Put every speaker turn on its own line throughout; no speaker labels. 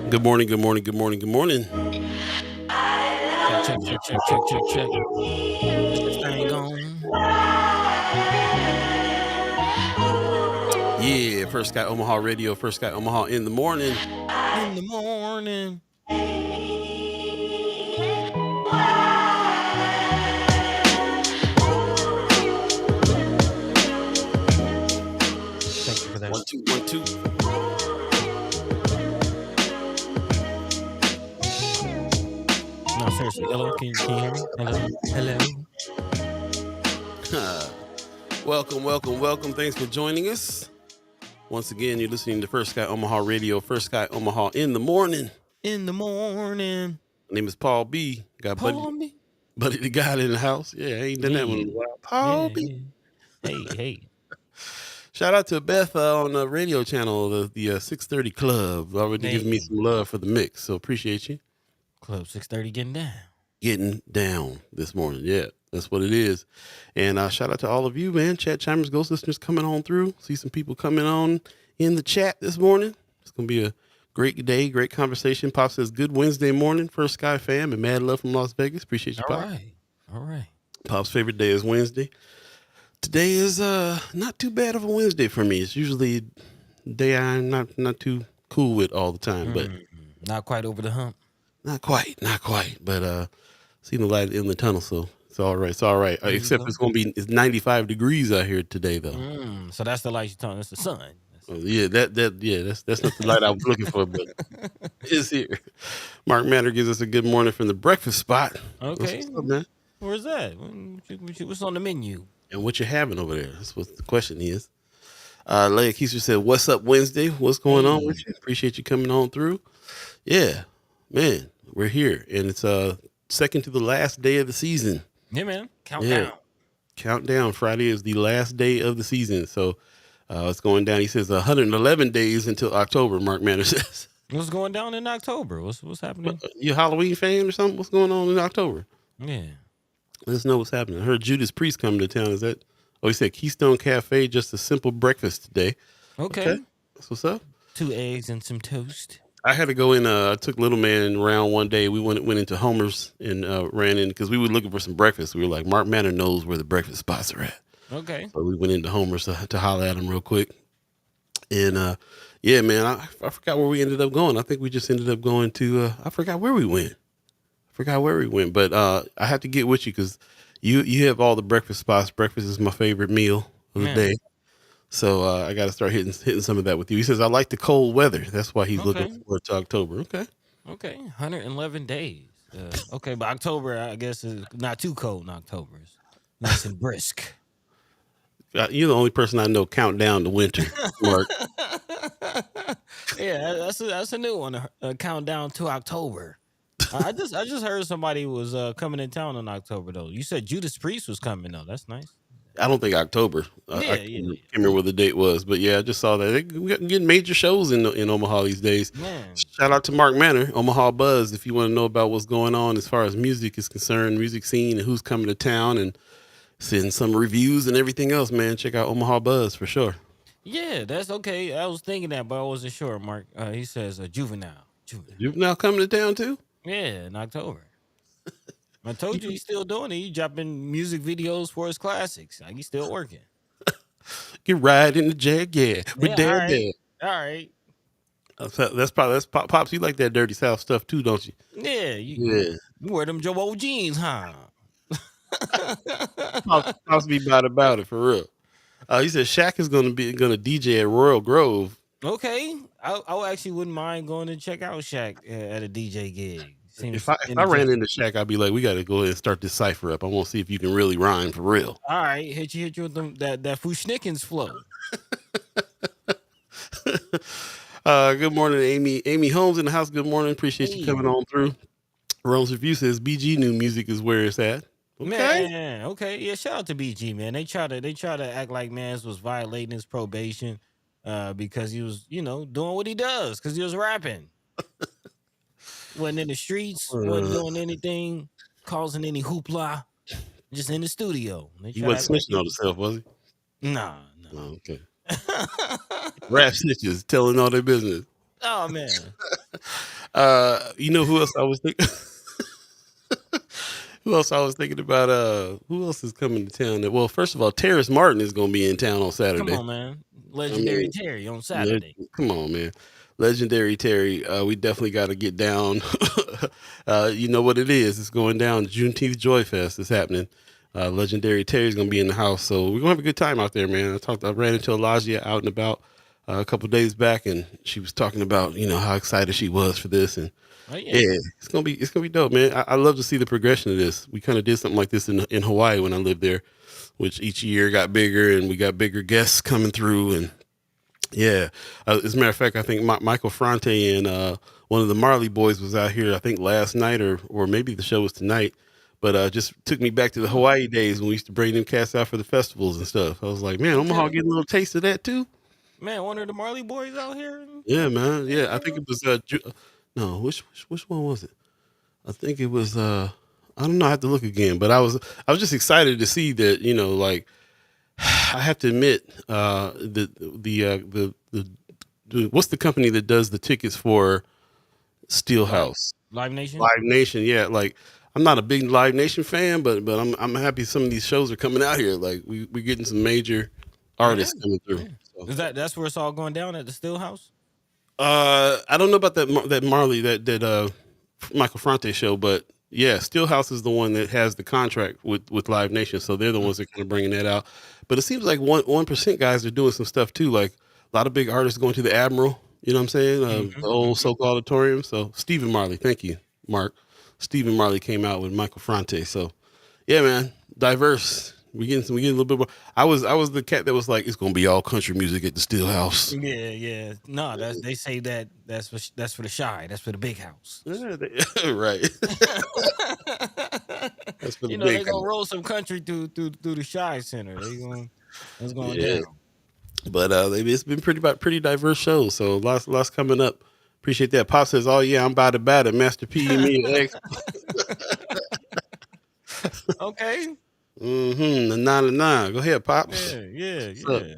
Good morning, good morning, good morning, good morning.
Check. Is this thing on?
Yeah, First Sky Omaha Radio, First Sky Omaha in the morning.
In the morning. Thank you for that.
1 2 1 2.
No, seriously. Hello, can you hear me? Hello.
Welcome. Thanks for joining us. Once again, you're listening to First Sky Omaha Radio, First Sky Omaha in the morning.
In the morning.
My name is Paul B. Got
Paul
Buddi3 Da Gawd in the house. Yeah, I ain't done that one in a while. Paul B.
Hey.
Shout out to Beth on the radio channel, the 630 Club. Already giving me some love for the mix, so appreciate you.
Club 630 getting down.
Getting down this morning. Yeah, that's what it is. And shout out to all of you, man. Chat Chimers, Ghost listeners coming on through. See some people coming on in the chat this morning. It's going to be a great day, great conversation. Pop says, good Wednesday morning, First Sky fam, and mad love from Las Vegas. Appreciate you, Pop.
All right.
Pop's favorite day is Wednesday. Today is not too bad of a Wednesday for me. It's usually a day I'm not too cool with all the time, but
not quite over the hump.
Not quite. But seeing the light in the tunnel, so it's all right. Except it's 95 degrees out here today, though.
So that's the light you're talking. That's the sun.
That's not the light I was looking for, but it's here. Mark Matter gives us a good morning from the breakfast spot.
Okay,
what's up, man?
Where's that? What's on the menu?
And what you having over there? That's what the question is. Leia Keiser said, "What's up, Wednesday? What's going on with you? Appreciate you coming on through." Yeah, man, we're here, and it's second to the last day of the season.
Yeah, man. Countdown.
Friday is the last day of the season, so it's going down. He says 111 days until October. Mark Manor says.
What's going down in October? What's happening?
You a Halloween fan or something? What's going on in October?
Yeah.
Let us know what's happening. I heard Judas Priest coming to town. Is that? Oh, he said Keystone Cafe, just a simple breakfast today.
Okay.
That's what's up.
2 eggs and some toast.
I had to go in. I took Little Man around one day. We went into Homer's and ran in because we were looking for some breakfast. We were like, Mark Manor knows where the breakfast spots are at.
Okay.
So we went into Homer's to holler at him real quick. And yeah, man, I forgot where we ended up going. I think we just ended up going to. I forgot where we went. But I have to get with you because you have all the breakfast spots. Breakfast is my favorite meal of the day. So I got to start hitting some of that with you. He says, I like the cold weather. That's why he's looking forward to October.
Okay. 111 days. Okay, but October, I guess, is not too cold in October. It's nice and brisk.
You're the only person I know count down to winter, Mark.
Yeah, that's a new one. Countdown to October. I just heard somebody was coming in town in October, though. You said Judas Priest was coming, though. That's nice.
I don't think October. I can't remember what the date was, but yeah, I just saw that. We're getting major shows in Omaha these days.
Man.
Shout out to Mark Manor, Omaha Buzz. If you want to know about what's going on as far as music is concerned, music scene, and who's coming to town, and send some reviews and everything else, man, check out Omaha Buzz for sure.
Yeah, that's okay. I was thinking that, but I wasn't sure, Mark. He says Juvenile.
Juvenile coming to town too?
Yeah, in October. I told you he's still doing it. He's dropping music videos for his classics. Like, he's still working.
Get ride in the Jag, yeah. With Dad.
All right.
That's Pops. You like that Dirty South stuff too, don't you?
Yeah. You wear them Joe O jeans, huh?
Pops be about it for real. He said Shaq is gonna DJ at Royal Grove.
Okay, I actually wouldn't mind going to check out Shaq at a DJ gig.
If I ran into Shaq, I'd be like, we got to go ahead and start this cipher up. I want to see if you can really rhyme for real.
All right, hit you with that Fushnickens flow.
Good morning, Amy. Amy Holmes in the house. Good morning. Appreciate you coming on through. Rome's Review says BG new music is where it's at. Okay.
Man, okay. Yeah, shout out to BG, man. They try to act like Mans was violating his probation because he was, doing what he does because he was rapping. Wasn't in the streets, wasn't doing anything, causing any hoopla, just in the studio.
He wasn't snitching on himself, was he?
Nah.
Oh, okay. Rap snitches telling all their business.
Oh, man.
You know who else I was thinking? Who else I was thinking about? Who else is coming to town? Well, first of all, Terrace Martin is going to be in town on
Come
Saturday.
on, man.
I
Legendary
mean,
Terry on Saturday.
come on, man. Legendary Terry. We definitely got to get down. You know what it is. It's going down. Juneteenth Joy Fest is happening. Legendary Terry's going to be in the house. So we're going to have a good time out there, man. I ran into Elijah out and about a couple of days back, and she was talking about, how excited she was for this. And
Oh, yeah.
yeah, it's gonna be dope, man. I love to see the progression of this. We kind of did something like this in Hawaii when I lived there, which each year got bigger and we got bigger guests coming through. And yeah, as a matter of fact, I think Michael Fronte and one of the Marley boys was out here. I think last night or maybe the show was tonight, but just took me back to the Hawaii days when we used to bring them cats out for the festivals and stuff. I was like, man, Omaha
Okay.
getting a little taste of that too.
Man, one of the Marley boys out here.
Yeah, man. Yeah, I think it was no, which one was it? I think it was I don't know, I have to look again, but I was just excited to see that, like I have to admit, the what's the company that does the tickets for
Live,
Steelhouse?
Live Nation.
Live Nation, yeah. Like I'm not a big Live Nation fan, but I'm happy some of these shows are coming out here. Like we're getting some major
Yeah.
artists coming through. So.
That's where it's all going down at the Stillhouse?
I don't know about that Marley that Michael Fronte show, but yeah, Steelhouse is the one that has the contract with Live Nation, so they're the ones that kind of bringing that out. But it seems like 1% guys are doing some stuff too, like a lot of big artists going to the Admiral. You know what I'm saying? The old Soak Auditorium. So Stephen Marley, thank you, Mark. Stephen Marley came out with Michael Fronte. So yeah, man, diverse. We getting a little bit more. I was the cat that was like, it's gonna be all country music at the Steelhouse.
Yeah, yeah. No, they say that's for the shy. That's for the big house.
Yeah, right. That's for the
They're
big
gonna
house.
roll some country through the shy center. It's going
Yeah,
down.
but it's been pretty diverse shows. So lots coming up. Appreciate that. Pop says, "Oh yeah, I'm about it. Master P, me, and X."
Okay.
The 9 Go ahead, Pops.
Yeah.
So,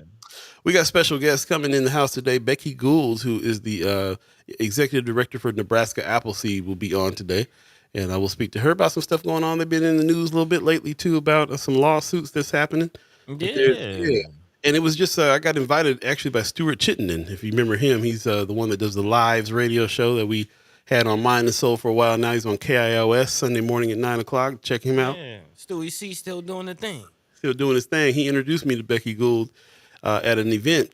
we got special guests coming in the house today. Becky Gould, who is the executive director for Nebraska Appleseed, will be on today. And I will speak to her about some stuff going on. They've been in the news a little bit lately, too, about some lawsuits that's happening.
Yeah.
And it was just, I got invited actually by Stuart Chittenden. If you remember him, he's the one that does the Lives radio show that we had on Mind and Soul for a while. Now he's on KIOS Sunday morning at 9 o'clock. Check him out.
Yeah. Stewie C still doing the thing.
Still doing his thing. He introduced me to Becky Gould at an event.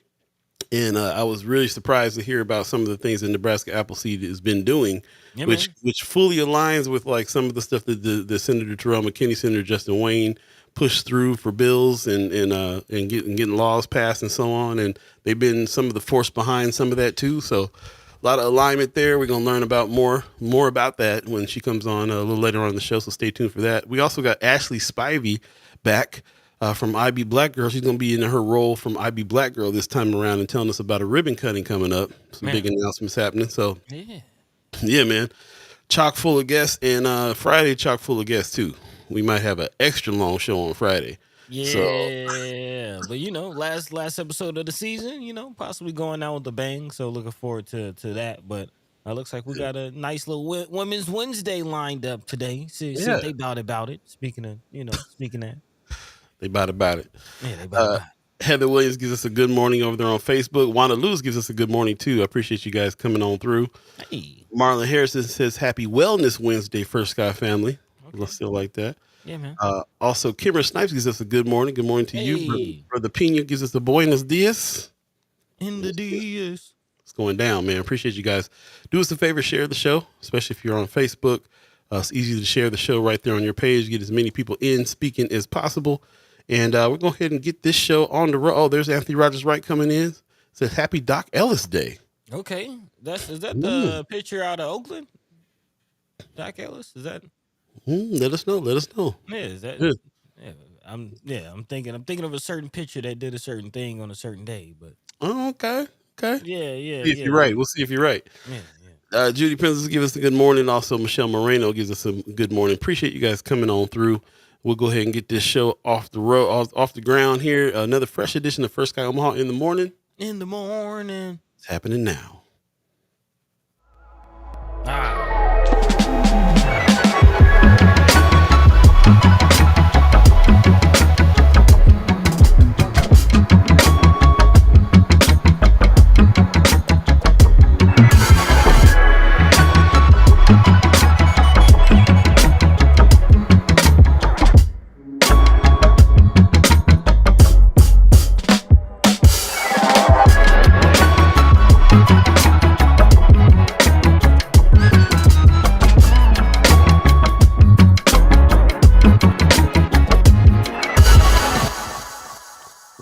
And I was really surprised to hear about some of the things that Nebraska Appleseed has been doing,
Yeah,
which fully aligns with like some of the stuff that the Senator Terrell McKinney, Senator Justin Wayne pushed through for bills and getting laws passed and so on. And they've been some of the force behind some of that too. So a lot of alignment there. We're gonna learn about more about that when she comes on a little later on in the show. So stay tuned for that. We also got Ashlei Spivey back. From IB Black Girl. She's going to be in her role from IB Black Girl this time around and telling us about a ribbon cutting coming up. Some big announcements happening. So, yeah, man. Chock full of guests. And Friday, chock full of guests, too. We might have an extra long show on Friday.
Yeah. But, last episode of the season, possibly going out with a bang. So, looking forward to that. But it looks like we got a nice little Women's Wednesday lined up today. See if they about it. Speaking of that.
They about it.
Yeah, they about it.
Heather Williams gives us a good morning over there on Facebook. Wanda Lewis gives us a good morning, too. I appreciate you guys coming on through.
Hey.
Marlon Harrison says, Happy Wellness Wednesday, First Sky family. Okay. Let's still like that.
Yeah, man.
Also, Kimmer Snipes gives us a good morning. Good morning to you. Brother Pena gives us a buenos dias.
In the dias.
It's going down, man. Appreciate you guys. Do us a favor, share the show, especially if you're on Facebook. It's easy to share the show right there on your page. Get as many people in speaking as possible. And we're going to go ahead and get this show on the road. Oh, there's Anthony Rogers Wright coming in. Says Happy Doc Ellis Day.
Okay. Is that the picture out of Oakland? Doc Ellis? Is that?
Let us know.
Yeah, is that? Yeah. I'm thinking of a certain picture that did a certain thing on a certain day, but.
Oh, okay.
Yeah.
See if you're right. We'll see if you're right.
Yeah.
Judy Princess gives us a good morning. Also, Michelle Moreno gives us a good morning. Appreciate you guys coming on through. We'll go ahead and get this show off the ground here. Another fresh edition of First Sky Omaha in the morning.
In the morning.
It's happening now.
All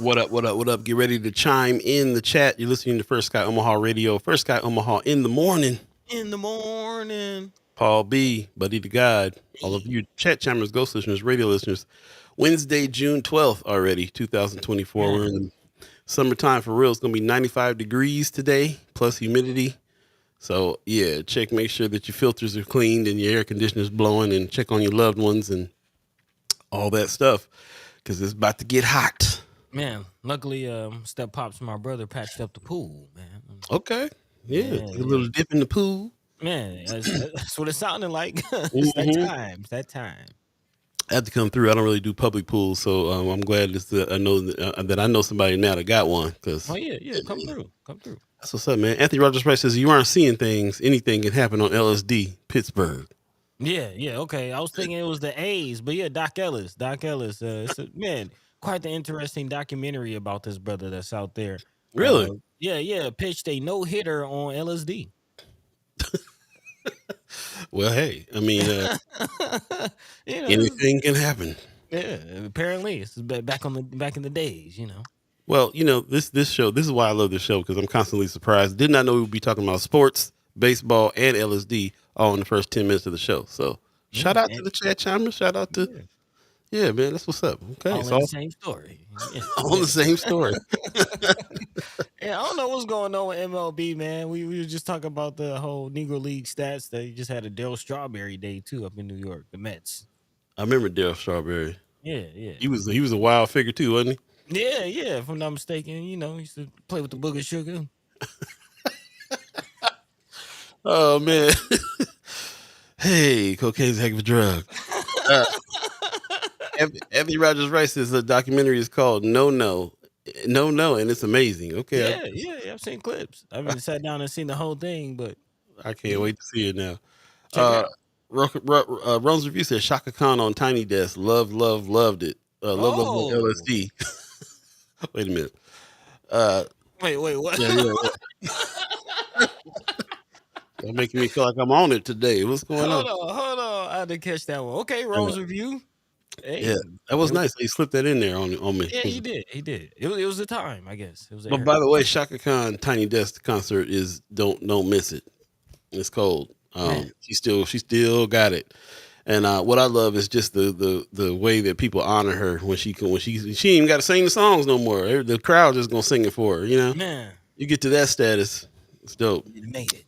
What up? What up? What up? Get ready to chime in the chat. You're listening to First Sky Omaha Radio. First Sky Omaha in the morning.
In the morning.
Paul B, Buddi3 Da Gawd, all of you chat chimers, ghost listeners, radio listeners. Wednesday, June 12th already, 2024. We're in the summertime for real. It's going to be 95 degrees today, plus humidity. So, yeah, make sure that your filters are cleaned and your air conditioner's blowing, and check on your loved ones and all that stuff, because it's about to get hot.
Man, luckily, Step Pops and my brother patched up the pool, man.
Okay. Yeah, a little dip in the pool.
Man, that's what it sounded like. It's that time. It's that time.
I had to come through. I don't really do public pools, so I'm glad I know somebody now that got one.
Yeah, come through.
That's what's up, man. Anthony Rogers Price says you aren't seeing things. Anything can happen on LSD, Pittsburgh.
Yeah, okay. I was thinking it was the A's, but yeah, Doc Ellis. It's quite the interesting documentary about this brother that's out there.
Really?
Yeah. Pitched a no-hitter on LSD.
Well, hey, I mean, anything can happen.
Yeah, apparently it's back in the days,
Well, this show. This is why I love this show, because I'm constantly surprised. Did not know we would be talking about sports, baseball, and LSD all in the first 10 minutes of the show. So shout out to the chat chimers. Shout out to yeah, man. That's what's up. Okay,
all in the same story.
All the same story.
Yeah, I don't know what's going on with MLB, man. We were just talking about the whole Negro League stats. They just had a Darryl Strawberry Day too up in New York, the Mets.
I remember Darryl Strawberry.
Yeah.
He was a wild figure too, wasn't
he? Yeah. If I'm not mistaken, he used to play with the Booger Sugar.
Oh man. Hey, cocaine's a heck of a drug. Anthony Rogers Rice says the documentary is called No, and it's amazing. Okay.
Yeah. I've seen clips. I haven't sat down and seen the whole thing, but
I can't wait to see it now. Ron's review says Shaka Khan on Tiny Desk. Loved it. Love LSD. Wait a minute.
Wait, what?
Yeah. You're making me feel like I'm on it today. What's going on?
Hold on. I didn't catch that one. Okay, Ron's review. Hey.
Yeah, that was nice. He slipped that in there on me.
Yeah, he did. It was the time, I guess. It was.
But by the way, Shaka Khan Tiny Desk concert is don't miss it. It's cold. She still got it. And what I love is just the way that people honor her when she ain't even got to sing the songs no more. The crowd just gonna sing it for her.
Man,
you get to that status, it's dope.
You made it.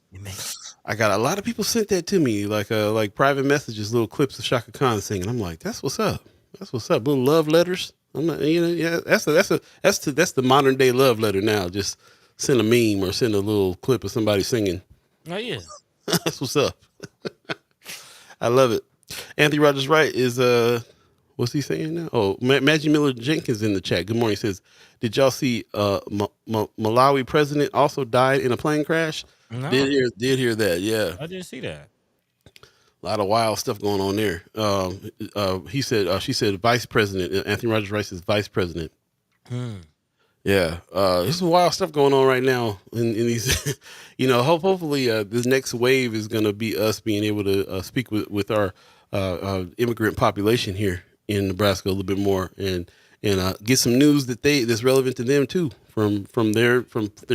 I got a lot of people sent that to me, like private messages, little clips of Shaka Khan singing. I'm like, that's what's up. Little love letters. I'm not, that's the modern day love letter now. Just send a meme or send a little clip of somebody singing.
Oh yeah,
that's what's up. I love it. Anthony Rogers Wright is what's he saying now? Oh, Maggie Miller Jenkins in the chat. Good morning. He says, did y'all see Malawi president also died in a plane crash?
No.
Did hear that? Yeah,
I didn't see that.
A lot of wild stuff going on there. She said vice president. Anthony Rogers Rice is vice president. Yeah, there's some wild stuff going on right now in these. Hopefully this next wave is going to be us being able to speak with our immigrant population here in Nebraska a little bit more and get some news that's relevant to them too from their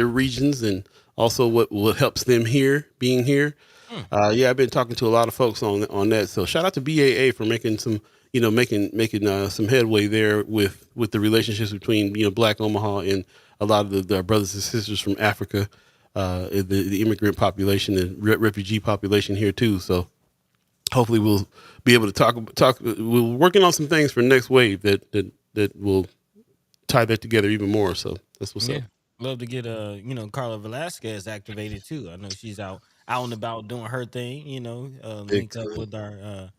regions, and also what helps them being here. I've been talking to a lot of folks on that. So shout out to BAA for making some, making some headway there with the relationships between, Black Omaha and a lot of the brothers and sisters from Africa, the immigrant population and refugee population here too. So hopefully we'll be able to talk. We're working on some things for next wave that will tie that together even more. So that's what's up.
Love to get Carla Velasquez activated too. I know she's out and about doing her thing. Link up with our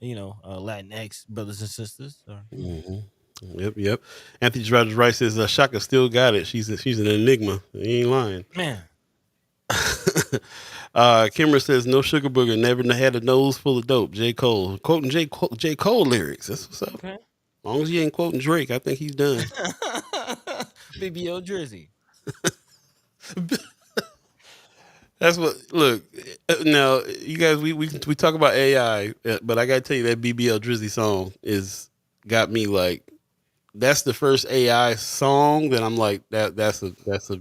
Latinx brothers and sisters.
Yep. Anthony Rogers Rice says Shaka still got it. She's an enigma. He ain't lying.
Man.
Kimmer says no sugar booger, never had a nose full of dope. J. Cole quoting J. Cole lyrics. That's what's up. Okay. As long as you ain't quoting Drake, I think he's done.
BBL Drizzy.
That's what. Look, now you guys, we talk about AI, but I gotta tell you that BBL Drizzy song got me like that's the first AI song that I'm like that's that's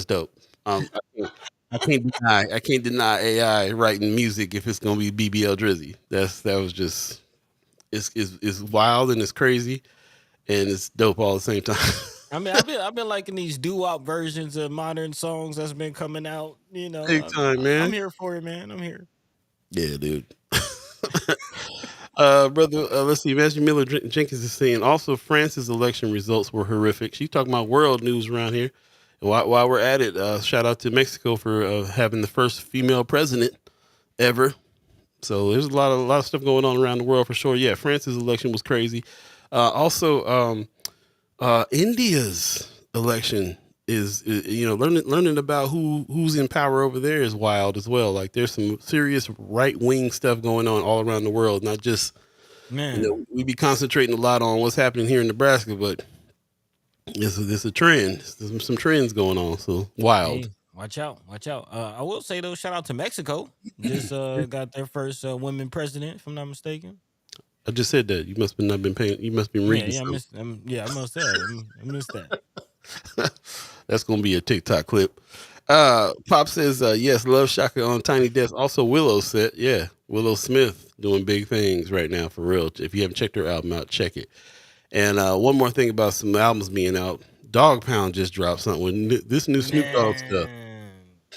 dope. I can't deny AI writing music if it's gonna be BBL Drizzy. That was just it's wild and it's crazy and it's dope all at the same time.
I mean, I've been liking these doo-wop versions of modern songs that's been coming out. You know,
Big time,
I'm
man.
here for it, man. I'm here.
Yeah, dude. Brother, let's see. Matthew Miller Jenkins is saying also France's election results were horrific. She's talking about world news around here. And while we're at it, shout out to Mexico for having the first female president ever. So there's a lot of stuff going on around the world for sure. Yeah, France's election was crazy. Also, India's election is you know learning about who's in power over there is wild as well. Like there's some serious right wing stuff going on all around the world, not just you
Man,
know we be concentrating a lot on what's happening here in Nebraska, but it's a trend. There's some trends going on. So wild.
hey, watch out, watch out. I will say though, shout out to Mexico. Just got their first women president, if I'm not mistaken.
I just said that. You must have not been paying. You must be
Yeah,
reading
yeah, I
something.
missed. Yeah, I must say, I missed that.
That's gonna be a TikTok clip. Pop says yes, love Shaka on Tiny Desk. Also Willow said, yeah, Willow Smith doing big things right now for real. If you haven't checked her album out, check it. And one more thing about some albums being out, Dog Pound just dropped something with this new Snoop Dogg stuff.
Man,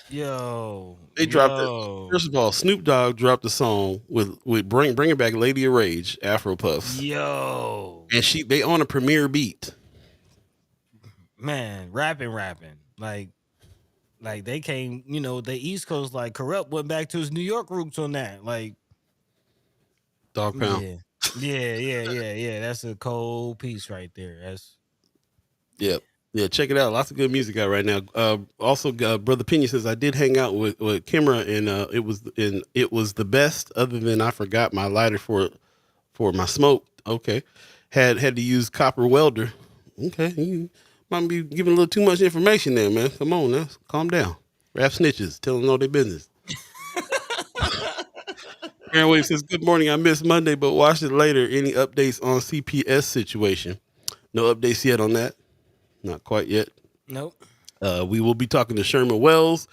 yo,
They dropped it. First of all, Snoop Dogg dropped a song with bringing back Lady of Rage, Afro Puffs,
yo,
and they on a premiere beat.
man, rapping, like they came, you know, the East Coast, like Corrupt went back to his New York roots on that, like,
Dog Pound.
yeah, yeah. That's a cold piece right there. That's
Yep. Yeah, check it out. Lots of good music out right now. Also, Brother Pena says I did hang out with Kimra, and it was the best. Other than I forgot my lighter for my smoke. Okay, had to use copper welder. Okay, you might be giving a little too much information there, man. Come on now, calm down. Rap snitches, tell them all their business. Aaron Wave says good morning. I missed Monday, but watched it later. Any updates on CPS situation? No updates yet on that. Not quite yet.
nope.
We will be talking to Sherman Wells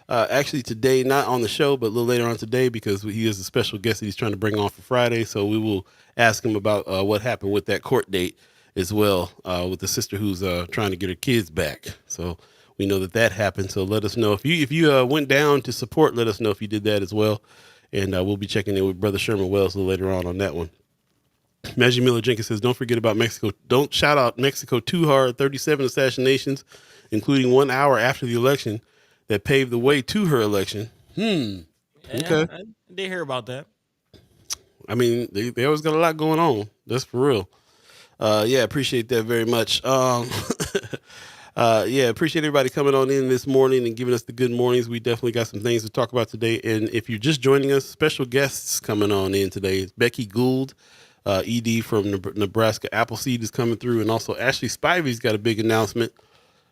actually today, not on the show, but a little later on today because he is a special guest that he's trying to bring on for Friday. So we will ask him about what happened with that court date as well with the sister who's trying to get her kids back. So we know that happened. So let us know if you went down to support. Let us know if you did that as well, and we'll be checking in with Brother Sherman Wells a little later on that one. Maggie Miller Jenkins says, don't forget about Mexico. Don't shout out Mexico too hard. 37 assassinations, including 1 hour after the election that paved the way to her election.
Yeah,
Okay.
I did hear about that.
I mean, they always got a lot going on. That's for real. Yeah, appreciate that very much. Yeah, appreciate everybody coming on in this morning and giving us the good mornings. We definitely got some things to talk about today. And if you're just joining us, special guests coming on in today. It's Becky Gould. ED from Nebraska Appleseeds is coming through, and also Ashlei Spivey's got a big announcement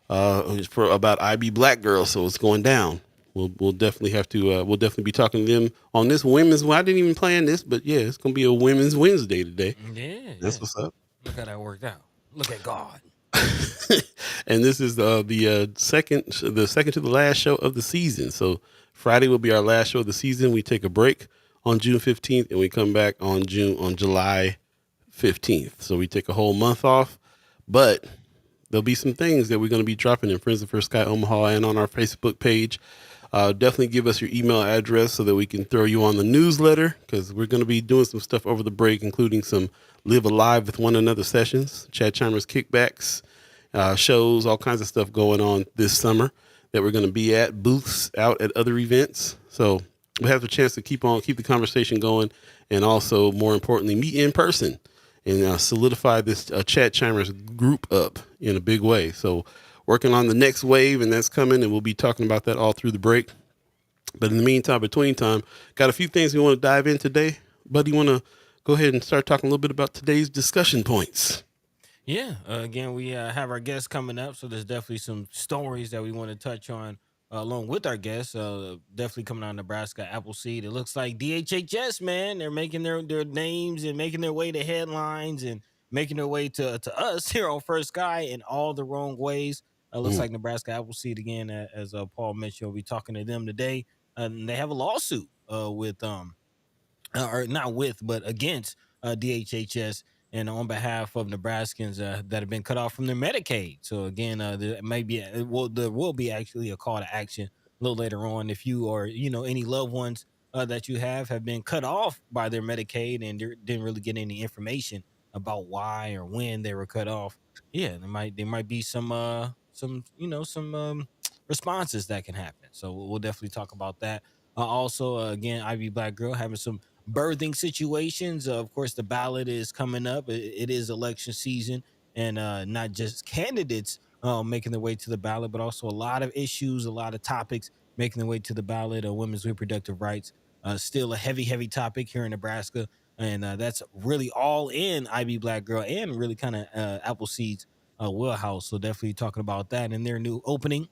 for about IB Black girls, so it's going down. We'll definitely have to we'll definitely be talking to them on this women's. Well, I didn't even plan this, but yeah, it's gonna be a Women's Wednesday today.
Yeah,
That's what's up.
Look how that worked out. Look at God.
And this is the second to the last show of the season. So Friday will be our last show of the season. We take a break on June 15th, and we come back on July 15th. So we take a whole month off, but there'll be some things that we're going to be dropping in Friends of First Sky Omaha and on our Facebook page. Definitely give us your email address so that we can throw you on the newsletter, because we're going to be doing some stuff over the break, including some Live Alive with One Another sessions, Chad Chalmers kickbacks, shows, all kinds of stuff going on this summer that we're going to be at, booths out at other events. So we have the chance to keep the conversation going, and also, more importantly, meet in person and solidify this Chad Chalmers group up in a big way. So working on the next wave, and that's coming, and we'll be talking about that all through the break. But in the meantime, between time, got a few things we want to dive in today. Buddy, you want to go ahead and start talking a little bit about today's discussion points?
Yeah. Again, we have our guests coming up, so there's definitely some stories that we want to touch on along with our guests. Definitely coming out of Nebraska Appleseed. It looks like DHHS, man, they're making their names and making their way to headlines and making their way to us here on First Sky in all the wrong ways. Looks
Mm.
like Nebraska Appleseed again, as Paul mentioned. We'll be talking to them today, and they have a lawsuit with or not with, but against DHHS and on behalf of Nebraskans that have been cut off from their Medicaid. So again, there may be there will be actually a call to action a little later on if you or any loved ones that you have been cut off by their Medicaid and didn't really get any information about why or when they were cut off. Yeah, there might be some some responses that can happen. So we'll definitely talk about that. Also, again, Ivy Black Girl having some birthing situations. Of course, the ballot is coming up. It is election season, and not just candidates making their way to the ballot, but also a lot of issues, a lot of topics making their way to the ballot. Women's reproductive rights, still a heavy topic here in Nebraska, and that's really all in IB Black Girl and really kind of Appleseed's wheelhouse. So definitely talking about that and their new opening.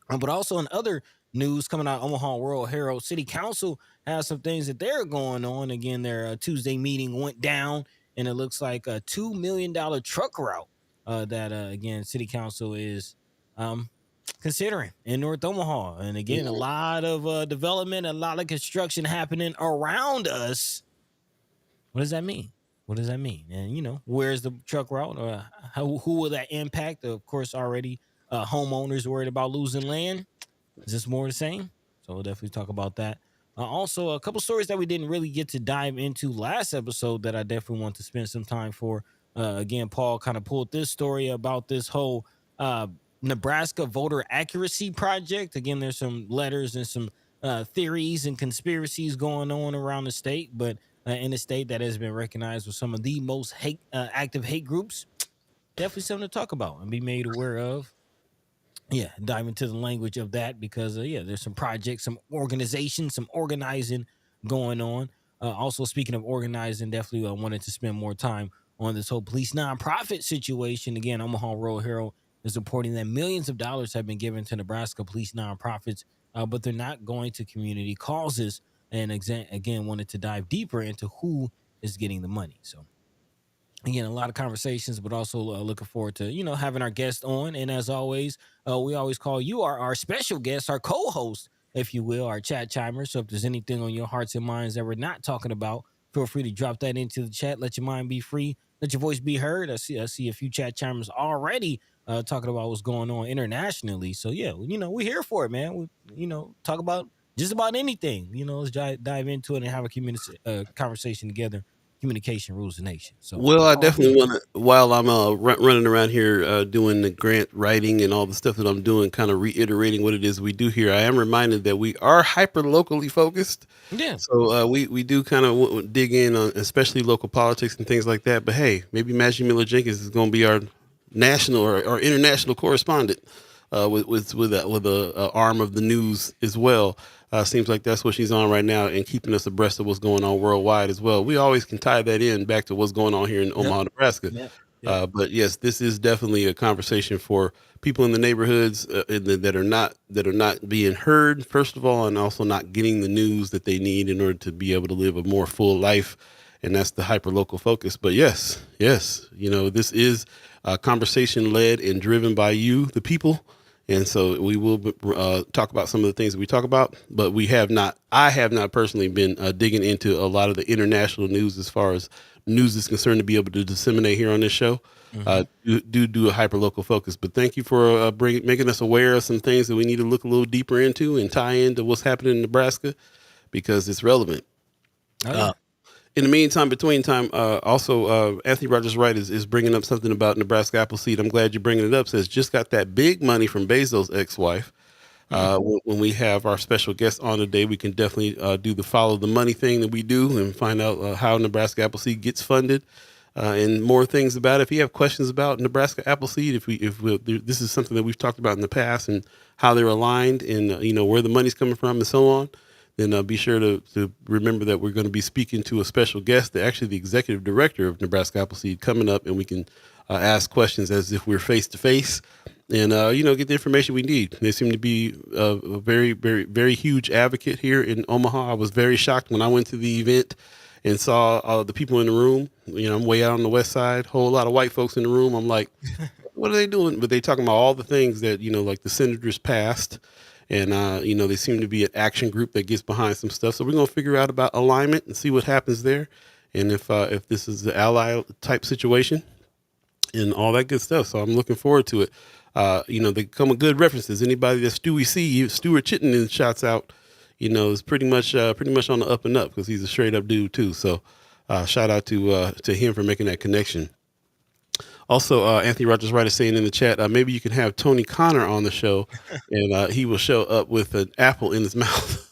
But also in other news coming out of Omaha World Herald, City Council has some things that they're going on. Again, their Tuesday meeting went down, and it looks like a $2 million truck route that, again, City Council is um, considering in North Omaha. And again, a
Mm.
lot of development, a lot of construction happening around us. What does that mean? What does that mean? And where's the truck route? Who will that impact? Of course, already homeowners worried about losing land. Is this more the same? So we'll definitely talk about that. Also, a couple stories that we didn't really get to dive into last episode that I definitely want to spend some time for. Again, Paul kind of pulled this story about this whole Nebraska voter accuracy project. Again, there's some letters and some theories and conspiracies going on around the state, but in a state that has been recognized with some of the most active hate groups, definitely something to talk about and be made aware of. Yeah, dive into the language of that because there's some projects, some organization, some organizing going on. Also, speaking of organizing, definitely wanted to spend more time on this whole police nonprofit situation. Again, Omaha World Herald is reporting that millions of dollars have been given to Nebraska police nonprofits, but they're not going to community causes. And again, wanted to dive deeper into who is getting the money. So again, a lot of conversations, but also looking forward to having our guest on. And as always, we always call you our special guest, our co-host, if you will, our chat chimer. So if there's anything on your hearts and minds that we're not talking about, feel free to drop that into the chat. Let your mind be free. Let your voice be heard. I see a few chat chimers already talking about what's going on internationally. So yeah, we're here for it, man. We talk about just about anything. Let's dive into it and have a conversation together. Communication rules the nation. So,
Well, I
Paul,
definitely want to, while I'm running around here doing the grant writing and all the stuff that I'm doing, kind of reiterating what it is we do here, I am reminded that we are hyper locally focused.
yeah,
So we do kind of dig in on especially local politics and things like that. But hey, maybe Maggie Miller Jenkins is going to be our national or international correspondent with a arm of the news as well. Seems like that's what she's on right now and keeping us abreast of what's going on worldwide as well. We always can tie that in back to what's going on here in Omaha, Nebraska.
yep.
But yes, this is definitely a conversation for people in the neighborhoods that are not being heard, first of all, and also not getting the news that they need in order to be able to live a more full life. And that's the hyper local focus. But yes, this is a conversation led and driven by you, the people. And so we will talk about some of the things that we talk about, but I have not personally been digging into a lot of the international news as far as news is concerned to be able to disseminate here on this show. Do a hyper local focus, but thank you for making us aware of some things that we need to look a little deeper into and tie into what's happening in Nebraska because it's relevant.
Oh, yeah.
In the meantime, between time, also Anthony Rogers Wright is bringing up something about Nebraska Appleseed. I'm glad you're bringing it up. Says just got that big money from Bezos' ex-wife. When we have our special guest on today, we can definitely do the follow the money thing that we do and find out how Nebraska Appleseed gets funded and more things about it. If you have questions about Nebraska Appleseed, this is something that we've talked about in the past and how they're aligned and where the money's coming from and so on. Then be sure to remember that we're going to be speaking to a special guest, the executive director of Nebraska Appleseed, coming up, and we can ask questions as if we're face to face. and get the information we need. They seem to be a very, very, very huge advocate here in Omaha. I was very shocked when I went to the event and saw the people in the room. I'm way out on the west side, whole lot of white folks in the room. I'm like, what are they doing? But they talking about all the things that like the senators passed, and they seem to be an action group that gets behind some stuff. So we're gonna figure out about alignment and see what happens there, and if this is the ally type situation and all that good stuff. So I'm looking forward to it. They come with good references. Anybody that Stuart Chittenden shouts out, is pretty much on the up and up because he's a straight up dude too. So shout out to him for making that connection. Also, Anthony Rogers Wright is saying in the chat, maybe you can have Tony Connor on the show, and he will show up with an apple in his mouth.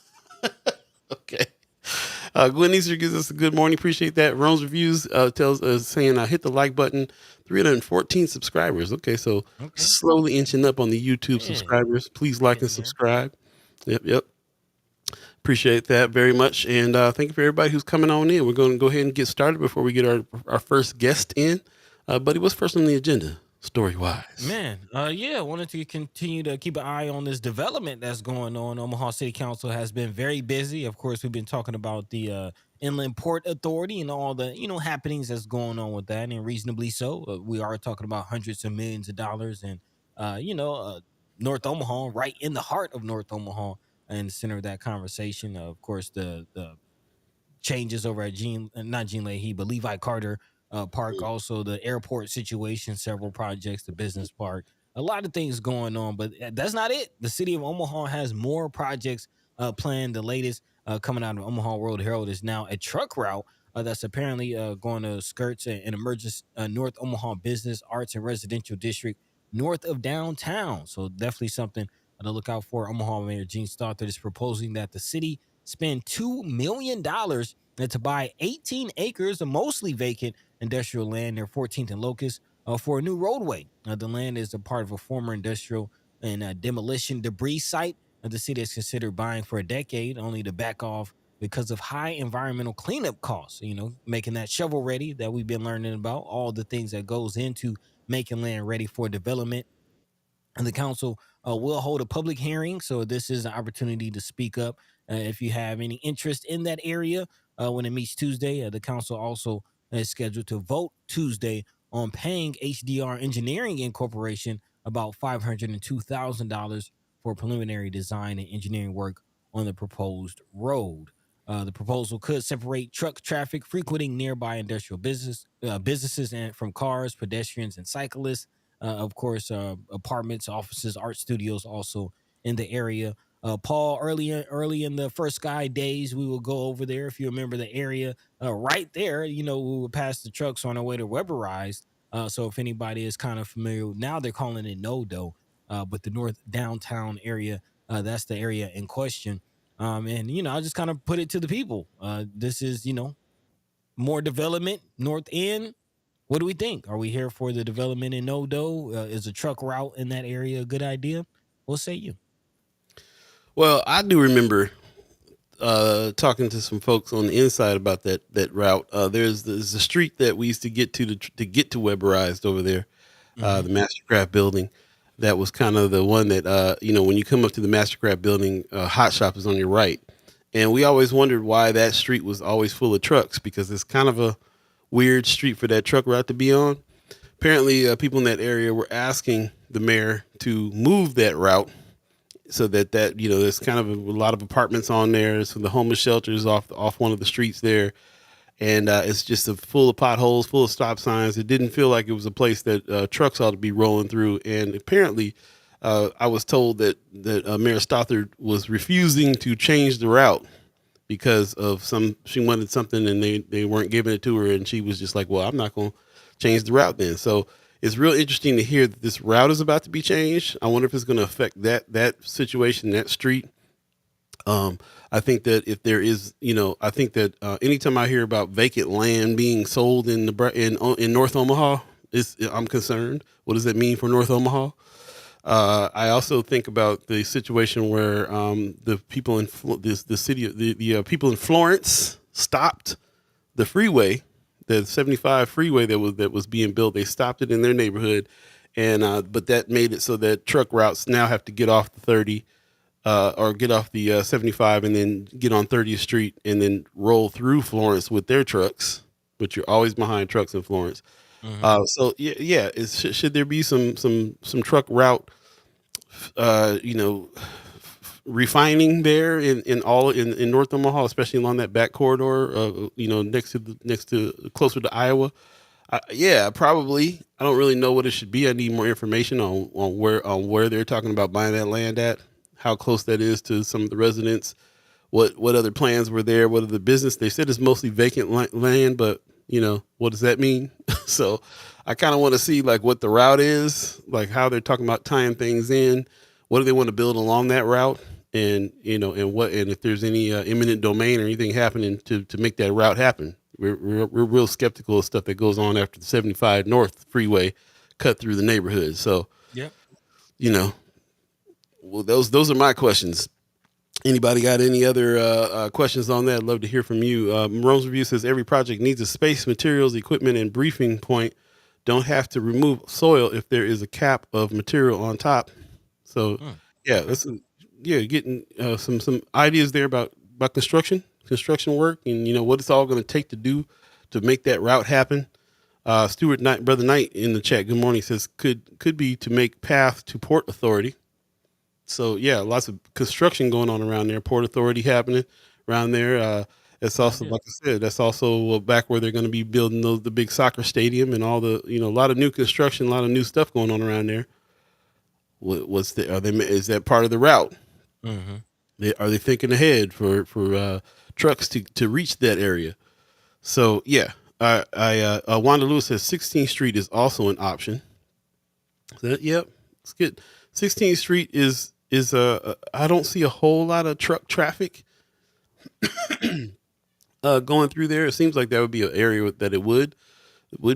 Okay. Gwen Easter gives us a good morning. Appreciate that. Rome's Reviews tells us saying, hit the like button. 314 subscribers. Okay, so slowly inching up on the YouTube subscribers. Please like and subscribe. Yep. Appreciate that very much. And thank you for everybody who's coming on in. We're going to go ahead and get started before we get our first guest in. Buddy, what's first on the agenda, story-wise?
Man, I wanted to continue to keep an eye on this development that's going on. Omaha City Council has been very busy. Of course, we've been talking about the Inland Port Authority and all the happenings that's going on with that, and reasonably so. We are talking about hundreds of millions of dollars, and North Omaha, right in the heart of North Omaha, in the center of that conversation. Of course, the changes over at not Gene Leahy, but Levi Carter Park, also the airport situation, several projects, the business park, a lot of things going on, but that's not it. The city of Omaha has more projects planned. The latest coming out of Omaha World Herald is now a truck route that's apparently going to skirts and emerges North Omaha Business, Arts, and Residential District north of downtown. So definitely something to look out for. Omaha Mayor Gene Stothert is proposing that the city spend $2 million to buy 18 acres of mostly vacant industrial land near 14th and Locust for a new roadway. The land is a part of a former industrial and demolition debris site. The city has considered buying for a decade, only to back off because of high environmental cleanup costs. Making that shovel ready that we've been learning about, all the things that goes into making land ready for development. And the council will hold a public hearing, so this is an opportunity to speak up if you have any interest in that area. When it meets Tuesday, the council also is scheduled to vote Tuesday on paying HDR Engineering Incorporation about $502,000 for preliminary design and engineering work on the proposed road. The proposal could separate truck traffic frequenting nearby industrial businesses and from cars, pedestrians, and cyclists. Of course, apartments, offices, art studios also in the area. Paul, early in the First Sky days, we will go over there. If you remember the area right there, we would pass the trucks on our way to Weatherized. So if anybody is kind of familiar, now they're calling it NoDo, but the north downtown area, that's the area in question. And I'll just kind of put it to the people. This is, more development, North End. What do we think? Are we here for the development in NoDo? Is a truck route in that area a good idea? What say you?
Well, I do remember talking to some folks on the inside about that route. There's a street that we used to get to get to Weatherized over there, the Mastercraft building. That was kind of the one that when you come up to the Mastercraft building, Hot Shop is on your right, and we always wondered why that street was always full of trucks, because it's kind of a weird street for that truck route to be on. Apparently, people in that area were asking the mayor to move that route so that there's kind of a lot of apartments on there. So the homeless shelter is off one of the streets there. And it's just full of potholes, full of stop signs. It didn't feel like it was a place that trucks ought to be rolling through. And apparently, I was told that Mayor Stothert was refusing to change the route because of she wanted something and they weren't giving it to her. And she was just like, well, I'm not going to change the route then. So it's real interesting to hear that this route is about to be changed. I wonder if it's going to affect that situation, that street. I think that if there is, I think that anytime I hear about vacant land being sold in North Omaha, I'm concerned. What does that mean for North Omaha? I also think about the situation where the people in the people in Florence stopped the freeway, the 75 freeway that was being built. They stopped it in their neighborhood, and but that made it so that truck routes now have to get off the 30 or get off the 75 and then get on 30th Street and then roll through Florence with their trucks, but you're always behind trucks in Florence.
Hmm.
So yeah, should there be some truck route, you know, refining there in North Omaha, especially along that back corridor, you know, next to closer to Iowa? Yeah, probably. I don't really know what it should be. I need more information on where they're talking about buying that land at, how close that is to some of the residents, what other plans were there, what other business. They said it's mostly vacant land, but you know what does that mean? So I kind of want to see like what the route is, like how they're talking about tying things in. What do they want to build along that route? And you know, and if there's any imminent domain or anything happening to make that route happen. We're real skeptical of stuff that goes on after the 75 North freeway cut through the neighborhood. So,
Yep.
you know, well, those are my questions. Anybody got any other questions on that? I'd love to hear from you. Malone's Review says every project needs a space, materials, equipment, and briefing point. Don't have to remove soil if there is a cap of material on top. So, yeah,
Okay.
getting some ideas there about construction work, and you know what it's all going to take to do to make that route happen. Stuart Knight, brother Knight, in the chat. Good morning. Says could be to make path to Port Authority. So yeah, lots of construction going on around there. Port Authority happening around there. It's
Good
also,
idea.
like I said, that's also back where they're going to be building the big soccer stadium and all the, you know, a lot of new construction, a lot of new stuff going on around there. What's the are they is that part of the route?
Hmm.
Are they thinking ahead for trucks to reach that area? So yeah, Wanda Lewis says 16th Street is also an option. So, yep, it's good. 16th Street is I don't see a whole lot of truck traffic going through there. It seems like that would be an area that it would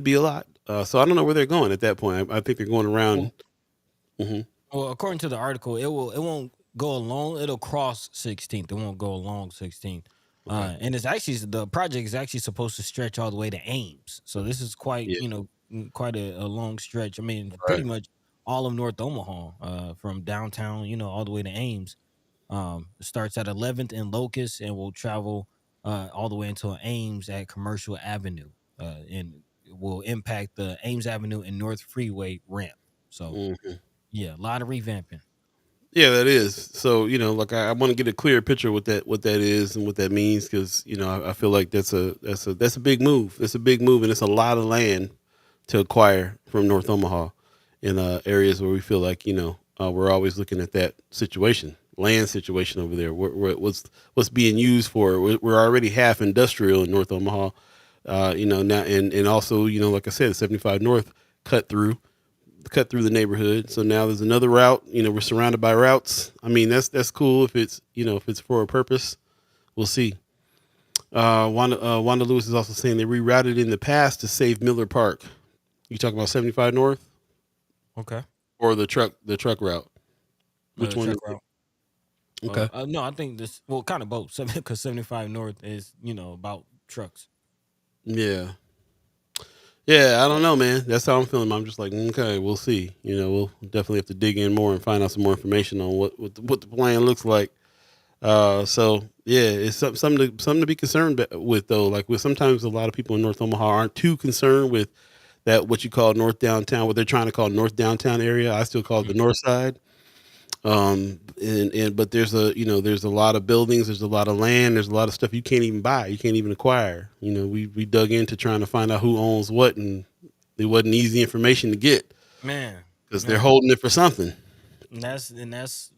be a lot. So I don't know where they're going at that point. I think they're going around.
Well,
Hmm.
well, according to the article, it won't go along. It'll cross 16th. It won't go along 16th.
Okay.
And it's actually the project is actually supposed to stretch all the way to Ames. So this is quite,
Yeah.
quite a long stretch. I mean, pretty
Right.
much all of North Omaha, from downtown, all the way to Ames. It starts at 11th and Locust and will travel all the way until Ames at Commercial Avenue, and it will impact the Ames Avenue and North Freeway ramp. So
Mhm.
yeah, a lot of revamping.
Yeah, that is. So, you know, like I want to get a clear picture what that is and what that means, because you know I feel like that's a big move. That's a big move, and it's a lot of land to acquire from North Omaha in areas where we feel like we're always looking at that land situation over there. What's being used for? We're already half industrial in North Omaha, now, and also, like I said, 75 North cut through cut through the neighborhood. So now there's another route. We're surrounded by routes. I mean, that's cool if it's for a purpose. We'll see. Wanda Lewis is also saying they rerouted in the past to save Miller Park. You talk about 75 North
Okay.
or the truck route? Which one is
Truck
it?
route.
Okay.
No, I think this. Well, kind of both. Because 75 North is about trucks.
Yeah. Yeah, I don't know, man. That's how I'm feeling. I'm just like, okay, we'll see. We'll definitely have to dig in more and find out some more information on what the plan looks like. So yeah, it's something to be concerned with, though. Like, with sometimes a lot of people in North Omaha aren't too concerned with that, what you call North Downtown, what they're trying to call North Downtown area. I still call it the North Side. And but there's a lot of buildings, there's a lot of land, there's a lot of stuff you can't even buy, you can't even acquire. We dug into trying to find out who owns what, and it wasn't easy information to get
Man,
because they're
man.
holding it for something.
And that's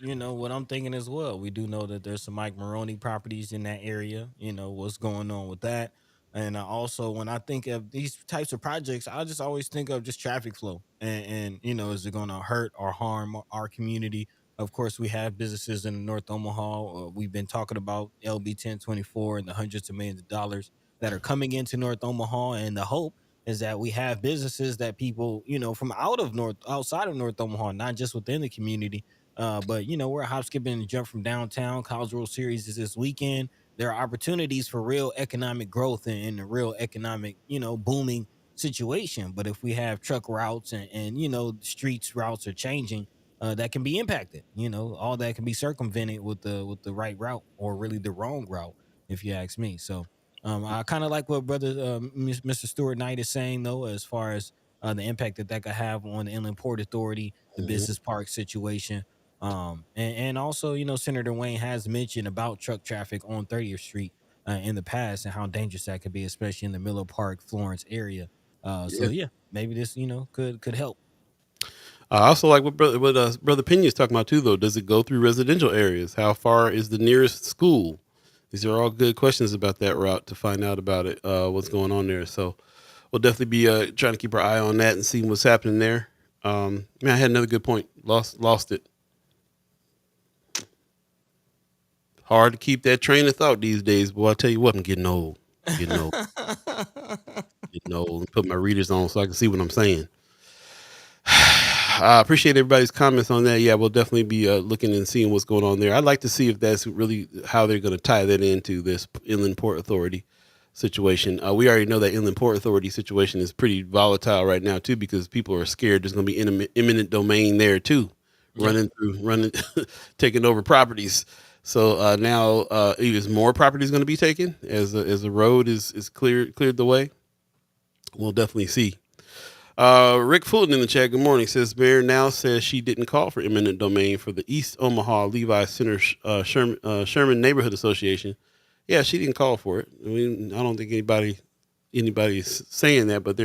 what I'm thinking as well. We do know that there's some Mike Maroney properties in that area. What's going on with that. And I also, when I think of these types of projects, I just always think of just traffic flow, and is it going to hurt or harm our community? Of course, we have businesses in North Omaha. We've been talking about LB 1024 and the hundreds of millions of dollars that are coming into North Omaha, and the hope is that we have businesses that people, from outside of North Omaha, not just within the community. But we're a hop, skip, and a jump from downtown. College World Series is this weekend. There are opportunities for real economic growth and real economic, booming situation. But if we have truck routes and streets routes are changing, that can be impacted. All that can be circumvented with the right route, or really the wrong route, if you ask me. So I kind of like what brother Mr. Stewart Knight is saying, though, as far as the impact that could have on the Inland Port Authority, the
Mhm.
business park situation. And also, Senator Wayne has mentioned about truck traffic on 30th Street in the past, and how dangerous that could be, especially in the Miller Park, Florence area. So
Yeah.
yeah, maybe this, could help.
I also like brother Pena is talking about too, though. Does it go through residential areas? How far is the nearest school? These are all good questions about that route to find out about it. What's going on there? So we'll definitely be trying to keep our eye on that and see what's happening there. Man, I had another good point. Lost it. Hard to keep that train of thought these days, boy. I tell you what, I'm getting old. Getting old. Getting old. Put my readers on so I can see what I'm saying. I appreciate everybody's comments on that. Yeah, we'll definitely be looking and seeing what's going on there. I'd like to see if that's really how they're going to tie that into this Inland Port Authority situation. We already know that Inland Port Authority situation is pretty volatile right now too, because people are scared there's going to be imminent domain there too,
Yeah.
running, taking over properties. So now either more property is going to be taken as the road is cleared the way. We'll definitely see. Rick Fulton in the chat, good morning, says Mayor now says she didn't call for eminent domain for the East Omaha Levi Center Sherman Neighborhood Association. Yeah, she didn't call for it. I mean, I don't think anybody's saying that, but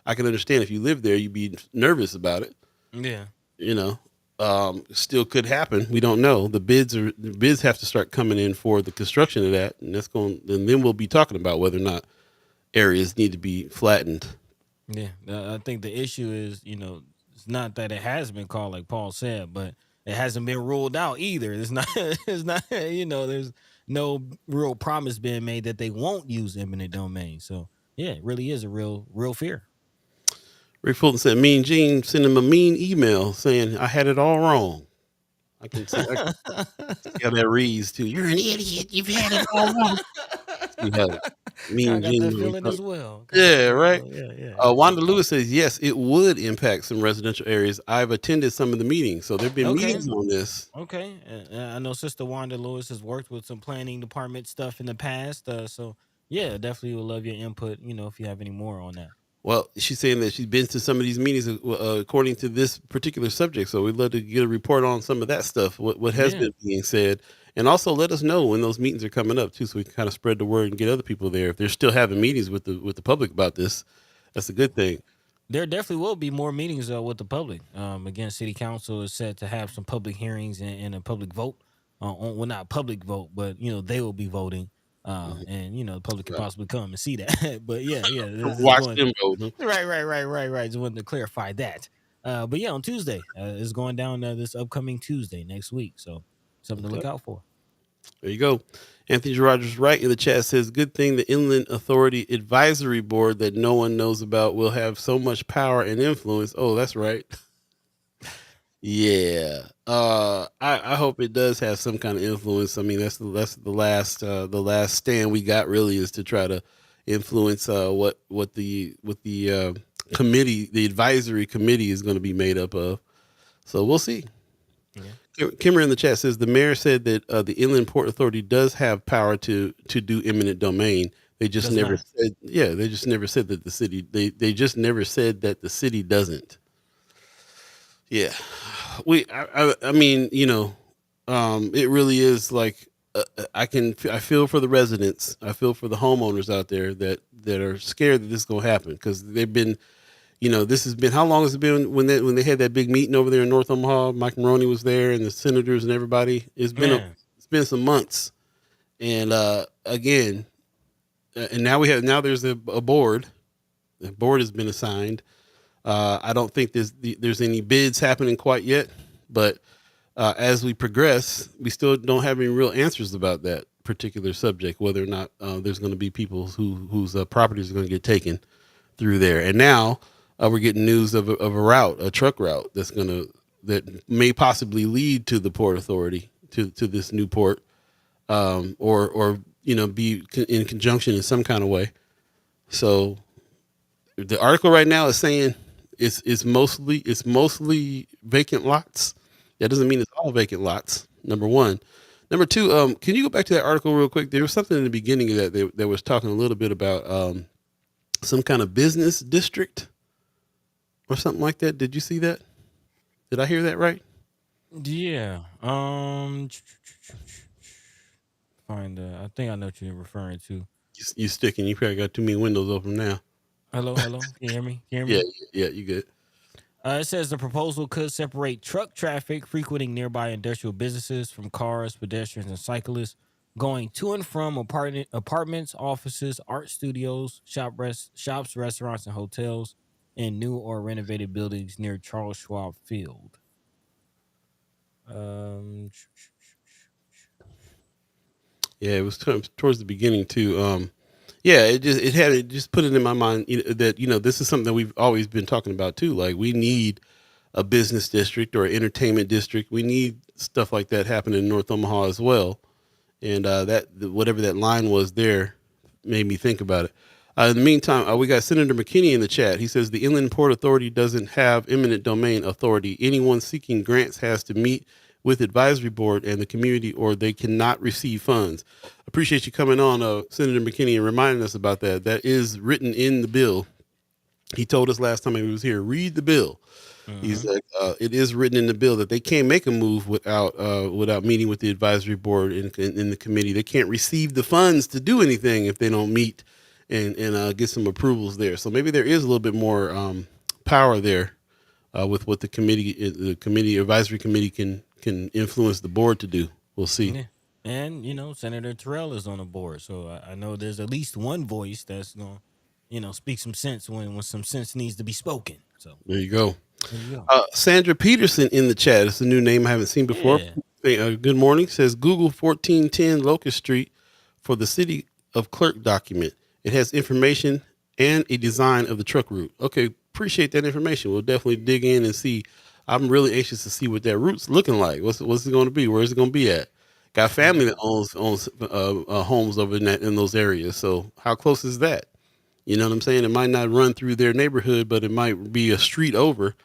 I can understand if you live there, you'd be nervous about it.
Yeah.
You know, still could happen. We don't know. The bids have to start coming in for the construction of that, and then we'll be talking about whether or not areas need to be flattened.
Yeah, I think the issue is, it's not that it has been called, like Paul said, but it hasn't been ruled out either. It's not, it's not, there's no real promise being made that they won't use eminent domain. So yeah, it really is a real fear.
Rick Fulton said, "Mean Gene sent him a mean email saying I had it all wrong." I can see how that reads too. You're an idiot. You've had it all wrong. See how
I
Mean
got that
Gene.
feeling as well. Got that
Yeah,
feeling as
right.
well. Yeah, yeah, yeah.
Wanda Lewis says, yes, it would impact some residential areas. I've attended some of the meetings. So there have been
Okay.
meetings on this.
Okay. I know Sister Wanda Lewis has worked with some planning department stuff in the past. So yeah, definitely would love your input, if you have any more on that.
Well, she's saying that she's been to some of these meetings according to this particular subject. So we'd love to get a report on some of that stuff, what has
Yeah.
been being said. And also let us know when those meetings are coming up too, so we can kind of spread the word and get other people there. If they're still having meetings with the public about this, that's a good thing.
There definitely will be more meetings with the public. Again, City Council is set to have some public hearings and a public vote. Well, not public vote, but they will be voting,
Mhm.
and the public could
Right.
possibly come and see that. But yeah, this is
Watch
going
them vote. Huh?
right. Just wanted to clarify that. But yeah, on Tuesday, it's going down this upcoming Tuesday next week. So something to
Okay.
look out for.
There you go. Anthony Rogers right in the chat says, good thing the Inland Authority Advisory Board that no one knows about will have so much power and influence. Oh, that's right. Yeah. I hope it does have some kind of influence. I mean, that's the last stand we got really is to try to influence what the committee, the advisory committee is going to be made up of. So we'll see.
Yeah.
Kimmer in the chat says the mayor said that the Inland Port Authority does have power to do eminent domain. They just
Does
never
not.
said, yeah, they just never said that the city, they just never said that the city doesn't. Yeah. I mean, it really is like, I feel for the residents. I feel for the homeowners out there that are scared that this is going to happen because they've been, this has been, how long has it been when they had that big meeting over there in North Omaha? Mike Maroney was there and the senators and everybody.
Man.
It's been some months, and again, and now there's a board. The board has been assigned. I don't think there's any bids happening quite yet, but as we progress, we still don't have any real answers about that particular subject. Whether or not there's going to be people whose properties are going to get taken through there, and now we're getting news of a truck route that may possibly lead to the Port Authority to this new port, or be in conjunction in some kind of way. So the article right now is saying it's mostly vacant lots. That doesn't mean it's all vacant lots. Number one. Number two, can you go back to that article real quick? There was something in the beginning of that was talking a little bit about some kind of business district or something like that. Did you see that? Did I hear that right?
Yeah. Find. I think I know what you're referring to.
You sticking? You probably got too many windows open now.
Hello, hello. Can you hear me? Can you hear
Yeah,
me?
yeah, you good.
It says the proposal could separate truck traffic frequenting nearby industrial businesses from cars, pedestrians, and cyclists going to and from apartments, offices, art studios, shops, restaurants, and hotels in new or renovated buildings near Charles Schwab Field. Um,
Yeah, it was towards the beginning too. Yeah, it just put it in my mind, that this is something that we've always been talking about too. Like, we need a business district or an entertainment district. We need stuff like that happening in North Omaha as well. And whatever that line was there made me think about it. In the meantime, we got Senator McKinney in the chat. He says the Inland Port Authority doesn't have eminent domain authority. Anyone seeking grants has to meet with advisory board and the community, or they cannot receive funds. Appreciate you coming on, Senator McKinney, and reminding us about that. That is written in the bill. He told us last time he was here, read the bill. He's
mhm.
like, it is written in the bill that they can't make a move without meeting with the advisory board in the committee. They can't receive the funds to do anything if they don't meet and get some approvals there. So maybe there is a little bit more power there with what the committee advisory committee can influence the board to do. We'll see.
Yeah. And, Senator Terrell is on the board. So I know there's at least one voice that's going to, speak some sense when some sense needs to be spoken. So
There you go.
there you go.
Sandra Peterson in the chat. It's a new name I haven't seen before.
Yeah.
Good morning. Says Google 1410 Locust Street for the city of clerk document. It has information and a design of the truck route. Okay, appreciate that information. We'll definitely dig in and see. I'm really anxious to see what that route's looking like. What's it going to be? Where's it going to be at? Got family that owns homes over in those areas. So how close is that? You know what I'm saying? It might not run through their neighborhood, but it might be a street over,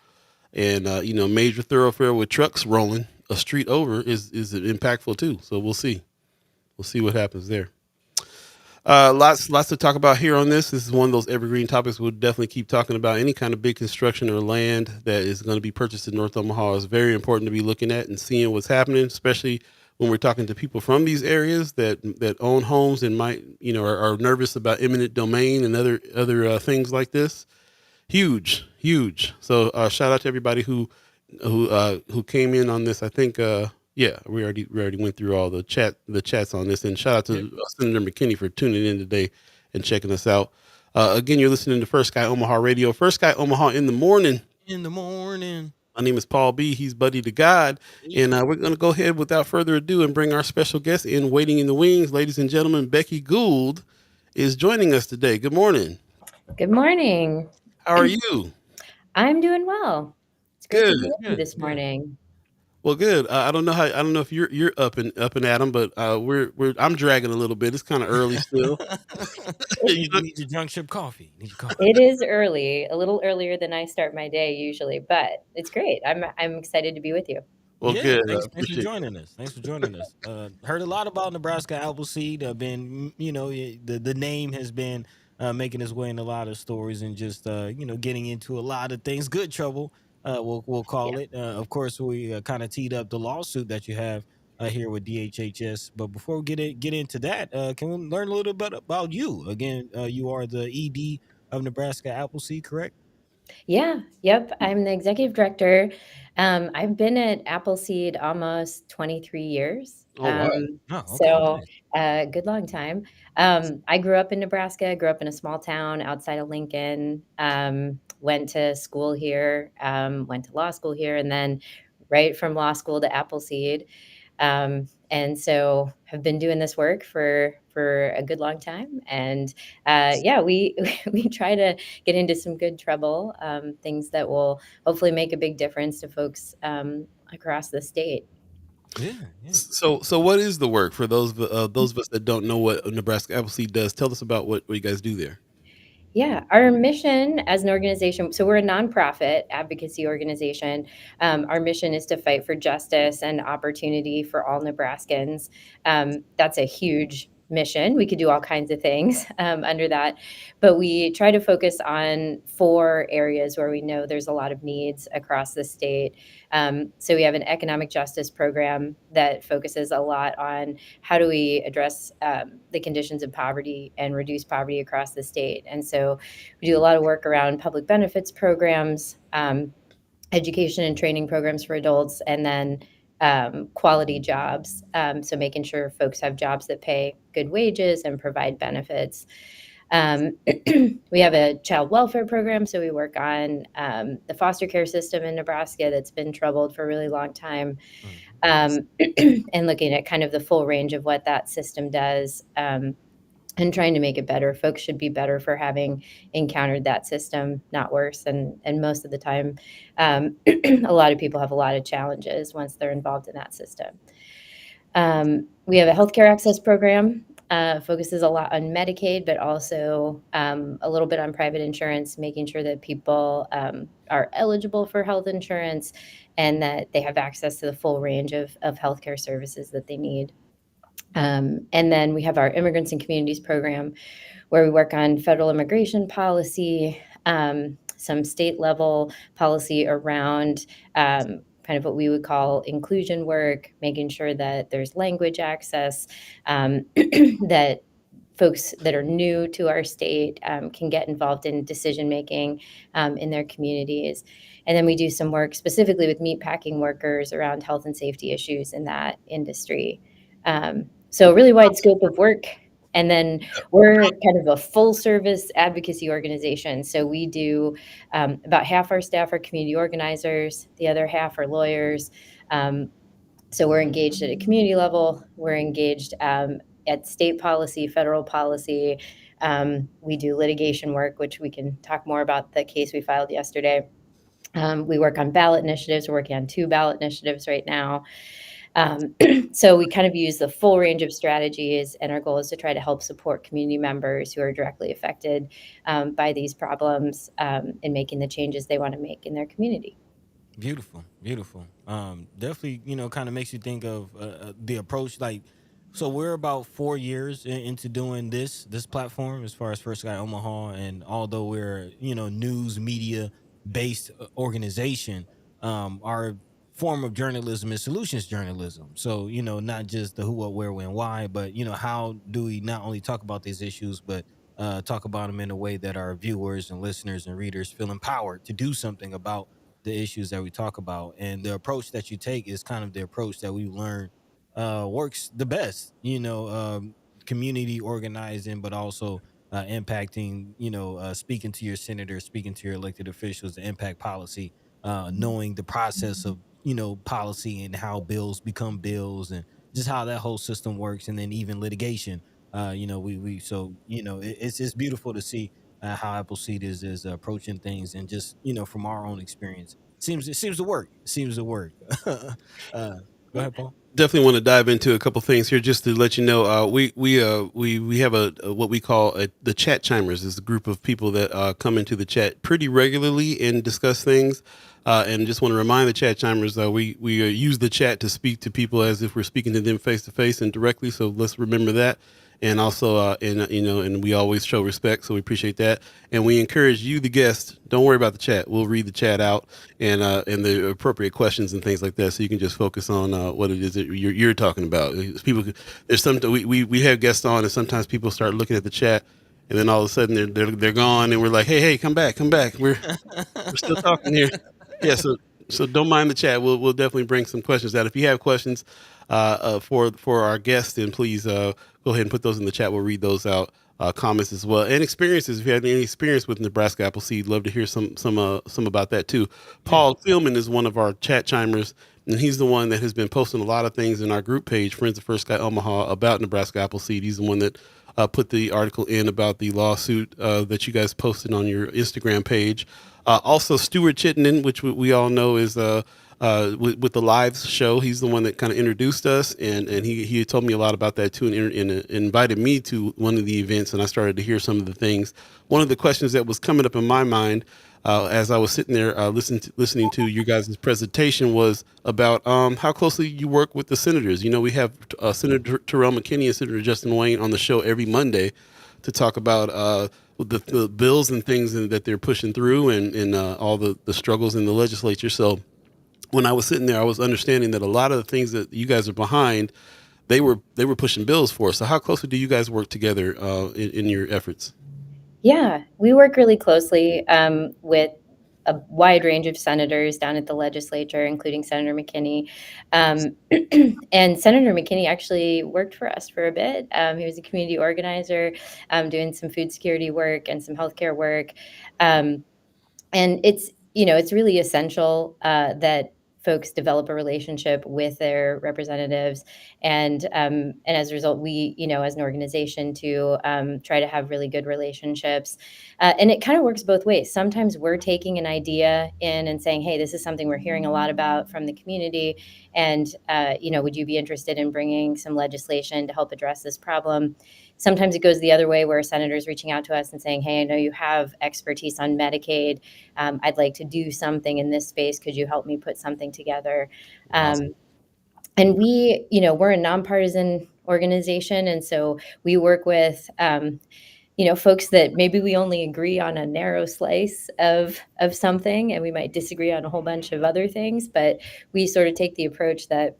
and major thoroughfare with trucks rolling a street over is impactful too. So we'll see what happens there. Lots to talk about here on this. This is one of those evergreen topics we'll definitely keep talking about. Any kind of big construction or land that is going to be purchased in North Omaha is very important to be looking at and seeing what's happening, especially when we're talking to people from these areas that own homes and might are nervous about eminent domain and other things like this. Huge. So shout out to everybody who came in on this. I think yeah, we already went through all the chats on this, and shout out
Yep.
to Senator McKinney for tuning in today and checking us out. Again, you're listening to First Sky Omaha Radio, First Sky Omaha in the morning.
In the morning.
My name is Paul B. He's Buddi3 Da Gawd, and we're going to go ahead without further ado and bring our special guest in, waiting in the wings, ladies and gentlemen. Becky Gould is joining us today. Good morning.
Good morning.
How are you?
I'm doing well. It's great to
Good.
be with you this
Good.
morning.
Well, good. I don't know if you're up and at 'em, but I'm dragging a little bit. It's kind of early still.
You need your junk ship coffee. Need your coffee.
It is early, a little earlier than I start my day usually, but it's great. I'm excited to be with you.
Well,
Yeah,
good.
thanks for
Appreciate it.
joining us. Thanks for joining us. Heard a lot about Nebraska Appleseed. Been, the name has been making its way in a lot of stories and just, getting into a lot of things. Good trouble, we'll call
Yeah.
it. Of course, we kind of teed up the lawsuit that you have here with DHHS. But before we get into that, can we learn a little bit about you? Again, you are the ED of Nebraska Appleseed, correct?
Yeah. Yep. I'm the executive director. I've been at Appleseed almost 23 years.
Oh wow.
Oh, okay.
So
Nice.
good long time. I grew up in Nebraska, grew up in a small town outside of Lincoln, went to school here, went to law school here, and then right from law school to Appleseed. And so have been doing this work for a good long time. And yeah, we we try to get into some good trouble, things that will hopefully make a big difference to folks across the state.
Yeah, yeah.
So what is the work for those of us that don't know what Nebraska Appleseed does? Tell us about what you guys do there.
Yeah, our mission as an organization, so we're a nonprofit advocacy organization. Our mission is to fight for justice and opportunity for all Nebraskans. That's a huge mission. We could do all kinds of things under that, but we try to focus on 4 areas where we know there's a lot of needs across the state. So we have an economic justice program that focuses a lot on how do we address the conditions of poverty and reduce poverty across the state. And so we do a lot of work around public benefits programs, education and training programs for adults, and then quality jobs. So making sure folks have jobs that pay good wages and provide benefits. We have a child welfare program, so we work on the foster care system in Nebraska that's been troubled for a really long time, and looking at kind of the full range of what that system does, and trying to make it better. Folks should be better for having encountered that system, not worse. And most of the time, a lot of people have a lot of challenges once they're involved in that system. We have a healthcare access program, focuses a lot on Medicaid, but also a little bit on private insurance, making sure that people are eligible for health insurance and that they have access to the full range of healthcare services that they need. And then we have our Immigrants and Communities program, where we work on federal immigration policy, some state level policy around kind of what we would call inclusion work, making sure that there's language access, that folks that are new to our state can get involved in decision making in their communities. And then we do some work specifically with meatpacking workers around health and safety issues in that industry. So a really wide scope of work. And then we're kind of a full service advocacy organization. So we do about half our staff are community organizers, the other half are lawyers. So we're engaged at a community level, we're engaged at state policy, federal policy. We do litigation work, which we can talk more about the case we filed yesterday. We work on ballot initiatives. We're working on 2 ballot initiatives right now. So we kind of use the full range of strategies, and our goal is to try to help support community members who are directly affected by these problems in making the changes they want to make in their community.
Beautiful, beautiful. Definitely, kind of makes you think of the approach. Like, so we're about 4 years into doing this platform as far as First Guy Omaha, and although we're news media based organization, our form of journalism is solutions journalism. So not just the who, what, where, when, why, but how do we not only talk about these issues, but talk about them in a way that our viewers and listeners and readers feel empowered to do something about the issues that we talk about. And the approach that you take is kind of the approach that we learned works the best, community organizing, but also impacting, speaking to your senators, speaking to your elected officials to impact policy, knowing the process of, policy and how bills become bills and just how that whole system works. And then even litigation, it's beautiful to see how Appleseed is approaching things, and just from our own experience, it seems to work. It seems to work. Go ahead, Paul.
Definitely want to dive into a couple things here just to let you know. We have a what we call the chat chimers, is a group of people that come into the chat pretty regularly and discuss things. And just want to remind the chat chimers, we use the chat to speak to people as if we're speaking to them face to face and directly. So let's remember that. And also, and we always show respect, so we appreciate that. And we encourage you, the guest, don't worry about the chat. We'll read the chat out and the appropriate questions and things like that, so you can just focus on what it is that you're talking about. There's something we have guests on, and sometimes people start looking at the chat, and then all of a sudden they're gone, and we're like, hey, come back, we're still talking here. Yeah, so don't mind the chat. We'll definitely bring some questions out. If you have questions for our guests, then please go ahead and put those in the chat. We'll read those out. Comments as well, and experiences. If you have any experience with Nebraska Appleseed, love to hear some about that too. Paul Thielman is one of our chat chimers, and he's the one that has been posting a lot of things in our group page, Friends of First Guy Omaha, about Nebraska Appleseed. He's the one that put the article in about the lawsuit that you guys posted on your Instagram page. Also, Stuart Chittenden, which we all know is with the live show. He's the one that kind of introduced us, and he told me a lot about that too, and invited me to one of the events, and I started to hear some of the things. One of the questions that was coming up in my mind as I was sitting there listening to you guys' presentation was about how closely you work with the senators. You know, we have Senator Terrell McKinney and Senator Justin Wayne on the show every Monday to talk about the bills and things that they're pushing through, and all the struggles in the legislature. So when I was sitting there, I was understanding that a lot of the things that you guys are behind, they were pushing bills for. So how closely do you guys work together in your efforts?
Yeah, we work really closely with a wide range of senators down at the legislature, including Senator McKinney. Um, and Senator McKinney actually worked for us for a bit. He was a community organizer, doing some food security work and some healthcare work. Um, and it's really essential that folks develop a relationship with their representatives, and as a result, we, as an organization, to try to have really good relationships. And it kind of works both ways. Sometimes we're taking an idea in and saying, hey, this is something we're hearing a lot about from the community, and would you be interested in bringing some legislation to help address this problem? Sometimes it goes the other way, where a senator is reaching out to us and saying, hey, I know you have expertise on Medicaid. I'd like to do something in this space. Could you help me put something together?
Awesome.
And we're a nonpartisan organization. And so we work with, folks that maybe we only agree on a narrow slice of something, and we might disagree on a whole bunch of other things. But we sort of take the approach that,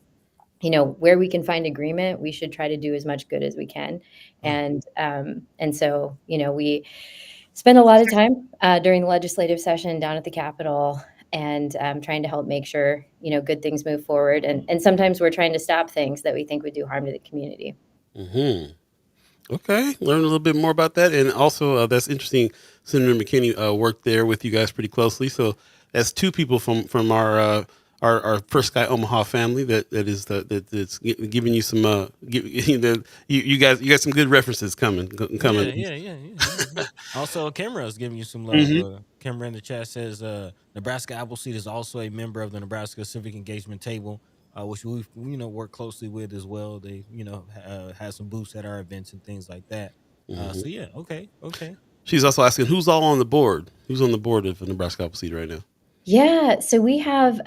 where we can find agreement, we should try to do as much good as we can.
Oh.
And so, we spend a lot of time during the legislative session down at the Capitol, and trying to help make sure, good things move forward. And sometimes we're trying to stop things that we think would do harm to the community.
Hmm. Okay, learn a little bit more about that, and also that's interesting. Senator McKinney worked there with you guys pretty closely, so that's two people from our First Sky Omaha family that's giving you some you got some good references coming.
Yeah, yeah, yeah, yeah, yeah. Also, Kimra's giving you some love.
Hmm.
Kimra in the chat says Nebraska Appleseed is also a member of the Nebraska Civic Engagement Table, which we work closely with as well. They have some booths at our events and things like that.
Hmm.
So yeah, okay, okay.
She's also asking who's all on the board. Who's on the board of Nebraska Appleseed right now?
Yeah, so we have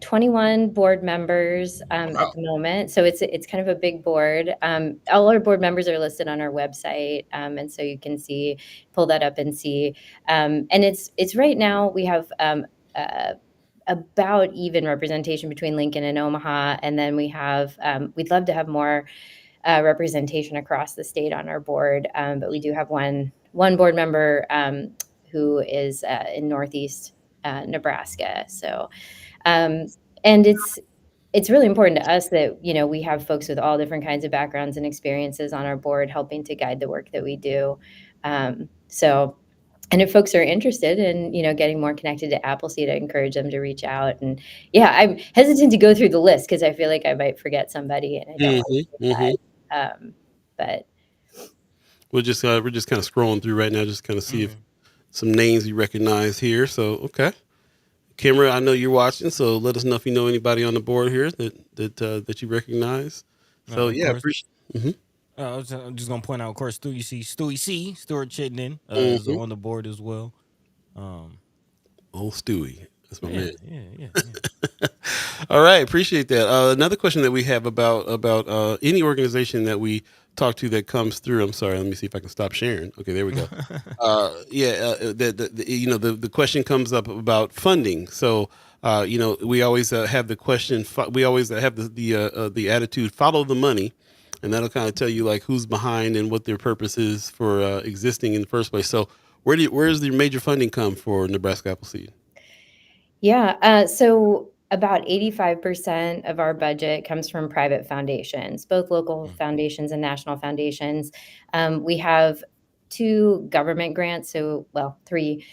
21 board members at
Wow.
the moment. So it's kind of a big board. All our board members are listed on our website, and so you can pull that up and see. And it's right now we have uh, about even representation between Lincoln and Omaha, and then we'd love to have more representation across the state on our board, but we do have one board member who is in Northeast Nebraska. So, um, and it's really important to us that we have folks with all different kinds of backgrounds and experiences on our board, helping to guide the work that we do. So, and if folks are interested in getting more connected to Appleseed, I encourage them to reach out. And yeah, I'm hesitant to go through the list because I feel like I might forget somebody, and I don't want
Hmm.
to do
Hmm.
that. But
We're just kind of scrolling through right now, just kind of see if
Hmm.
some names you recognize here. So okay. Kimra, I know you're watching, so let us know if you know anybody on the board here that you recognize. So
Of
yeah,
course.
appreciate. Hmm.
I'm just gonna point out, of course, Stewie C, Stuart Chittenden is
Hmm.
on the board as well. Um,
Old Stewie, that's my
yeah,
man.
yeah, yeah, yeah.
All right, appreciate that. Another question that we have about any organization that we talk to that comes through. I'm sorry, let me see if I can stop sharing. Okay, there we go. The question comes up about funding. So we always have the question. We always have the attitude, follow the money, and that'll kind of tell you like who's behind and what their purpose is for existing in the first place. So where's the major funding come for Nebraska Appleseed?
yeah, so about 85% of our budget comes from private foundations, both local
Mm.
foundations and national foundations. We have two government grants, well, three.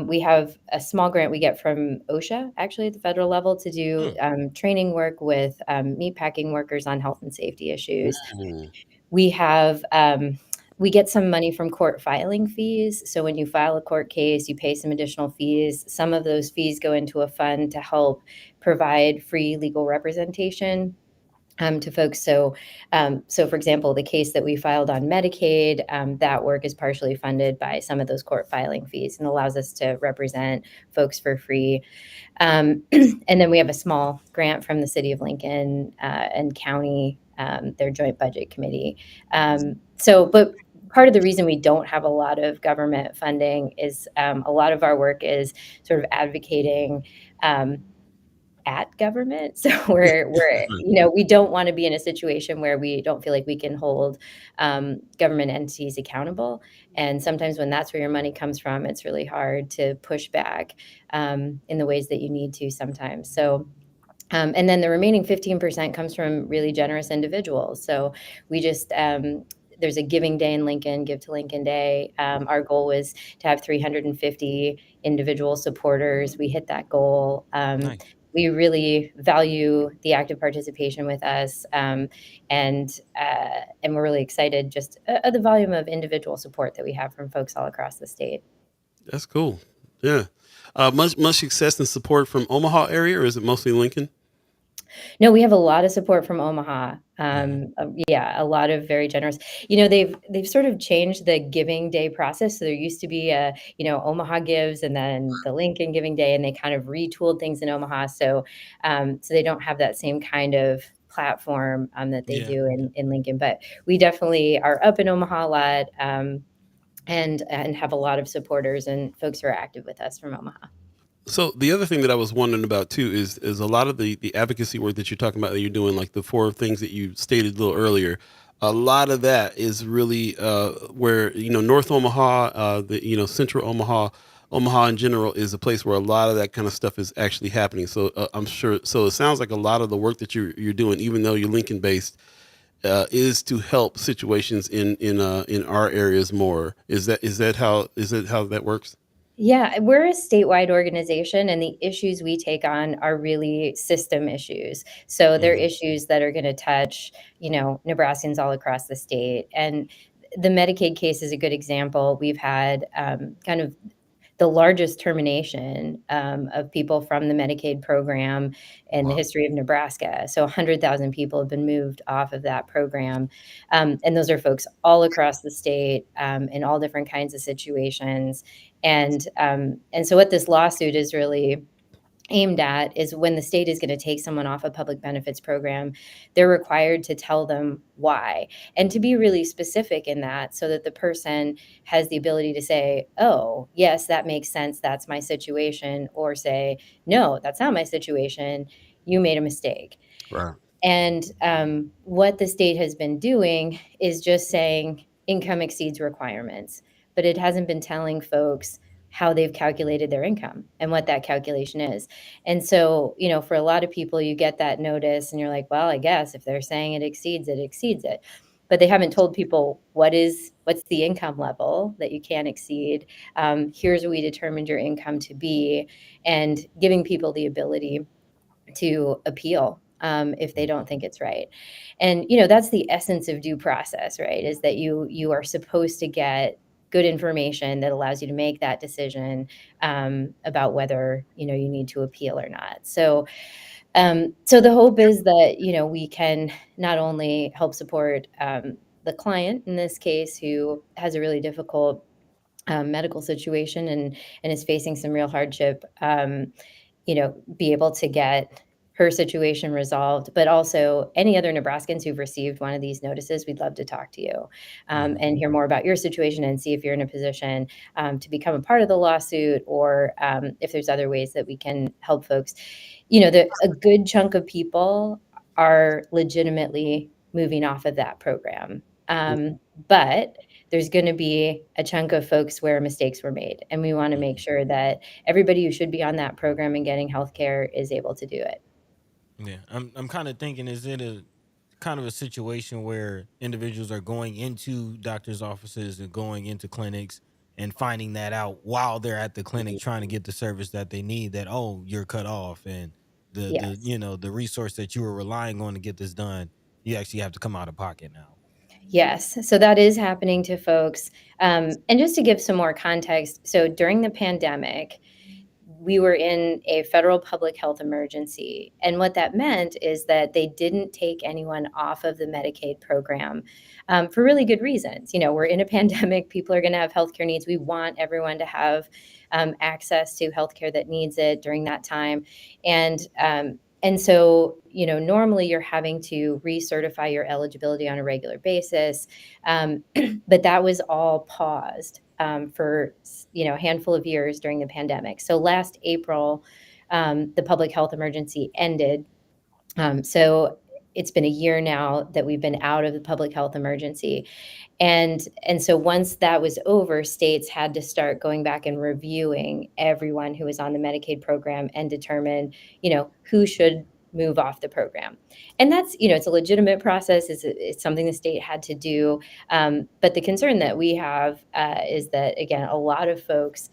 We have a small grant we get from OSHA, actually, at the federal level, to do
Mm.
training work with meatpacking workers on health and safety issues.
Mm.
We have We get some money from court filing fees. So when you file a court case, you pay some additional fees. Some of those fees go into a fund to help provide free legal representation to folks. So for example, the case that we filed on Medicaid, that work is partially funded by some of those court filing fees and allows us to represent folks for free. And then we have a small grant from the city of Lincoln and county, their joint budget committee. But part of the reason we don't have a lot of government funding is a lot of our work is sort of advocating at government. So we don't want to be in a situation where we don't feel like we can hold government entities accountable. And sometimes when that's where your money comes from, it's really hard to push back in the ways that you need to sometimes. And then the remaining 15% comes from really generous individuals. So we just there's a giving day in Lincoln, Give to Lincoln Day. Our goal was to have 350 individual supporters. We hit that goal.
Nice.
We really value the active participation with us, and we're really excited just at the volume of individual support that we have from folks all across the state.
That's cool. Yeah. Much success and support from Omaha area, or is it mostly Lincoln?
No, we have a lot of support from Omaha. Yeah, a lot of very generous. They've sort of changed the Giving Day process. So there used to be Omaha Gives and then the Lincoln Giving Day, and they kind of retooled things in Omaha. So they don't have that same kind of platform that they do in Lincoln. But we definitely are up in Omaha a lot and have a lot of supporters and folks who are active with us from Omaha.
So the other thing that I was wondering about too is a lot of the advocacy work that you're talking about that you're doing, like the 4 things that you stated a little earlier. A lot of that is really where North Omaha, Central Omaha, Omaha in general is a place where a lot of that kind of stuff is actually happening. So I'm sure. So it sounds like a lot of the work that you're doing, even though you're Lincoln based, is to help situations in our areas more. Is that how that works?
Yeah, we're a statewide organization, and the issues we take on are really system issues. So they're
Mhm.
issues that are going to touch, Nebraskans all across the state. And the Medicaid case is a good example. We've had kind of the largest termination of people from the Medicaid program in the
Wow.
history of Nebraska. So 100,000 people have been moved off of that program. And those are folks all across the state in all different kinds of situations. And so what this lawsuit is really aimed at is when the state is going to take someone off a public benefits program, they're required to tell them why and to be really specific in that so that the person has the ability to say, oh, yes, that makes sense. That's my situation. Or say, no, that's not my situation. You made a mistake.
Right.
And what the state has been doing is just saying income exceeds requirements, but it hasn't been telling folks how they've calculated their income and what that calculation is. And so, for a lot of people, you get that notice and you're like, well, I guess if they're saying it exceeds it, exceeds it. But they haven't told people what's the income level that you can't exceed. Here's what we determined your income to be, and giving people the ability to appeal if they don't think it's right. And that's the essence of due process, right? Is that you are supposed to get good information that allows you to make that decision about whether you need to appeal or not. So the hope is that we can not only help support the client in this case who has a really difficult medical situation and is facing some real hardship, be able to get her situation resolved, but also any other Nebraskans who've received one of these notices, we'd love to talk to you and hear more about your situation and see if you're in a position to become a part of the lawsuit or if there's other ways that we can help folks. A good chunk of people are legitimately moving off of that program. But there's going to be a chunk of folks where mistakes were made. And we want to make sure that everybody who should be on that program and getting healthcare is able to do it.
Yeah, I'm kind of thinking, is it a kind of a situation where individuals are going into doctors' offices and going into clinics and finding that out while they're at the clinic trying to get the service that they need, that, oh, you're cut off, and
Yes.
the resource that you were relying on to get this done, you actually have to come out of pocket now.
Yes, so that is happening to folks. And just to give some more context, so during the pandemic, we were in a federal public health emergency. And what that meant is that they didn't take anyone off of the Medicaid program for really good reasons. We're in a pandemic, people are going to have healthcare needs. We want everyone to have access to healthcare that needs it during that time. And so, normally you're having to recertify your eligibility on a regular basis. But that was all paused for, a handful of years during the pandemic. So last April, the public health emergency ended. So it's been a year now that we've been out of the public health emergency. And so once that was over, states had to start going back and reviewing everyone who was on the Medicaid program and determine, who should move off the program. And that's, it's a legitimate process. It's something the state had to do. But the concern that we have is that, again, a lot of folks,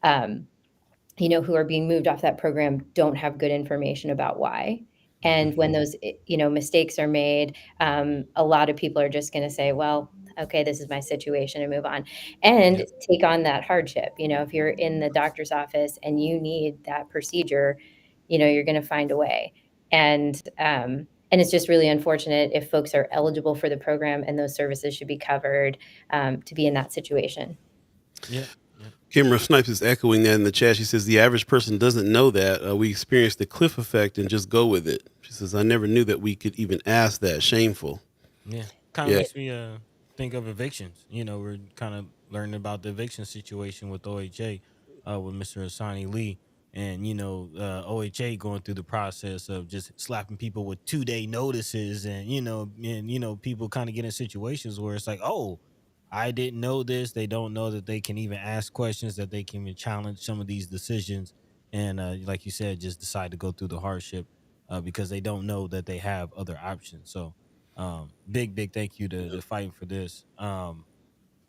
who are being moved off that program don't have good information about why. And when those, mistakes are made, a lot of people are just going to say, well, okay, this is my situation, and move on and
Yep.
take on that hardship. If you're in the doctor's office and you need that procedure, you're going to find a way. And it's just really unfortunate if folks are eligible for the program and those services should be covered to be in that situation.
Yep. Yep.
Kimra Snipes is echoing that in the chat. She says the average person doesn't know that. We experience the cliff effect and just go with it. She says, I never knew that we could even ask that. Shameful.
Yeah. Kind of
Yeah.
makes me think of evictions. We're kind of learning about the eviction situation with OHA, with Mr. Asani Lee. And OHA going through the process of just slapping people with 2-day notices, and people kind of get in situations where it's like, oh, I didn't know this. They don't know that they can even ask questions, that they can even challenge some of these decisions, and like you said, just decide to go through the hardship because they don't know that they have other options. So big thank you to fighting for this.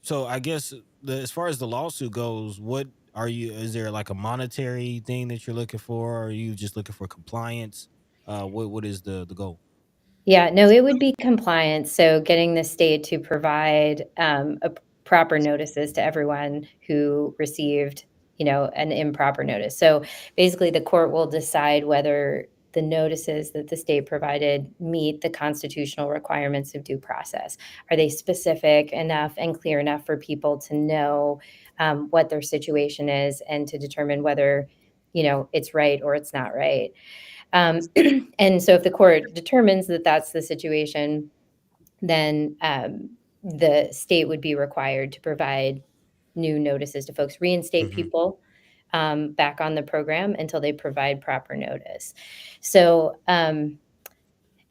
So I guess as far as the lawsuit goes, what are you? Is there like a monetary thing that you're looking for? Or are you just looking for compliance? What is the goal?
Yeah, no, it would be compliance. So getting the state to provide proper notices to everyone who received, an improper notice. So basically, the court will decide whether the notices that the state provided meet the constitutional requirements of due process. Are they specific enough and clear enough for people to know what their situation is and to determine whether, it's right or it's not right? And so if the court determines that that's the situation, then the state would be required to provide new notices to folks, reinstate
Mm-hmm.
people back on the program until they provide proper notice. So,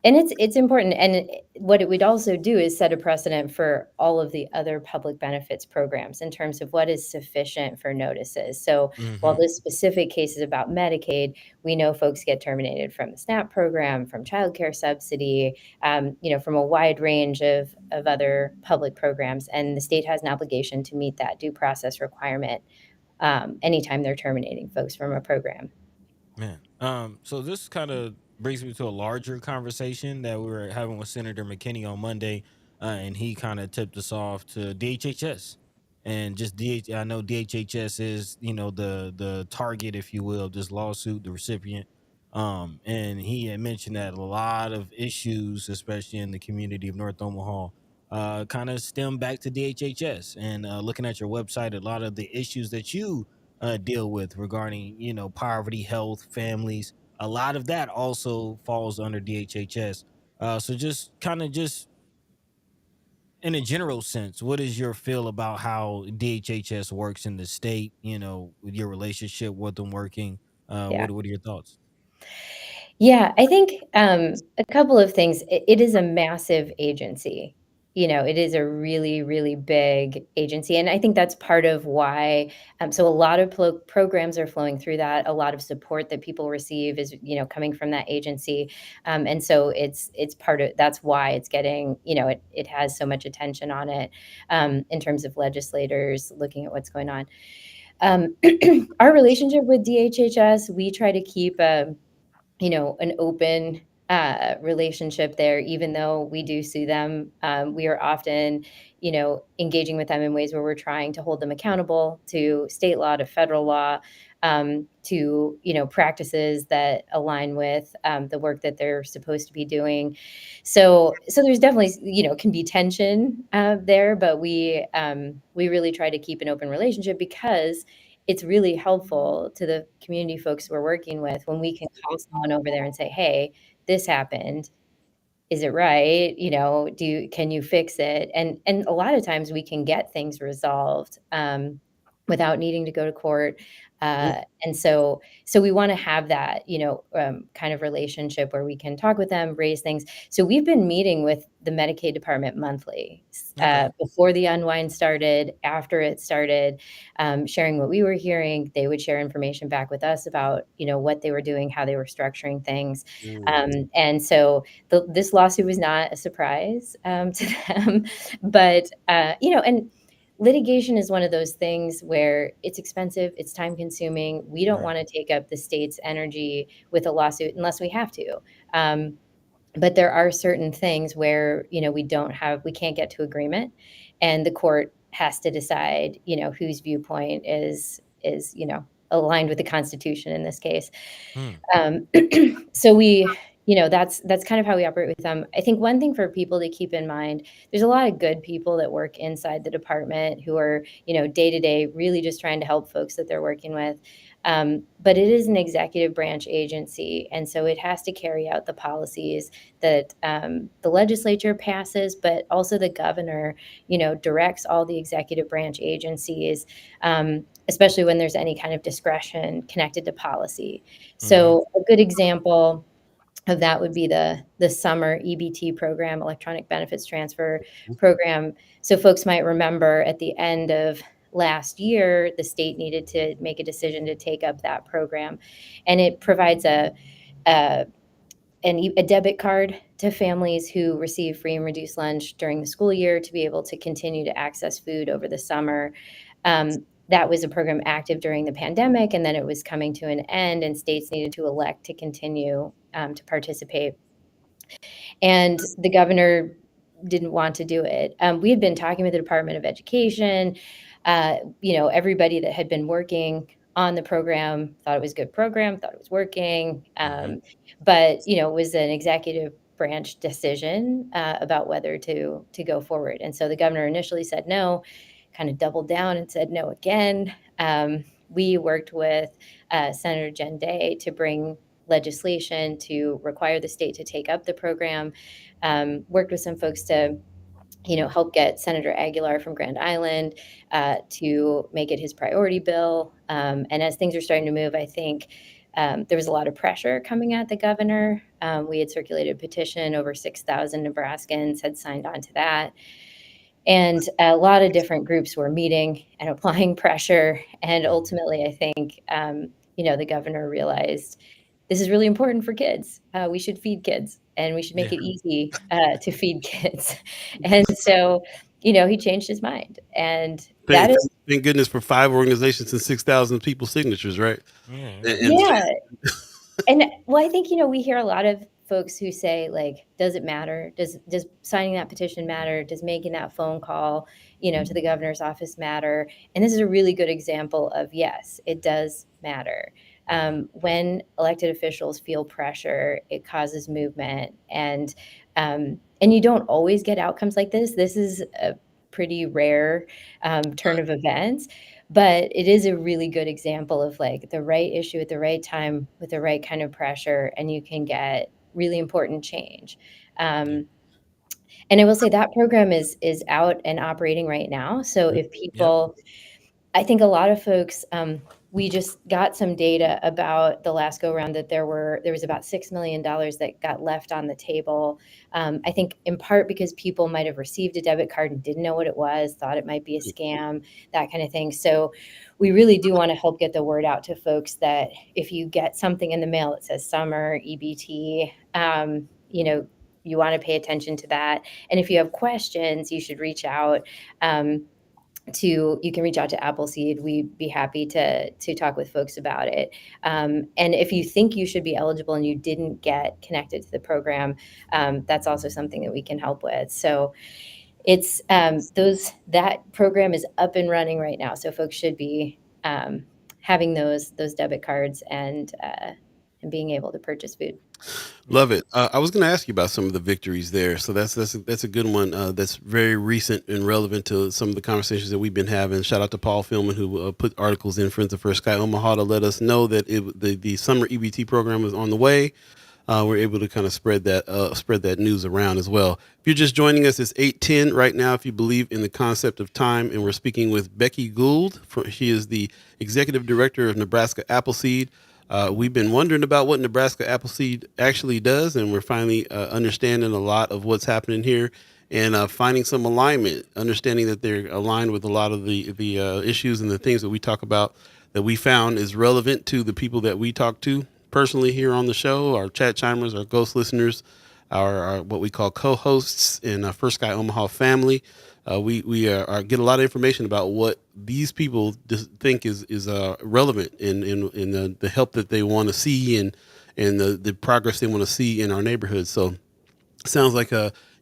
and it's important. And what it would also do is set a precedent for all of the other public benefits programs in terms of what is sufficient for notices. So while
Mm-hmm.
this specific case is about Medicaid, we know folks get terminated from the SNAP program, from childcare subsidy, from a wide range of other public programs. And the state has an obligation to meet that due process requirement anytime they're terminating folks from a program.
Man. So this kind of brings me to a larger conversation that we were having with Senator McKinney on Monday, and he kind of tipped us off to DHHS. And just I know DHHS is, the target, if you will, of this lawsuit, the recipient. And he had mentioned that a lot of issues, especially in the community of North Omaha, kind of stem back to DHHS. And looking at your website, a lot of the issues that you deal with regarding poverty, health, families. A lot of that also falls under DHHS. So just kind of just in a general sense, what is your feel about how DHHS works in the state? With your relationship with them working.
Yeah.
What are your thoughts?
Yeah, I think a couple of things. It is a massive agency. It is a really, really big agency. And I think that's part of why. So a lot of programs are flowing through that. A lot of support that people receive is, coming from that agency. And so it's part of that's why it's getting, it has so much attention on it in terms of legislators looking at what's going on. Our relationship with DHHS, we try to keep an open relationship there, even though we do sue them. We are often, engaging with them in ways where we're trying to hold them accountable to state law, to federal law, to practices that align with the work that they're supposed to be doing. So there's definitely can be tension there, but we really try to keep an open relationship because it's really helpful to the community folks we're working with when we can call someone over there and say, hey, this happened. Is it right? Can you fix it? And a lot of times we can get things resolved without needing to go to court.
Mm,
And so we want to have that, kind of relationship where we can talk with them, raise things. So we've been meeting with the Medicaid department monthly,
Okay.
before the unwind started, after it started, sharing what we were hearing. They would share information back with us about, what they were doing, how they were structuring things.
mm,
And so this lawsuit was not a surprise to them, but and litigation is one of those things where it's expensive, it's time consuming. We don't
Right.
want to take up the state's energy with a lawsuit unless we have to. Um, but there are certain things where we can't get to agreement, and the court has to decide whose viewpoint is aligned with the Constitution in this case.
Hmm.
um, so that's kind of how we operate with them. I think one thing for people to keep in mind, there's a lot of good people that work inside the department who are, day to day, really just trying to help folks that they're working with. But it is an executive branch agency, and so it has to carry out the policies that the legislature passes, but also the governor, directs all the executive branch agencies, especially when there's any kind of discretion connected to policy.
Mm-hmm.
So a good example of that would be the summer EBT program, electronic benefits transfer program. So folks might remember at the end of last year, the state needed to make a decision to take up that program, and it provides a a debit card to families who receive free and reduced lunch during the school year to be able to continue to access food over the summer. That was a program active during the pandemic, and then it was coming to an end, and states needed to elect to continue to participate. And the governor didn't want to do it. We had been talking with the Department of Education. Everybody that had been working on the program thought it was a good program, thought it was working.
Mm-hmm.
But it was an executive branch decision about whether to go forward. And so the governor initially said no, kind of doubled down and said no again. We worked with Senator Jen Day to bring legislation to require the state to take up the program. Worked with some folks to help get Senator Aguilar from Grand Island to make it his priority bill. And as things are starting to move, I think there was a lot of pressure coming at the governor. We had circulated a petition, over 6,000 Nebraskans had signed on to that. And a lot of different groups were meeting and applying pressure. And ultimately, I think, the governor realized this is really important for kids. We should feed kids, and we should make
Yeah.
it easy to feed kids. And so, he changed his mind. And that
thank,
is,
thank goodness for 5 organizations and 6,000 people's signatures, right?
Yeah.
And
yeah. And well, I think, we hear a lot of folks who say, like, does it matter? Does signing that petition matter? Does making that phone call, to the governor's office matter? And this is a really good example of, yes, it does matter. When elected officials feel pressure, it causes movement, and you don't always get outcomes like this. This is a pretty rare turn of events, but it is a really good example of, like, the right issue at the right time with the right kind of pressure, and you can get really important change.
Yeah.
Um, and I will say that program is out and operating right now. So if
Yep.
people I think a lot of folks, we just got some data about the last go around that there was about $6 million that got left on the table. I think in part because people might have received a debit card and didn't know what it was, thought it might be a scam, that kind of thing. So we really do want to help get the word out to folks that if you get something in the mail that says summer EBT, you want to pay attention to that. And if you have questions, you should reach out. Um, you can reach out to Appleseed. We'd be happy to talk with folks about it. And if you think you should be eligible and you didn't get connected to the program, that's also something that we can help with. So it's that program is up and running right now. So folks should be having those debit cards and being able to purchase food.
Love it. I was going to ask you about some of the victories there. So that's a good one. That's very recent and relevant to some of the conversations that we've been having. Shout out to Paul Philman, who put articles in Friends of First Sky Omaha to let us know that the summer EBT program is on the way. We're able to kind of spread that news around as well. If you're just joining us, it's 8:10 right now. If you believe in the concept of time, and we're speaking with Becky Gould. She is the executive director of Nebraska Appleseed. We've been wondering about what Nebraska Appleseed actually does, and we're finally understanding a lot of what's happening here, and finding some alignment, understanding that they're aligned with a lot of the issues and the things that we talk about that we found is relevant to the people that we talk to personally here on the show, our chat chimers, our ghost listeners, our what we call co-hosts in First Sky Omaha family. We get a lot of information about what these people think is relevant in the help that they want to see and the progress they want to see in our neighborhoods. So sounds like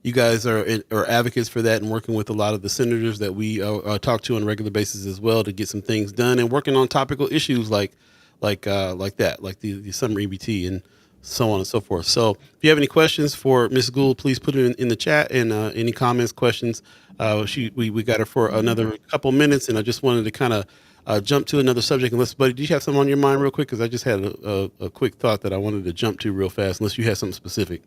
you guys are advocates for that and working with a lot of the senators that we talk to on a regular basis as well to get some things done and working on topical issues like that, like the summer EBT and so on and so forth. So if you have any questions for Ms. Gould, please put it in the chat, and any comments, questions. We got her for another couple minutes, and I just wanted to kind of jump to another subject. Unless, Buddy, do you have something on your mind real quick? Because I just had a quick thought that I wanted to jump to real fast, unless you had something specific.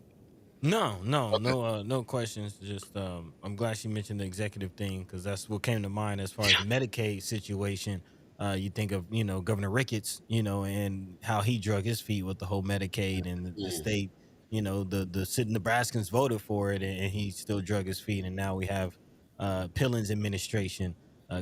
No questions. Just I'm glad she mentioned the executive thing because that's what came to mind as far as the Medicaid situation. You think of Governor Ricketts, and how he drug his feet with the whole Medicaid and the state. The Nebraskans voted for it, and he still drug his feet. And now we have Pillen's administration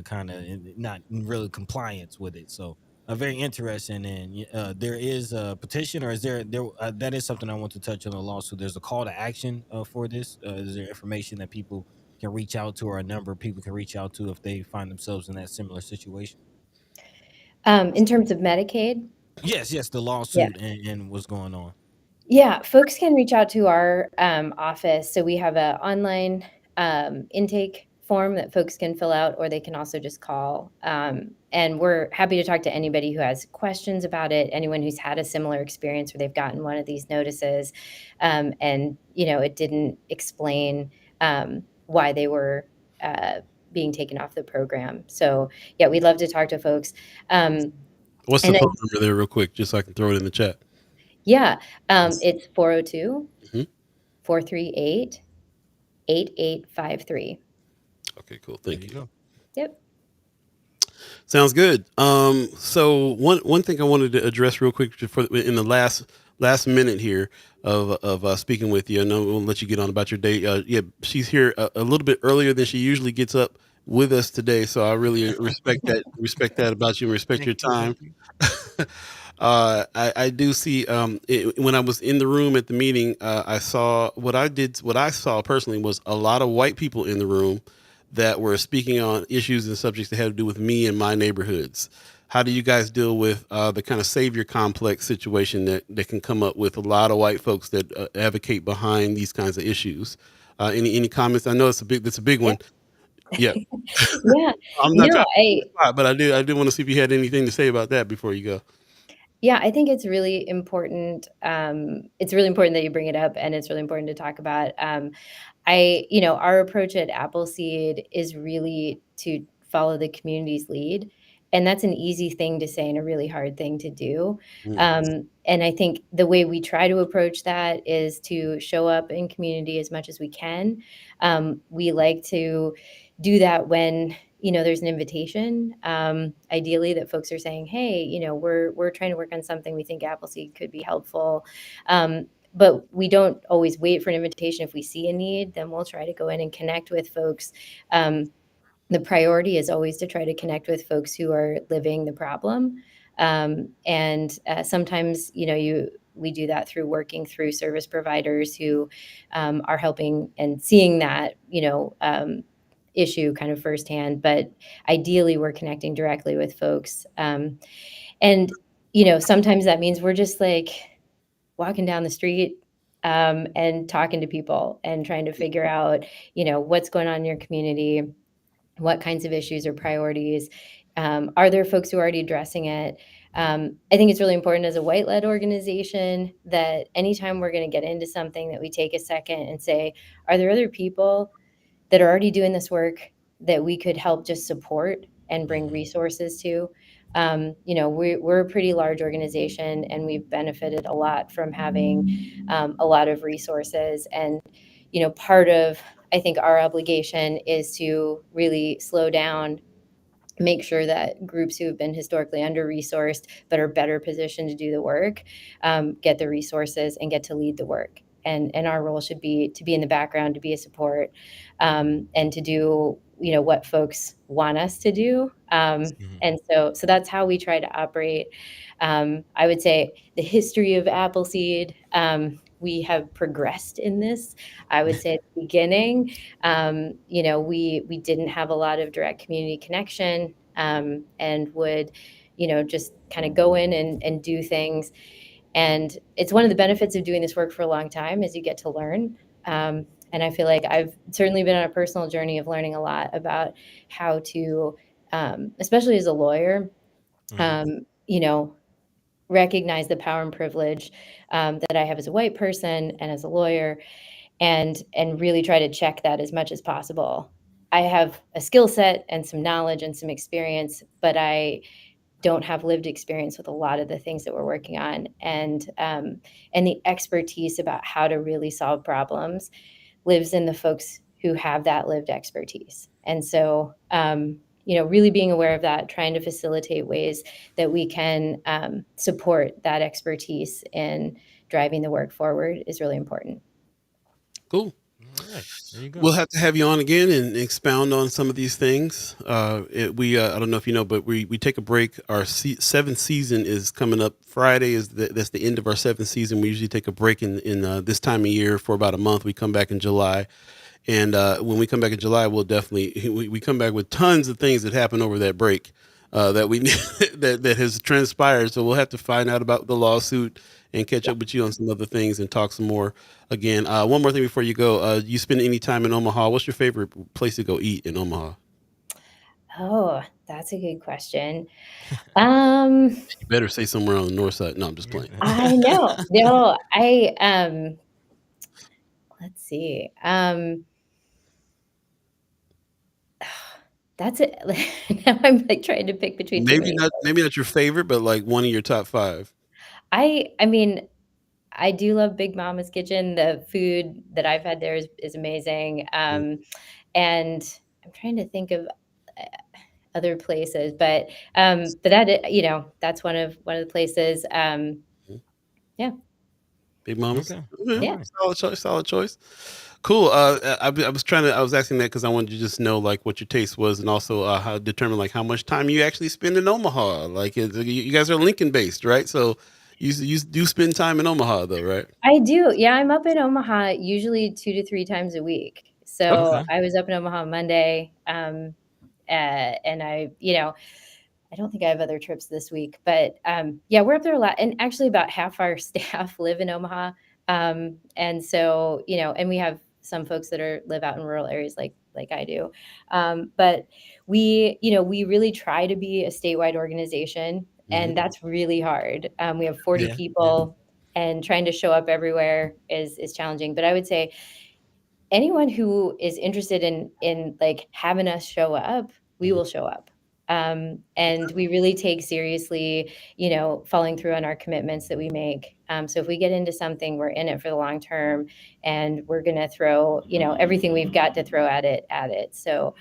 kind of not in real compliance with it. So very interesting. And there is a petition, or is there that is something I want to touch on the lawsuit. There's a call to action for this. Is there information that people can reach out to, or a number of people can reach out to if they find themselves in that similar situation?
In terms of Medicaid,
Yes, the
yeah.
lawsuit and what's going on.
Yeah, folks can reach out to our office. So we have an online intake form that folks can fill out, or they can also just call. And we're happy to talk to anybody who has questions about it, anyone who's had a similar experience where they've gotten one of these notices and, it didn't explain why they were being taken off the program. So, yeah, we'd love to talk to folks.
What's the phone number there real quick, just so I can throw it in the chat?
Yeah, it's 402
Mm-hmm.
438 8853.
Okay, cool. Thank you.
Yep.
Sounds good. So one thing I wanted to address real quick in the last minute here of speaking with you. I know we'll let you get on about your day. Yeah, she's here a little bit earlier than she usually gets up with us today. So I really respect that about you and respect your time. I do see when I was in the room at the meeting, I saw what I saw personally was a lot of white people in the room that were speaking on issues and subjects that had to do with me and my neighborhoods. How do you guys deal with the kind of savior complex situation that can come up with a lot of white folks that advocate behind these kinds of issues? Any comments? I know that's a big one. Yeah.
Yeah.
I'm not trying to spot, but I did want to see if you had anything to say about that before you go.
Yeah, I think it's really important. It's really important that you bring it up, and it's really important to talk about. Our approach at Appleseed is really to follow the community's lead. And that's an easy thing to say and a really hard thing to do. And I think the way we try to approach that is to show up in community as much as we can. We like to do that when there's an invitation, ideally that folks are saying, hey, we're trying to work on something. We think Appleseed could be helpful. But we don't always wait for an invitation. If we see a need, then we'll try to go in and connect with folks. The priority is always to try to connect with folks who are living the problem. And sometimes, we do that through working through service providers who are helping and seeing that, issue kind of firsthand, but ideally we're connecting directly with folks. And, sometimes that means we're just like walking down the street and talking to people and trying to figure out, what's going on in your community, what kinds of issues or priorities. Are there folks who are already addressing it? I think it's really important as a white-led organization that anytime we're going to get into something that we take a second and say, are there other people that are already doing this work that we could help just support and bring resources to? We're a pretty large organization, and we've benefited a lot from having a lot of resources. And, part of, I think, our obligation is to really slow down, make sure that groups who have been historically under-resourced but are better positioned to do the work get the resources and get to lead the work. And our role should be to be in the background, to be a support, and to do what folks want us to do. And so that's how we try to operate. I would say the history of Appleseed, we have progressed in this. I would say at the beginning, we didn't have a lot of direct community connection, and would, just kind of go in and do things. And it's one of the benefits of doing this work for a long time is you get to learn. And I feel like I've certainly been on a personal journey of learning a lot about how to, especially as a lawyer, recognize the power and privilege that I have as a white person and as a lawyer, and really try to check that as much as possible. I have a skill set and some knowledge and some experience, but I don't have lived experience with a lot of the things that we're working on, and the expertise about how to really solve problems lives in the folks who have that lived expertise. And so, really being aware of that, trying to facilitate ways that we can support that expertise in driving the work forward is really important.
Cool.
All right, there you go.
We'll have to have you on again and expound on some of these things. I don't know if you know, but we take a break. Our seventh season is coming up. Friday that's the end of our seventh season. We usually take a break in this time of year for about a month. We come back in July. And when we come back in July, we'll definitely we come back with tons of things that happened over that break that we that has transpired. So we'll have to find out about the lawsuit and catch up with you on some other things and talk some more. Again, one more thing before you go. You spend any time in Omaha? What's your favorite place to go eat in Omaha?
Oh, that's a good question.
You better say somewhere on the north side. No, I'm just playing.
I know. No, let's see. That's it. Now I'm like trying to pick between too many.
Maybe not your favorite, but like one of your top 5.
I mean, I do love Big Mama's Kitchen. The food that I've had there is amazing. And I'm trying to think of other places, but that that's one of the places. Yeah.
Big Mama's.
Okay.
Yeah.
Solid choice. Cool. I was asking that because I wanted to just know like what your taste was, and also how determine like how much time you actually spend in Omaha. Like you guys are Lincoln based, right? So you do spend time in Omaha though, right?
I do. Yeah, I'm up in Omaha usually 2 to 3 times a week. So
Okay.
I was up in Omaha Monday, and I don't think I have other trips this week, but yeah, we're up there a lot. And actually about half our staff live in Omaha. And so, and we have some folks that live out in rural areas like I do. But we really try to be a statewide organization, and that's really hard. We have 40
Yeah.
people, and trying to show up everywhere is challenging. But I would say anyone who is interested in like having us show up, we will show up. And we really take seriously, following through on our commitments that we make. So if we get into something, we're in it for the long term, and we're going to throw, everything we've got to throw at it. So,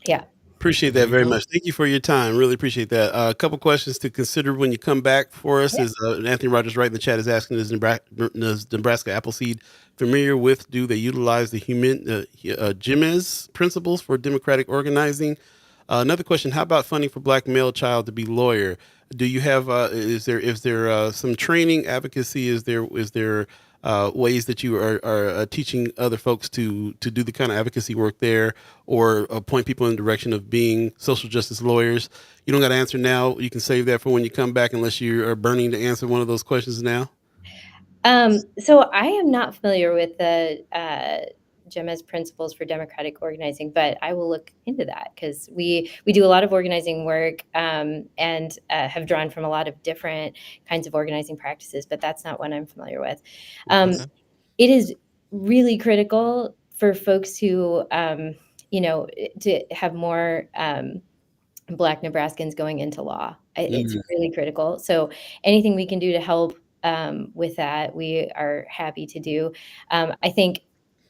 yeah.
Appreciate that very much. Thank you for your time. Really appreciate that. A couple questions to consider when you come back for us is Anthony Rogers right in the chat is asking, is Nebraska Appleseed familiar with, do they utilize the GMES principles for democratic organizing? Another question, how about funding for Black male child to be lawyer? Do you have, is there some training advocacy? Is there ways that you are teaching other folks to do the kind of advocacy work there, or point people in the direction of being social justice lawyers? You don't got to answer now. You can save that for when you come back, unless you are burning to answer one of those questions now.
So I am not familiar with the GEMA's principles for democratic organizing, but I will look into that, because we do a lot of organizing work, and have drawn from a lot of different kinds of organizing practices, but that's not one I'm familiar with.
Okay.
It is really critical for folks who, to have more Black Nebraskans going into law. It's really critical. So anything we can do to help with that, we are happy to do. I think,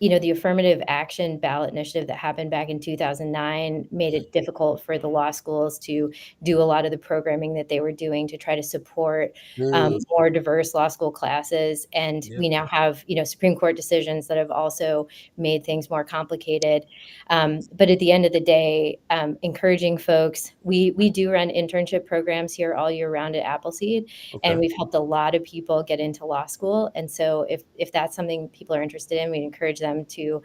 the affirmative action ballot initiative that happened back in 2009 made it difficult for the law schools to do a lot of the programming that they were doing to try to support more diverse law school classes. And
Yep.
we now have, Supreme Court decisions that have also made things more complicated. But at the end of the day, encouraging folks, we do run internship programs here all year round at Appleseed, and we've helped a lot of people get into law school. And so if that's something people are interested in, we encourage them to,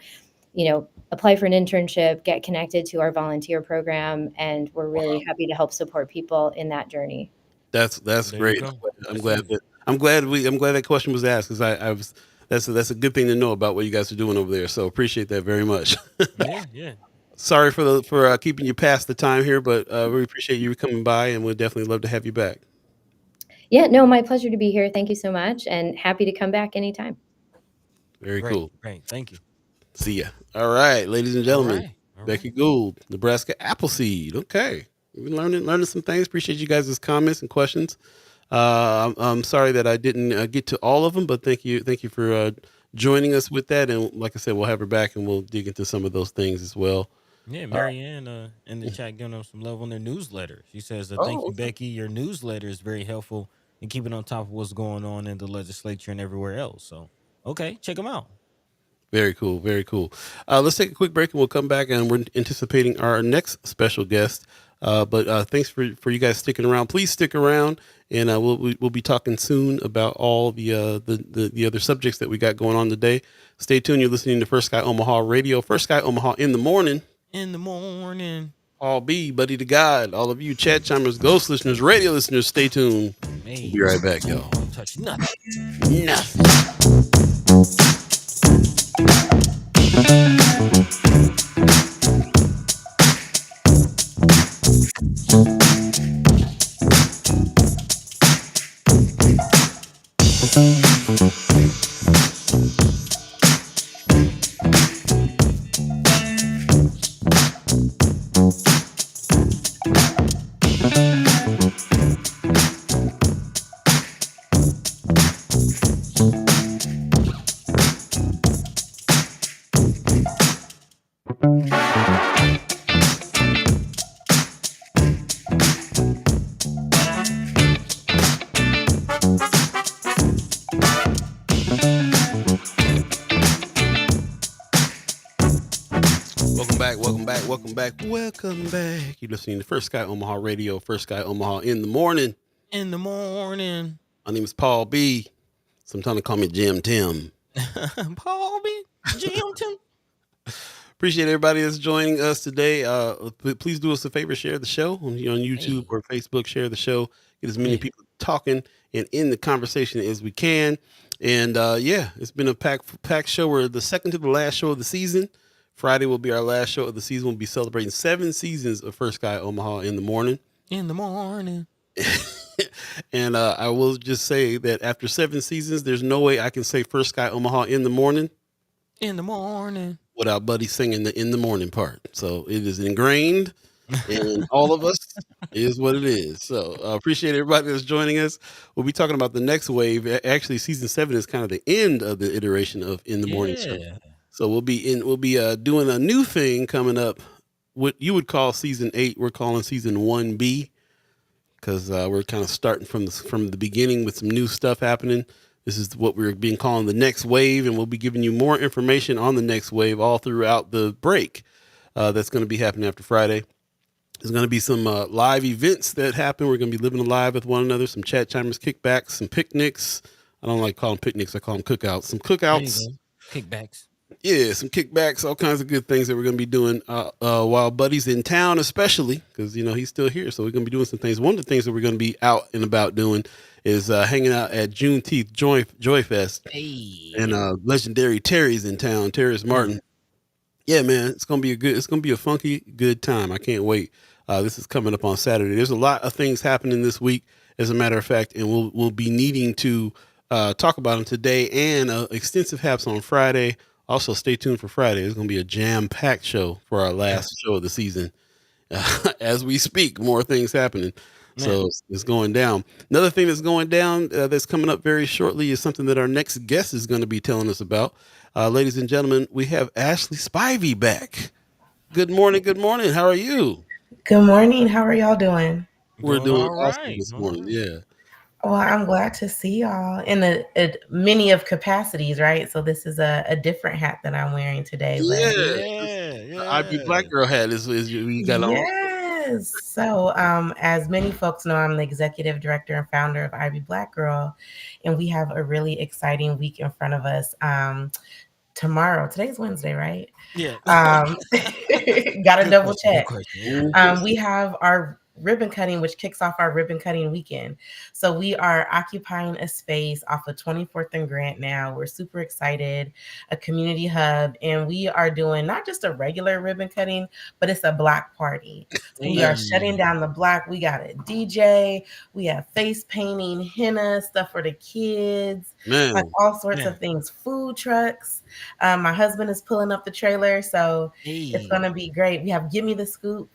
apply for an internship, get connected to our volunteer program, and we're really happy to help support people in that journey.
That's
There you
great.
go.
I'm
That's
glad
it.
that that question was asked, because I was that's a good thing to know about what you guys are doing over there. So appreciate that very much.
Yeah, yeah.
Sorry for keeping you past the time here, but we appreciate you coming by, and we'd definitely love to have you back.
Yeah, no, my pleasure to be here. Thank you so much, and happy to come back anytime.
Very
Great,
cool.
great. Thank you.
See ya. All right, ladies and
All
gentlemen,
right. All
Becky
right.
Gould, Nebraska Appleseed. Okay, we've been learning some things. Appreciate you guys' comments and questions. I'm sorry that I didn't get to all of them, but thank you for joining us with that. And like I said, we'll have her back, and we'll dig into some of those things as well.
Yeah, Marianne in the chat giving them some love on their newsletter. She says, thank
Oh,
you,
okay.
Becky. Your newsletter is very helpful in keeping on top of what's going on in the legislature and everywhere else. So, okay, check them out.
Very cool. Very cool. Let's take a quick break, and we'll come back, and we're anticipating our next special guest. But thanks for you guys sticking around. Please stick around, and we'll be talking soon about all the other subjects that we got going on today. Stay tuned. You're listening to First Sky Omaha Radio. First Sky Omaha in the morning.
In the morning.
Paul B, Buddi3 Da Gawd, all of you chat chimers, ghost listeners, radio listeners, stay tuned.
Hey,
We'll be right back, y'all.
don't touch nothing.
Nothing. Welcome back. You're listening to First Sky Omaha Radio, First Sky Omaha in the morning.
In the morning.
My name is Paul B. Sometimes they call me Jim Tim.
Paul B. Jim Tim.
Appreciate everybody that's joining us today. Please do us a favor, share the show on YouTube or Facebook. Share the show. Get as many people talking and in the conversation as we can. And it's been a packed show. We're the second to the last show of the season. Friday will be our last show of the season. We'll be celebrating 7 seasons of First Sky Omaha in the morning.
In the morning.
And I will just say that after 7 seasons, there's no way I can say First Sky Omaha in the morning.
In the morning.
Without Buddy singing the in the morning part. So it is ingrained in all of us. Is what it is. So appreciate everybody that's joining us. We'll be talking about the next wave. Actually, season 7 is kind of the end of the iteration of In the Morning Show. So we'll be doing a new thing coming up. What you would call season 8, we're calling season 1B, because we're kind of starting from the beginning with some new stuff happening. This is what we're being calling the next wave, and we'll be giving you more information on the next wave all throughout the break that's going to be happening after Friday. There's going to be some live events that happen. We're going to be living live with one another, some chat chimers, kickbacks, some picnics, I don't like calling picnics. I call them cookouts. Some
There you
cookouts.
go. Kickbacks.
Yeah, some kickbacks, all kinds of good things that we're going to be doing while Buddy's in town, especially because he's still here. So we're going to be doing some things. One of the things that we're going to be out and about doing is hanging out at Juneteenth Joy Fest,
Hey.
and legendary Terry's in town. Terry's Martin. Yeah, man, it's gonna be it's gonna be a funky good time. I can't wait. This is coming up on Saturday. There's a lot of things happening this week, as a matter of fact, and we'll be needing to talk about them today and extensive haps on Friday. Also, stay tuned for Friday. It's gonna be a jam-packed show for our last show of the season. As we speak, more things happening. So it's going down. Another thing that's going down that's coming up very shortly is something that our next guest is going to be telling us about. Ladies and gentlemen, we have Ashlei Spivey back. Good morning. Good morning. How are you?
Good morning. How are y'all doing?
We're
Doing
doing
all
awesome
right.
this
All
morning.
right.
Yeah.
Well, I'm glad to see y'all in many of capacities, right? So this is a different hat that I'm wearing today,
Yeah.
but
The IB Black Girl hat is you got on.
yes. So as many folks know, I'm the executive director and founder of IB Black Girl, and we have a really exciting week in front of us. Tomorrow, today's Wednesday, right?
Yeah.
Gotta
Good
double
question. Good
check.
question.
We have our ribbon cutting, which kicks off our ribbon cutting weekend. So we are occupying a space off of 24th and Grant now. We're super excited, a community hub, and we are doing not just a regular ribbon cutting, but it's a block party. So we are shutting down the block. We got a DJ, we have face painting, henna, stuff for the kids,
Man.
like all sorts of things, food trucks. My husband is pulling up the trailer, so it's gonna be great. We have Give Me the Scoop.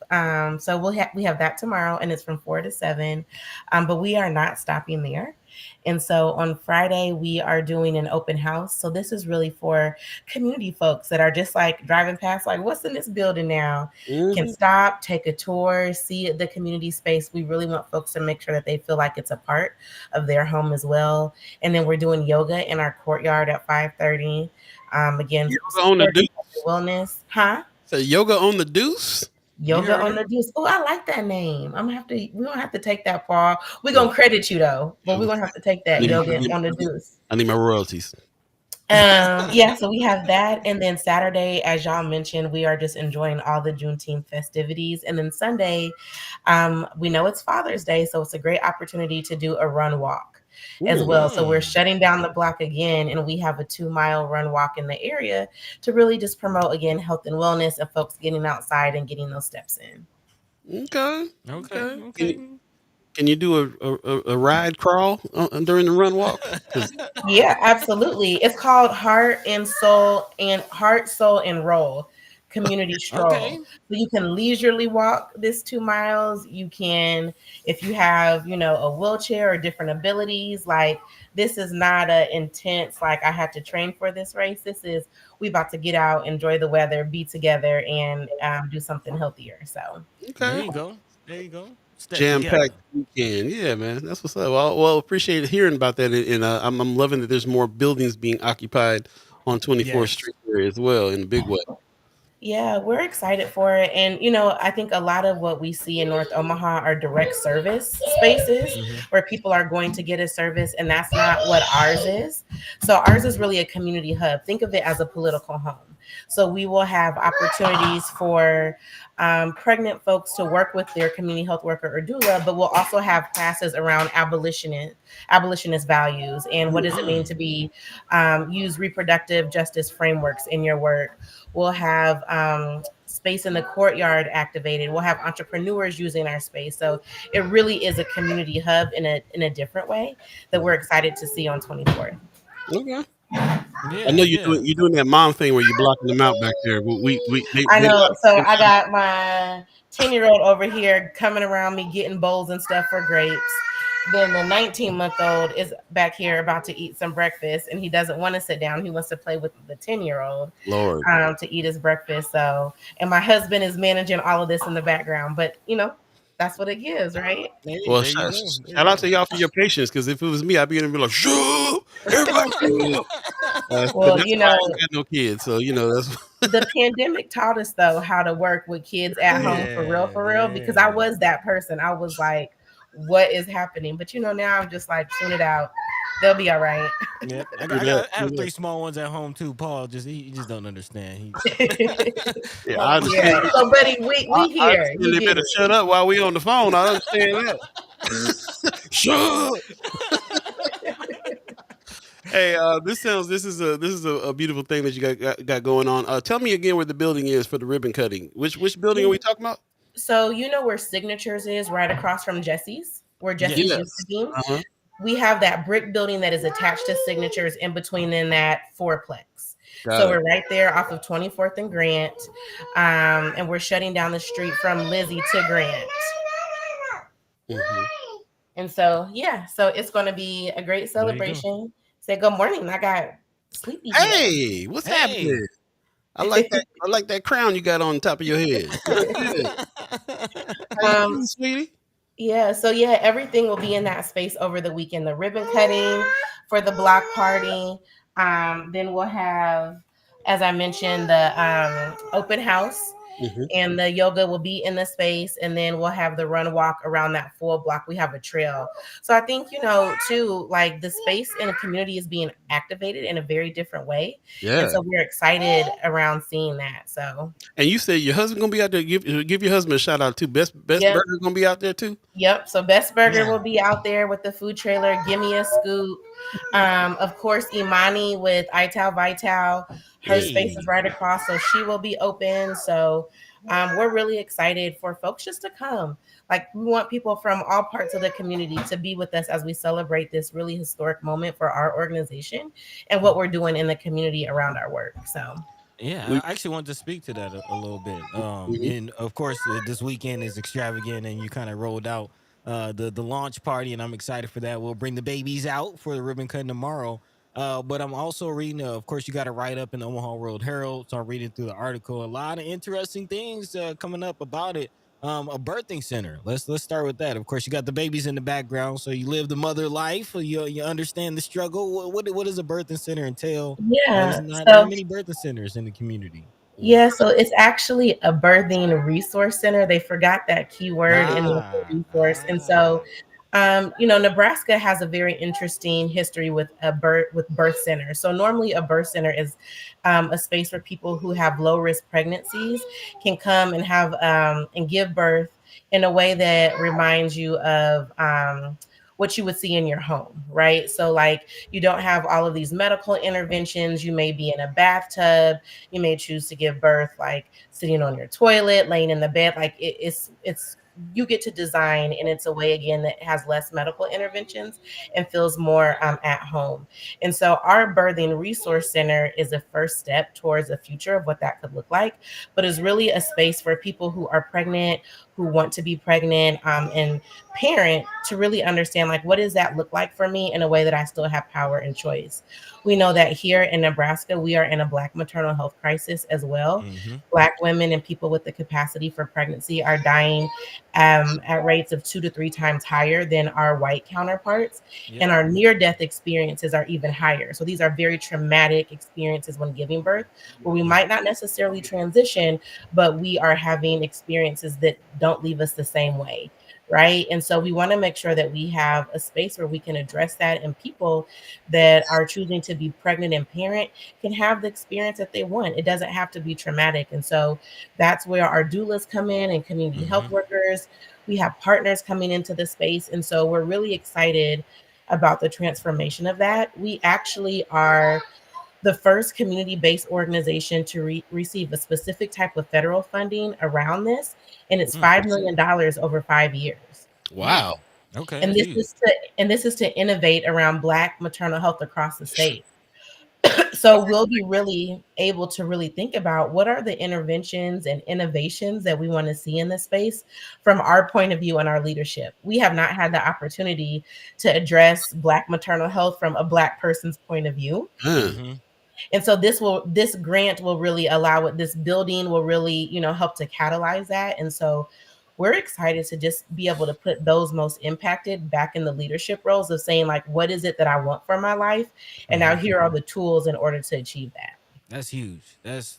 So we have that tomorrow, and it's from 4 to 7. But we are not stopping there. And so on Friday, we are doing an open house. So this is really for community folks that are just like driving past, like, what's in this building now? Can stop, take a tour, see the community space. We really want folks to make sure that they feel like it's a part of their home as well. And then we're doing yoga in our courtyard at 5:30. Again,
yoga on the deuce.
Wellness, huh?
So yoga on the deuce.
Yoga on the deuce. Oh, I like that name. We don't have to take that far. We're gonna credit you though, but we're gonna have to take that yoga on the deuce.
I need my royalties.
Yeah, so we have that. And then Saturday, as y'all mentioned, we are just enjoying all the Juneteenth festivities. And then Sunday, we know it's Father's Day, so it's a great opportunity to do a run walk as well. So we're shutting down the block again, and we have a 2-mile run walk in the area to really just promote, again, health and wellness and folks getting outside and getting those steps in.
Okay. Can you do a ride crawl during the run walk?
Yeah, absolutely. It's called Heart, Soul, and Roll Community Stroll.
Okay.
So you can leisurely walk this 2 miles. You can, if you have, a wheelchair or different abilities, like this is not a intense, like I had to train for this race. This is, we about to get out, enjoy the weather, be together, and do something healthier. So
There you go.
Jam-packed weekend. Yeah, man. That's what's up. Well, appreciate hearing about that. And I'm loving that there's more buildings being occupied on 24th Street there as well in a big way.
Yeah, we're excited for it. And, I think a lot of what we see in North Omaha are direct service spaces where people are going to get a service, and that's not what ours is. So ours is really a community hub. Think of it as a political home. So we will have opportunities for pregnant folks to work with their community health worker or doula, but we'll also have classes around abolitionist values and what does it mean to be use reproductive justice frameworks in your work. We'll have space in the courtyard activated. We'll have entrepreneurs using our space. So it really is a community hub in a different way that we're excited to see on 24th.
Okay. I know you're doing that mom thing where you're blocking them out back there.
I know. So I got my 10-year-old over here coming around me getting bowls and stuff for grapes. Then the 19-month-old is back here about to eat some breakfast, and he doesn't want to sit down. He wants to play with the 10-year-old to eat his breakfast. So, and my husband is managing all of this in the background, but that's what it gives, right?
Well, shout out to y'all for your patience, because if it was me, I'd be in and be like, shoo, everybody shoo. Well, I ain't got no kids, so that's
the pandemic taught us though how to work with kids at home for real, because I was that person. I was like, what is happening? But now I'm just like, tune it out. They'll be all right.
Yep,
Do that.
I
Do
have
that.
3 small ones at home too. Paul he just don't understand. He
Yeah, I understand.
Yeah. So, buddy, we
I
here.
understand
You
they
get
better shut up while we on the phone. I understand that. Shut up. Hey, this is a beautiful thing that you got going on. Tell me again where the building is for the ribbon cutting. Which building are we
it.
talking about?
So you know where Signatures is, right across from Jesse's, where Jesse's
Yes.
used to
Yes.
be.
Uh-huh.
We have that brick building that is attached to Signatures in between in that fourplex.
Got
So
it.
we're right there off of 24th and Grant, and we're shutting down the street from Lizzie to Grant.
Hmm.
And so yeah, so it's going to be a great
There you go.
celebration. Say good morning. I got sleepy today.
Hey, what's
Hey.
happening? I like that. I like that crown you got on top of your head. Good, good. How you
um,
doing, sweetie?
Yeah, so yeah, everything will be in that space over the weekend. The ribbon cutting for the block party. Then we'll have, as I mentioned, the open house
Hmm.
and the yoga will be in the space. And then we'll have the run walk around that full block. We have a trail. So I think, too, like the space in the community is being activated in a very different way. And
Yeah.
so we're excited around seeing that. So,
And you said your husband gonna be out there. Give your husband a shout out too. Best
yep.
Burger gonna be out there too.
Yep. So Best Burger
Yeah.
will be out there with the food trailer. Give me a scoop. Of course, Imani with Ital Vital. Her space is
Hey.
right across, so she will be open. So we're really excited for folks just to come. Like we want people from all parts of the community to be with us as we celebrate this really historic moment for our organization and what we're doing in the community around our work. So
Yeah,
We,
I actually wanted to speak to that a little bit.
mhm.
And of course, this weekend is extravagant, and you kind of rolled out the launch party, and I'm excited for that. We'll bring the babies out for the ribbon cutting tomorrow. But I'm also reading. Of course, you got a write up in the Omaha World Herald, so I'm reading through the article. A lot of interesting things coming up about it. A birthing center. Let's start with that. Of course, you got the babies in the background, so you live the mother life. You understand the struggle. What does a birthing center entail? There's
yeah.
not
So
many birthing centers in the community.
Yeah, so it's actually a birthing resource center. They forgot that key word in the
Ah,
resource. And so,
ah.
Nebraska has a very interesting history with birth centers. So normally a birth center is a space where people who have low risk pregnancies can come and have and give birth in a way that reminds you of what you would see in your home, right? So like you don't have all of these medical interventions. You may be in a bathtub. You may choose to give birth like sitting on your toilet, laying in the bed. Like it's you get to design, and it's a way again that has less medical interventions and feels more at home. And so our birthing resource center is a first step towards a future of what that could look like, but is really a space for people who are pregnant, who want to be pregnant, and parent to really understand like what does that look like for me in a way that I still have power and choice. We know that here in Nebraska, we are in a Black maternal health crisis as well.
Mm-hmm.
Black women and people with the capacity for pregnancy are dying at rates of 2 to 3 times higher than our white counterparts.
Yep.
And our near death experiences are even higher. So these are very traumatic experiences when giving birth, where we might not necessarily transition, but we are having experiences that don't leave us the same way. Right. And so we want to make sure that we have a space where we can address that, and people that are choosing to be pregnant and parent can have the experience that they want. It doesn't have to be traumatic. And so that's where our doulas come in and community
Mm-hmm.
health workers. We have partners coming into the space. And so we're really excited about the transformation of that. We actually are the first community-based organization to receive a specific type of federal funding around this, and it's $5 million over 5 years.
Mm.
Wow.
Okay,
And
that's
this
huge.
is to innovate around Black maternal health across the state. So we'll be really able to really think about what are the interventions and innovations that we want to see in this space from our point of view and our leadership. We have not had the opportunity to address Black maternal health from a Black person's point of view.
Huh.
Mm-hmm.
And so this grant will really allow it, this building will really, help to catalyze that. And so we're excited to just be able to put those most impacted back in the leadership roles of saying like, what is it that I want for my life? And now
Mm-hmm.
here are the tools in order to achieve that.
That's huge. That's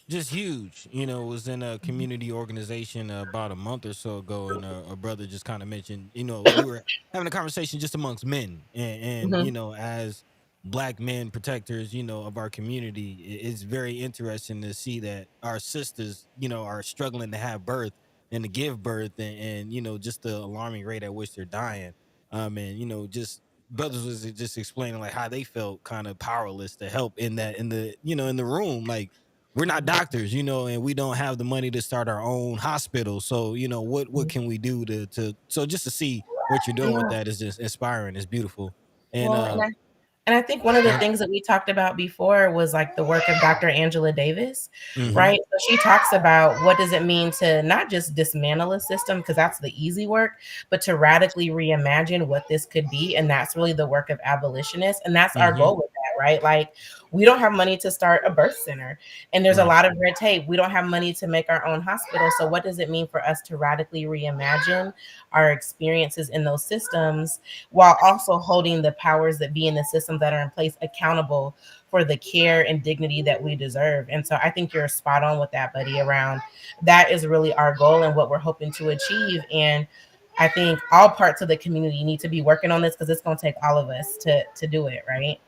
just huge. You know, was in a community organization about a month or so ago, and a brother just kind of mentioned, you know, we were having a conversation just amongst men, and
Mhm.
you know, as black men protectors, you know, of our community, it's very interesting to see that our sisters, you know, are struggling to have birth and to give birth, and you know, just the alarming rate at which they're dying. And you know, just brothers was just explaining like how they felt kind of powerless to help in that in the you know in the room like we're not doctors, you know, and we don't have the money to start our own hospital. So, you know, what can we do to so just to see what you're doing with
Yeah.
that is just inspiring. It's beautiful. And
Well, and I think one of the things that we talked about before was like the work of Dr. Angela Davis,
mm-hmm,
right? So she talks about what does it mean to not just dismantle a system, because that's the easy work, but to radically reimagine what this could be. And that's really the work of abolitionists. And that's our
mm-hmm,
goal with that, right? Like, we don't have money to start a birth center, and there's a
right.
lot of red tape. We don't have money to make our own hospital. So, what does it mean for us to radically reimagine our experiences in those systems, while also holding the powers that be in the systems that are in place accountable for the care and dignity that we deserve? And so I think you're spot on with that, buddy, around that is really our goal and what we're hoping to achieve. And I think all parts of the community need to be working on this, because it's going to take all of us to do it, right?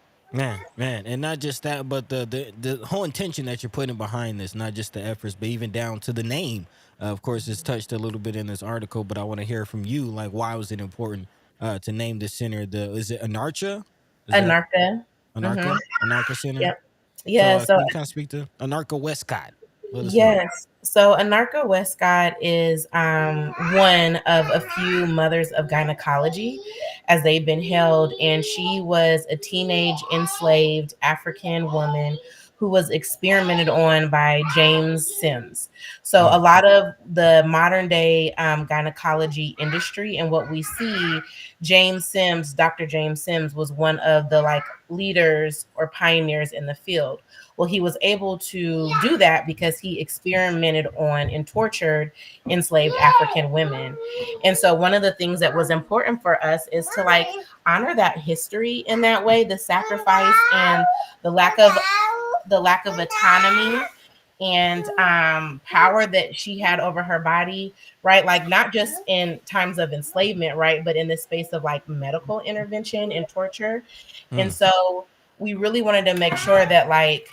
Man, and not just that, but the whole intention that you're putting behind this, not just the efforts, but even down to the name. Of course, it's touched a little bit in this article, but I want to hear from you. Like, why was it important to name the center? The is it Anarcha? Is that
Anarcha. Mm-hmm.
Anarcha Center?
Yep.
So,
Yeah. So
can you kind of speak to Anarcha Westcott? Let us know.
yes. So Anarcha Westcott is one of a few mothers of gynecology as they've been held. And she was a teenage enslaved African woman who was experimented on by James Sims. So a
Mm,
lot of the modern day gynecology industry and what we see, Dr. James Sims was one of the like leaders or pioneers in the field. Well, he was able to do that because he experimented on and tortured enslaved African women. And so one of the things that was important for us is to like honor that history in that way, the sacrifice and the lack of autonomy and power that she had over her body, right? Like not just in times of enslavement, right, but in the space of like medical intervention and torture. And
mm,
so we really wanted to make sure that like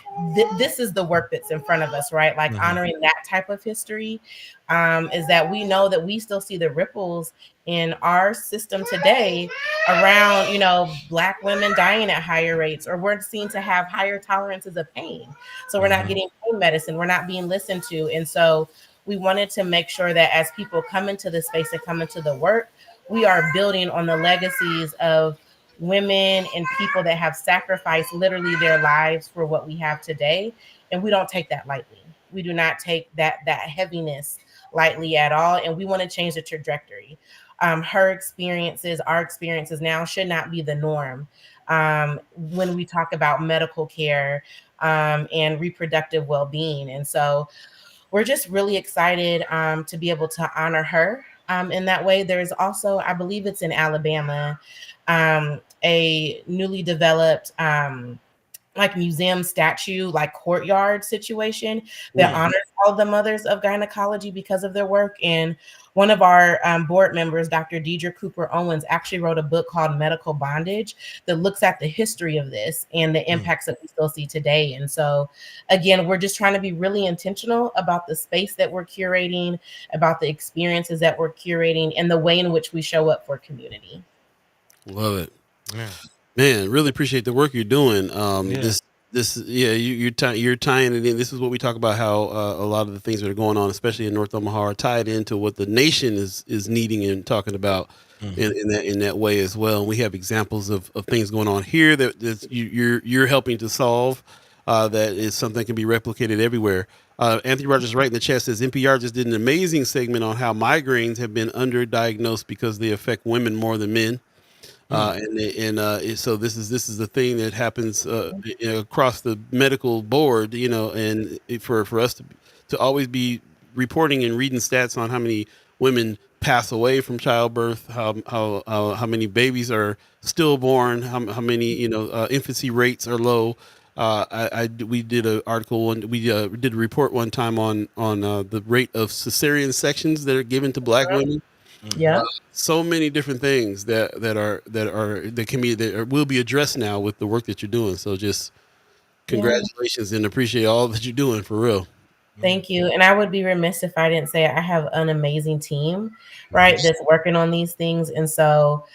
this is the work that's in front of us, right? Like
mm-hmm,
honoring that type of history, is that we know that we still see the ripples in our system today around, you know, Black women dying at higher rates, or we're seen to have higher tolerances of pain. So we're not
mm-hmm,
getting pain medicine, we're not being listened to. And so we wanted to make sure that as people come into the space and come into the work, we are building on the legacies of women and people that have sacrificed literally their lives for what we have today. And we don't take that lightly. We do not take that heaviness lightly at all. And we want to change the trajectory. Her experiences, our experiences now should not be the norm. When we talk about medical care and reproductive well-being. And so we're just really excited to be able to honor her in that way. There's also, I believe it's in Alabama, a newly developed like museum statue, like courtyard situation that
mm,
honors all the mothers of gynecology because of their work. And one of our board members, Dr. Deidre Cooper Owens, actually wrote a book called Medical Bondage that looks at the history of this and the
mm.
impacts that we still see today. And so, again, we're just trying to be really intentional about the space that we're curating, about the experiences that we're curating, and the way in which we show up for community.
Love it.
Yeah,
Man, really appreciate the work you're doing.
yeah,
You're tying it in. This is what we talk about, how a lot of the things that are going on, especially in North Omaha, are tied into what the nation is needing and talking about
mm-hmm,
in that way as well. And we have examples of things going on here that you're helping to solve. That is something that can be replicated everywhere. Anthony Rogers right in the chat says NPR just did an amazing segment on how migraines have been underdiagnosed because they affect women more than men.
mm,
So this is the thing that happens across the medical board, and for us to always be reporting and reading stats on how many women pass away from childbirth, how many babies are stillborn, how many infancy rates are low. We did an article we did a report one time on the rate of cesarean sections that are given to Black women.
Mm-hmm.
Yeah.
So many different things that can be that will be addressed now with the work that you're doing. So just
Yeah.
congratulations and appreciate all that you're doing for real.
Yeah.
Thank you. And I would be remiss if I didn't say I have an amazing team,
Mm-hmm.
right, that's working on these things. And so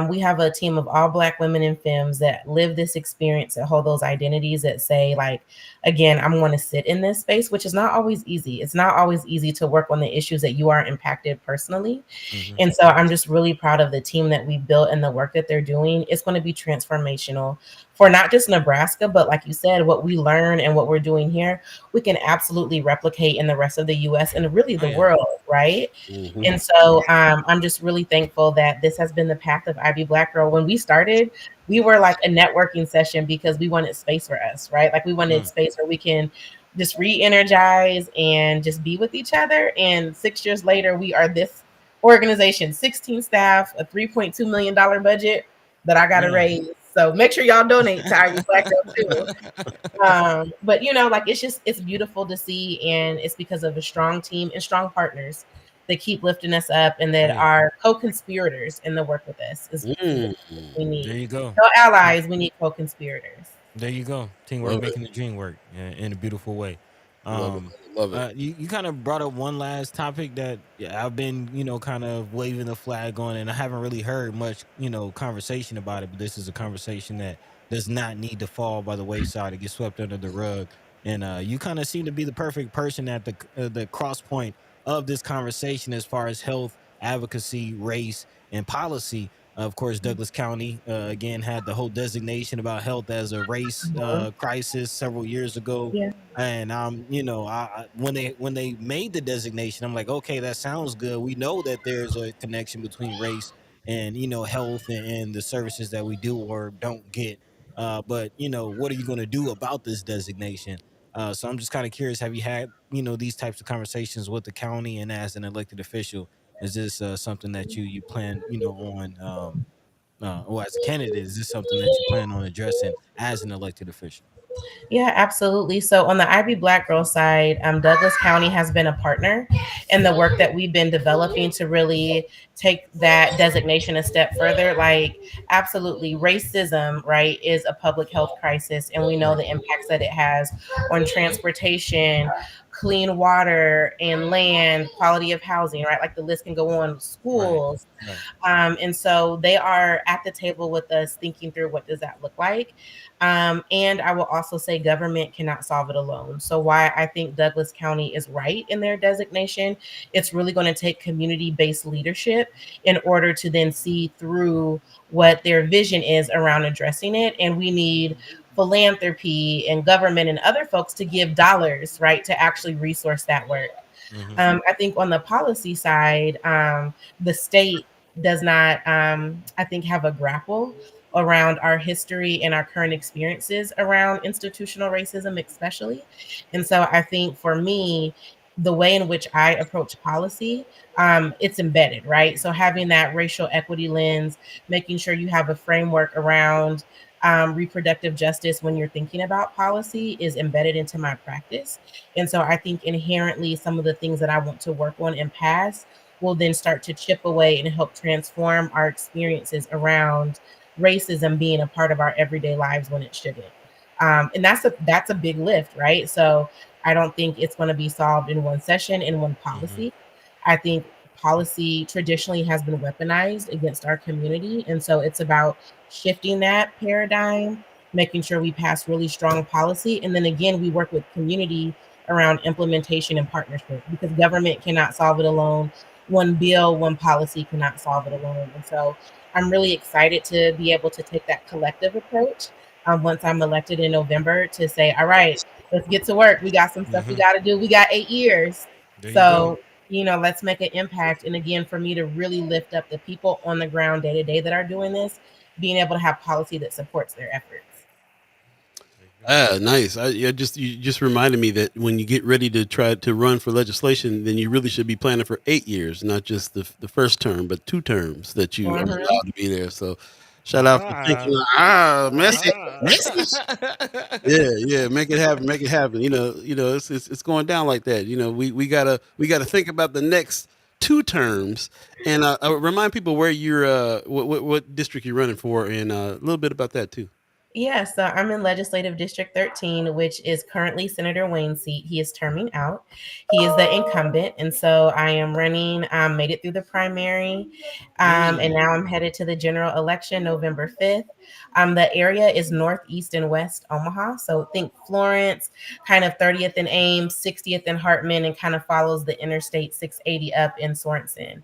we have a team of all Black women and femmes that live this experience, that hold those identities, that say, like, again, I'm going to sit in this space, which is not always easy. It's not always easy to work on the issues that you are impacted personally.
Mm-hmm.
And so I'm just really proud of the team that we built and the work that they're doing. It's going to be transformational for not just Nebraska, but like you said, what we learn and what we're doing here, we can absolutely replicate in the rest of the US and really
Oh
the
yeah.
world, right?
Mm-hmm.
And so I'm just really thankful that this has been the path of IB Black Girl. When we started, we were like a networking session because we wanted space for us, right? Like we wanted space where we can just re-energize and just be with each other. And 6 years later, we are this organization, 16 staff, a $3.2 million budget that I got to
Yeah.
raise. So make sure y'all donate to IB Black Girl too. But like it's beautiful to see, and it's because of a strong team and strong partners that keep lifting us up and that
Hey,
are co-conspirators in the work with us is
Mm.
what we
there
need.
you go.
No allies, we need co-conspirators.
There you go. Teamwork
Love it.
making the dream work in a beautiful way.
Love it.
Um,
Love it.
you kind of brought up one last topic that I've been, kind of waving the flag on, and I haven't really heard much, conversation about it. But this is a conversation that does not need to fall by the wayside or get swept under the rug. And you kind of seem to be the perfect person at the cross point of this conversation as far as health, advocacy, race, and policy. Of course, Douglas County again had the whole designation about health as a race
Mhm.
crisis several years ago.
Yeah.
And when they made the designation, I'm like, okay, that sounds good. We know that there's a connection between race and health and the services that we do or don't get. But what are you going to do about this designation? So I'm just kind of curious. Have you had these types of conversations with the county, and as an elected official? Is this something that you plan, on, or as a candidate, is this something that you plan on addressing as an elected official?
Yeah, absolutely. So on the IB Black Girl side, Douglas County has been a partner in the work that we've been developing to really take that designation a step further. Like, absolutely, racism, right, is a public health crisis, and we know
Right.
the impacts that it has on transportation, clean water and land, quality of housing, right? Like the list can go on,
Right.
schools.
Right.
And so they are at the table with us thinking through what does that look like. And I will also say government cannot solve it alone. So why I think Douglas County is right in their designation, it's really going to take community-based leadership in order to then see through what their vision is around addressing it. And we need philanthropy and government and other folks to give dollars, right, to actually resource that work.
Mm-hmm.
I think on the policy side, the state does not, I think, have a grapple around our history and our current experiences around institutional racism, especially. And so I think for me, the way in which I approach policy, it's embedded, right? So having that racial equity lens, making sure you have a framework around reproductive justice when you're thinking about policy is embedded into my practice. And so I think inherently some of the things that I want to work on and pass will then start to chip away and help transform our experiences around racism being a part of our everyday lives when it shouldn't. And that's a big lift, right? So I don't think it's going to be solved in one session, in one
Mm-hmm.
policy. I think policy traditionally has been weaponized against our community. And so it's about shifting that paradigm, making sure we pass really strong policy. And then again, we work with community around implementation and partnership because government cannot solve it alone. One bill, one policy cannot solve it alone. And so I'm really excited to be able to take that collective approach once I'm elected in November to say, all right, let's get to work. We got some stuff we
Mm-hmm.
got to do. We got 8 years.
There you go.
So, let's make an impact. And again, for me to really lift up the people on the ground day to day that are doing this, being able to have policy that supports their efforts.
There you go.
Ah, nice. You just reminded me that when you get ready to try to run for legislation, then you really should be planning for 8 years, not just the first term, but two terms that you are
Mhm.
allowed to be there. So Shout out for thinking. Message. Yeah, make it happen, make it happen. It's going down like that. We gotta think about the next 2 terms, and remind people where you're, what district you're running for, and a little bit about that too.
Yeah, so I'm in Legislative District 13, which is currently Senator Wayne's seat. He is terming out. He is the incumbent, and so I am running. Made it through the primary, and now I'm headed to the general election November 5th. The area is northeast and west Omaha, so think Florence, kind of 30th and Ames, 60th and Hartman, and kind of follows the Interstate 680 up in Sorensen.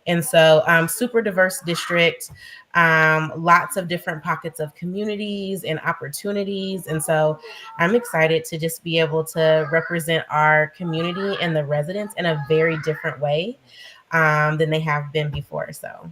And so super diverse district, lots of different pockets of communities and opportunities. And so I'm excited to just be able to represent our community and the residents in a very different way than they have been before. So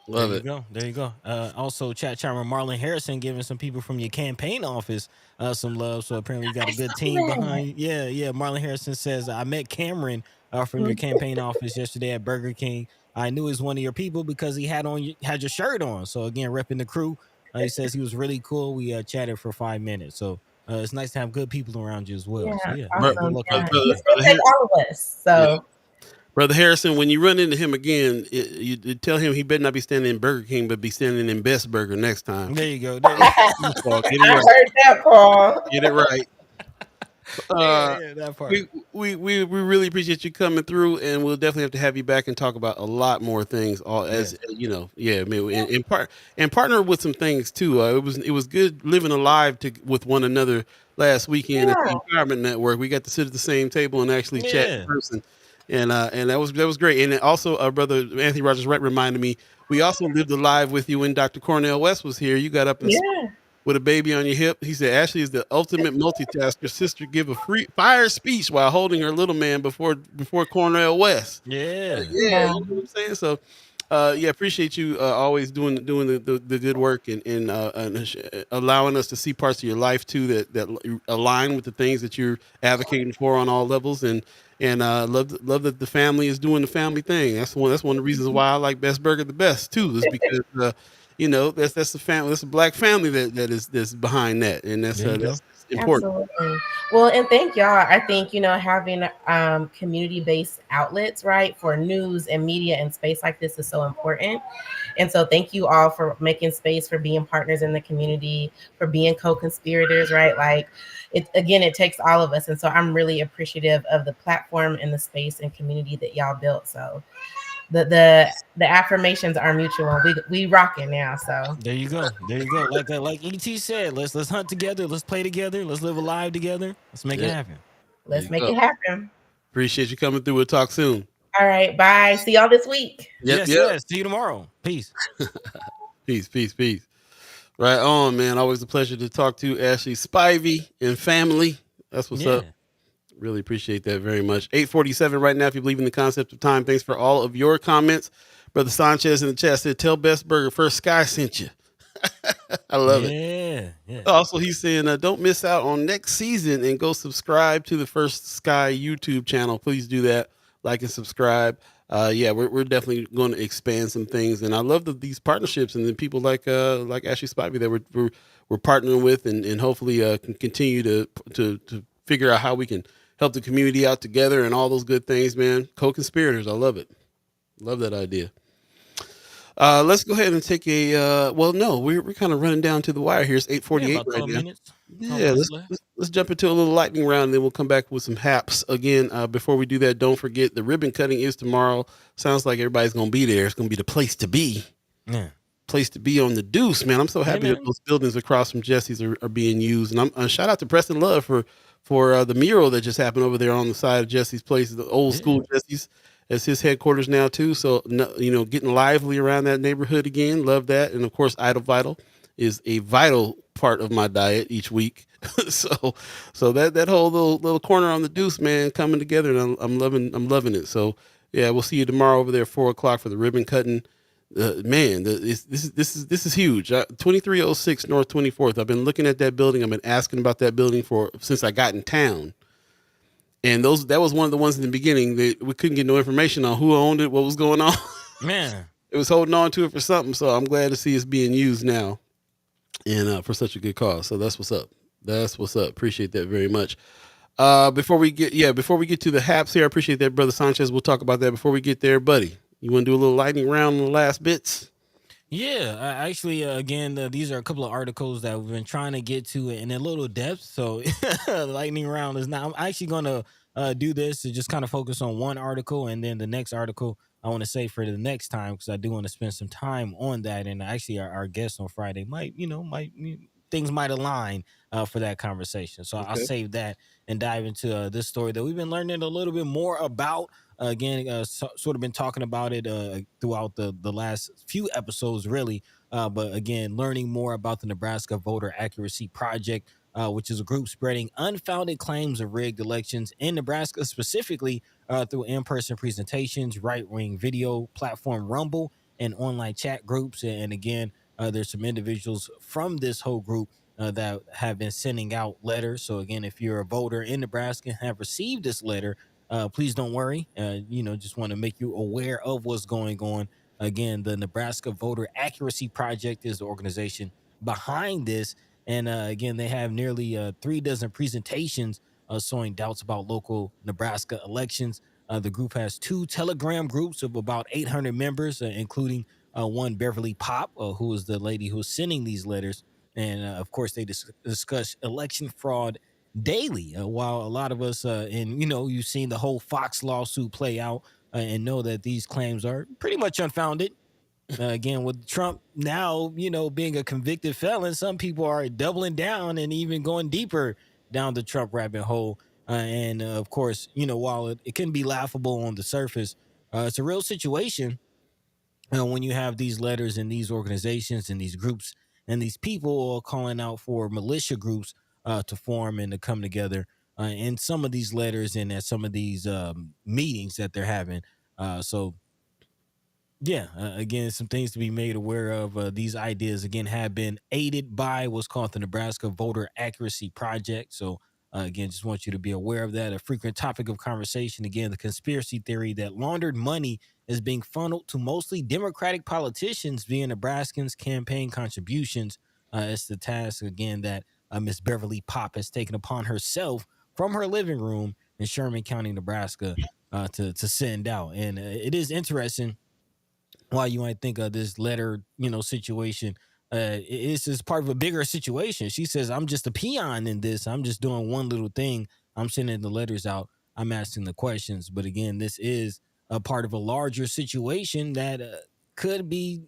love it.
There you go. Also, chat with Marlon Harrison giving some people from your campaign office some love. So apparently you got a good team behind you. Yeah. Marlon Harrison says, I met Cameron from your campaign office yesterday at Burger King. I knew he was one of your people because he had your shirt on. So again, repping the crew. He says he was really cool. We chatted for 5 minutes. So it's nice to have good people around you as well.
Yeah,
so
awesome. He's gonna take all of us. So.
Yeah. Brother Harrison, when you run into him again, you tell him he better not be standing in Burger King, but be standing in Best Burger next time.
There you go.
I heard that, Paul.
Get it right.
That part.
We really appreciate you coming through, and we'll definitely have to have you back and talk about a lot more things. And partner with some things too. It was good living alive with one another last weekend at the Empowerment Network. We got to sit at the same table and actually chat in person. And that was great. And also, our brother Anthony Rogers Wright reminded me, we also lived alive with you when Dr. Cornell West was here. You got up and with a baby on your hip. He said, Ashlei is the ultimate multitasker. Sister give a fire speech while holding her little man before Cornell West.
Yeah.
You know what I'm saying? So, appreciate you always doing the good work and allowing us to see parts of your life too that align with the things that you're advocating for on all levels. And love that the family is doing the family thing. That's one of the reasons why I like Best Burger the best too, is because that's the family, that's a black family that's behind that, and that's important.
Absolutely. Well, and thank y'all. I think having community-based outlets, right, for news and media and space like this is so important. And so thank you all for making space, for being partners in the community, for being co-conspirators, right? Like it takes all of us. And so I'm really appreciative of the platform and the space and community that y'all built. So the affirmations are mutual. We rocking now. So
there you go. Like ET said, let's hunt together, let's play together, let's live alive together. Let's make it happen.
Let's make it happen.
Appreciate you coming through. We'll talk soon.
All right, bye. See y'all this week.
Yes. See you tomorrow. Peace.
Peace. Right on, man. Always a pleasure to talk to Ashlei Spivey and family. That's what's up. Really appreciate that very much. 8:47 right now. If you believe in the concept of time, thanks for all of your comments. Brother Sanchez in the chat said, "Tell Best Burger First Sky sent you." I love it. Yeah. Also, he's saying, "Don't miss out on next season and go subscribe to the First Sky YouTube channel. Please do that. Like and subscribe." We're definitely going to expand some things, and I love these partnerships and the people like Ashlei Spivey that we're partnering with, and hopefully can continue to figure out how we can help the community out together and all those good things, man. Co-conspirators. I love it. Love that idea. Let's go ahead and take we're kind of running down to the wire here. It's 8:48 right now.
Minutes.
Yeah, let's jump into a little lightning round, and then we'll come back with some haps. Again, before we do that, don't forget the ribbon cutting is tomorrow. Sounds like everybody's going to be there. It's going to be the place to be. Yeah. Place to be on the Deuce, man. I'm so happy that those buildings across from Jesse's are being used. And I'm shout out to Preston Love for the mural that just happened over there on the side of Jesse's place, the old school Jesse's. As his headquarters now too. So, getting lively around that neighborhood again. Love that. And of course, Idle Vital is a vital part of my diet each week. so that whole little corner on the Deuce, man, coming together, and I'm loving it. So yeah, we'll see you tomorrow over there at 4:00 for the ribbon cutting. This is huge. 2306 North 24th. I've been looking at that building. I've been asking about that building since I got in town. And that was one of the ones in the beginning that we couldn't get no information on who owned it, what was going on.
Man.
it was holding on to it for something. So I'm glad to see it's being used now, and for such a good cause. So that's what's up. That's what's up. Appreciate that very much. Before we get to the haps here, I appreciate that, brother Sanchez. We'll talk about that before we get there, buddy. You want to do a little lightning round on the last bits?
Yeah, actually, again, these are a couple of articles that we've been trying to get to in a little depth. So, lightning round is not. I'm actually going to do this to just kind of focus on one article, and then the next article I want to say for the next time because I do want to spend some time on that. And actually, our guest on Friday might things might align for that conversation. So I'll
Okay.
save that and dive into this story that we've been learning a little bit more about. Again, sort of been talking about it throughout the last few episodes, really. But again, learning more about the Nebraska Voter Accuracy Project, which is a group spreading unfounded claims of rigged elections in Nebraska, specifically through in-person presentations, right-wing video platform Rumble, and online chat groups. And again, there's some individuals from this whole group that have been sending out letters. So again, if you're a voter in Nebraska and have received this letter, please don't worry. Just want to make you aware of what's going on. Again, the Nebraska Voter Accuracy Project is the organization behind this. And again, they have nearly 3 dozen presentations showing doubts about local Nebraska elections. The group has 2 Telegram groups of about 800 members, including one Beverly Pop, who is the lady who's sending these letters. And of course, they discuss election fraud daily, while a lot of us you've seen the whole Fox lawsuit play out and know that these claims are pretty much unfounded. Again, with Trump now being a convicted felon, some people are doubling down and even going deeper down the Trump rabbit hole. And of course, while it can be laughable on the surface, it's a real situation when you have these letters and these organizations and these groups and these people all calling out for militia groups to form and to come together in some of these letters and at some of these meetings that they're having. So yeah, again, some things to be made aware of. These ideas, again, have been aided by what's called the Nebraska Voter Accuracy Project. So, again, just want you to be aware of that. A frequent topic of conversation, again, the conspiracy theory that laundered money is being funneled to mostly Democratic politicians via Nebraskans' campaign contributions. It's the task, again, that Miss Beverly Pop has taken upon herself from her living room in Sherman County, Nebraska, to send out. And it is interesting why you might think of this letter, situation. It's just part of a bigger situation. She says, I'm just a peon in this. I'm just doing one little thing. I'm sending the letters out. I'm asking the questions. But again, this is a part of a larger situation that could be,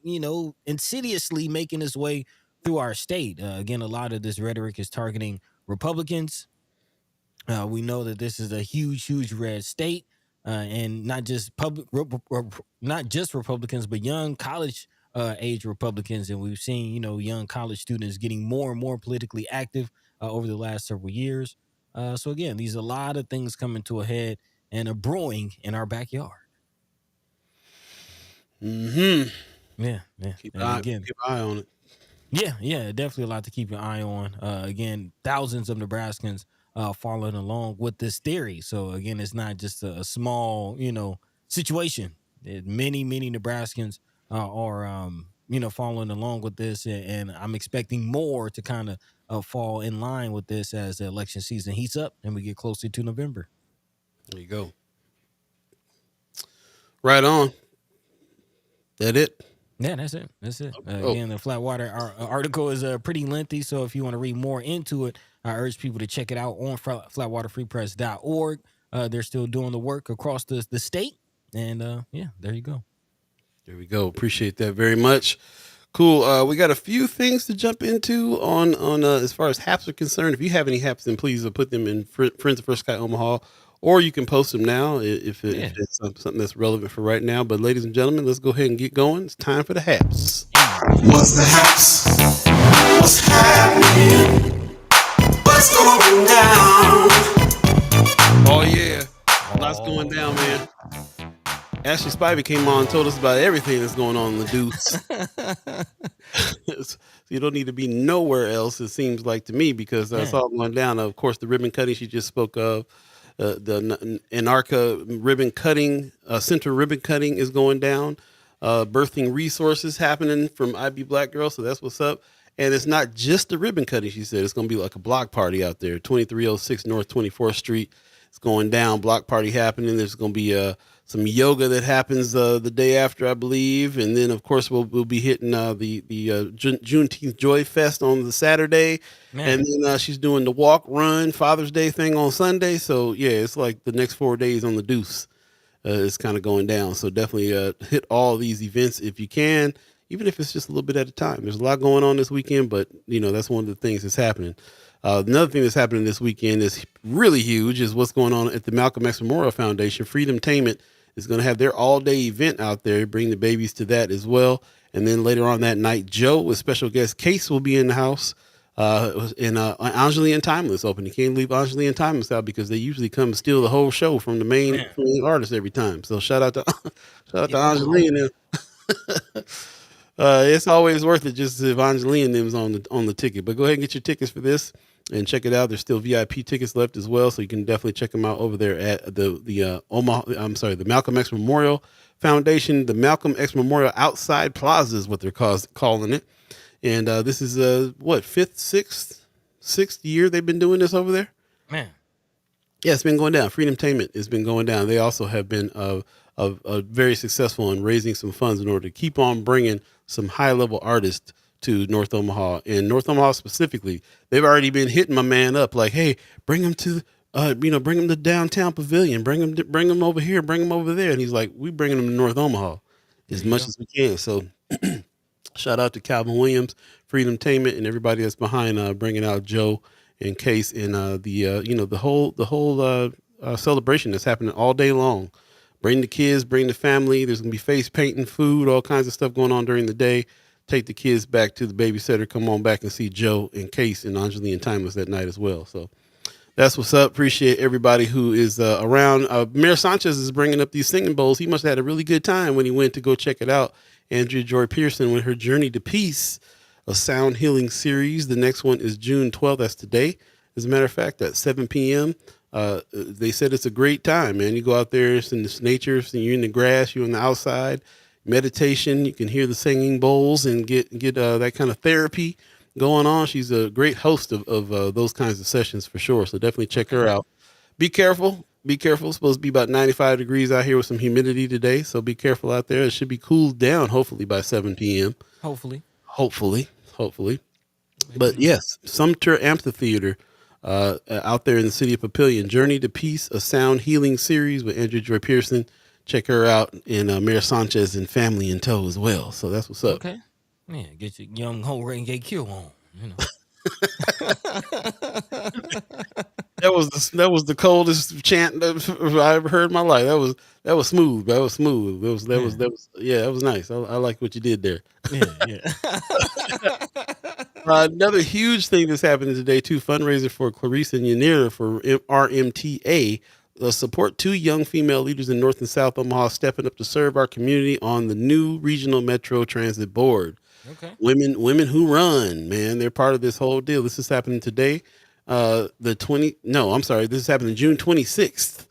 insidiously making its way through our state. Again, a lot of this rhetoric is targeting Republicans. We know that this is a huge red state, and not just not just Republicans, but young college age Republicans. And we've seen, young college students getting more and more politically active over the last several years. So again, these are a lot of things coming to a head and are brewing in our backyard.
Mm-hmm.
Yeah.
Keep an eye on it.
Yeah, definitely a lot to keep an eye on. Again, thousands of Nebraskans following along with this theory. So again, it's not just a small, situation. Many Nebraskans are, following along with this, and I'm expecting more to kind of fall in line with this as the election season heats up and we get closer to November.
There you go. Right on. That it?
Yeah, that's it. Again, the Flatwater article is pretty lengthy, so if you want to read more into it, I urge people to check it out on flatwaterfreepress.org. They're still doing the work across the state, and there you go.
There we go. Appreciate that very much. Cool. We got a few things to jump into on as far as haps are concerned. If you have any haps, then please put them in Friends of First Sky Omaha, or you can post them now if it's something that's relevant for right now. But ladies and gentlemen, let's go ahead and get going. It's time for the haps.
What's the haps? What's happening? What's going down?
Oh yeah, lots going down, man. Ashlei Spivey came on and told us about everything that's going on in the Deuce. You don't need to be nowhere else, it seems like to me, because it's all going down. Of course, the ribbon cutting she just spoke of, the Anarcha ribbon cutting, center ribbon cutting is going down. birthing resources happening from IB Black Girl. So that's what's up. And it's not just the ribbon cutting. She said it's going to be like a block party out there, 2306 North 24th Street. It's going down, block party happening. There's going to be some yoga that happens the day after, I believe. And then, of course, we'll be hitting the Juneteenth Joy Fest on the Saturday. Man. And then she's doing the walk, run, Father's Day thing on Sunday. So, yeah, it's like the next 4 days on the deuce. It's kind of going down. So definitely hit all these events if you can, even if it's just a little bit at a time. There's a lot going on this weekend, but, that's one of the things that's happening. Another thing that's happening this weekend is really huge is what's going on at the Malcolm X Memorial Foundation. Freedomtainment is going to have their all-day event out there. Bring the babies to that as well. And then later on that night, Joe with special guest Case will be in the house. And Ashlei and Timeless open. You can't leave Ashlei and Timeless out because they usually come and steal the whole show from the main artist every time. So shout out to Ashlei and them. It's always worth it just if Ashlei and them's on the ticket. But go ahead and get your tickets for this and check it out. There's still VIP tickets left as well, so you can definitely check them out over there at the Malcolm X Memorial Foundation. The Malcolm X Memorial Outside Plaza is what they're calling it. And this is sixth year they've been doing this over there.
Man,
yeah, it's been going down. Freedomtainment has been going down. They also have been very successful in raising some funds in order to keep on bringing some high level artists to North Omaha, and North Omaha specifically. They've already been hitting my man up like, hey, bring him to bring him to downtown Pavilion, bring him over here, bring him over there. And he's like, we bringing him to North Omaha as much as we can. So shout out to Calvin Williams, Freedomtainment, and everybody that's behind bringing out Joe and Case and the whole celebration that's happening all day long. Bring the kids, bring the family. There's gonna be face painting, food, all kinds of stuff going on during the day. Take the kids back to the babysitter. Come on back and see Joe and Case and Ashlei and Timeless that night as well. So that's what's up. Appreciate everybody who is around. Mayor Sanchez is bringing up these singing bowls. He must have had a really good time when he went to go check it out. Andrea Joy Pearson with her Journey to Peace, a sound healing series. The next one is June 12th. That's today. As a matter of fact, at 7 p.m. They said it's a great time, man. You go out there, it's in this nature, so you're in the grass, you're on the outside, meditation. You can hear the singing bowls and get that kind of therapy going on. She's a great host of those kinds of sessions for sure. So definitely check her out. Be careful. Be careful. It's supposed to be about 95 degrees out here with some humidity today. So be careful out there. It should be cooled down, hopefully, by 7 p.m.
Hopefully.
But yes, Sumter Amphitheater out there in the city of Papillion. Journey to Peace, a sound healing series with Andrea Joy Pearson. Check her out, and Mayor Sanchez and family in tow as well. So that's what's up.
Okay. Yeah, get your young whole Renge Q on,
That was the coldest chant I ever heard in my life. That was smooth. That was nice. I like what you did there.
Yeah.
Another huge thing that's happening today too. Fundraiser for Clarice and Yanira for RMTA. Support 2 young female leaders in North and South Omaha stepping up to serve our community on the new Regional Metro Transit Board.
Okay.
Women who run, man. They're part of this whole deal. This is happening today. This is happening June 26th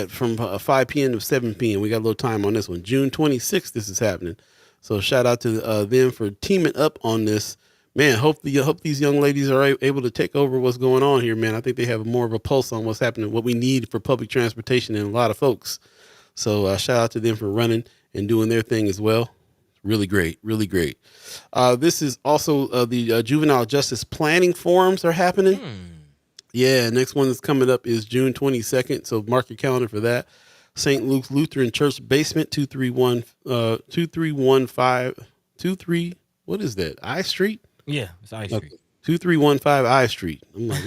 from 5 p.m. to 7 p.m. We got a little time on this one. June 26th, this is happening. So shout out to them for teaming up on this. Man, hope these young ladies are able to take over what's going on here, man. I think they have more of a pulse on what's happening, what we need for public transportation and a lot of folks. So shout out to them for running and doing their thing as well. Really great, really great. This is also the Juvenile Justice Planning Forums are happening. Yeah, next one that's coming up is June 22nd. So mark your calendar for that. St. Luke's Lutheran Church Basement, 2315, what is that? I Street?
Yeah, it's I Street.
2315 I Street. I'm like,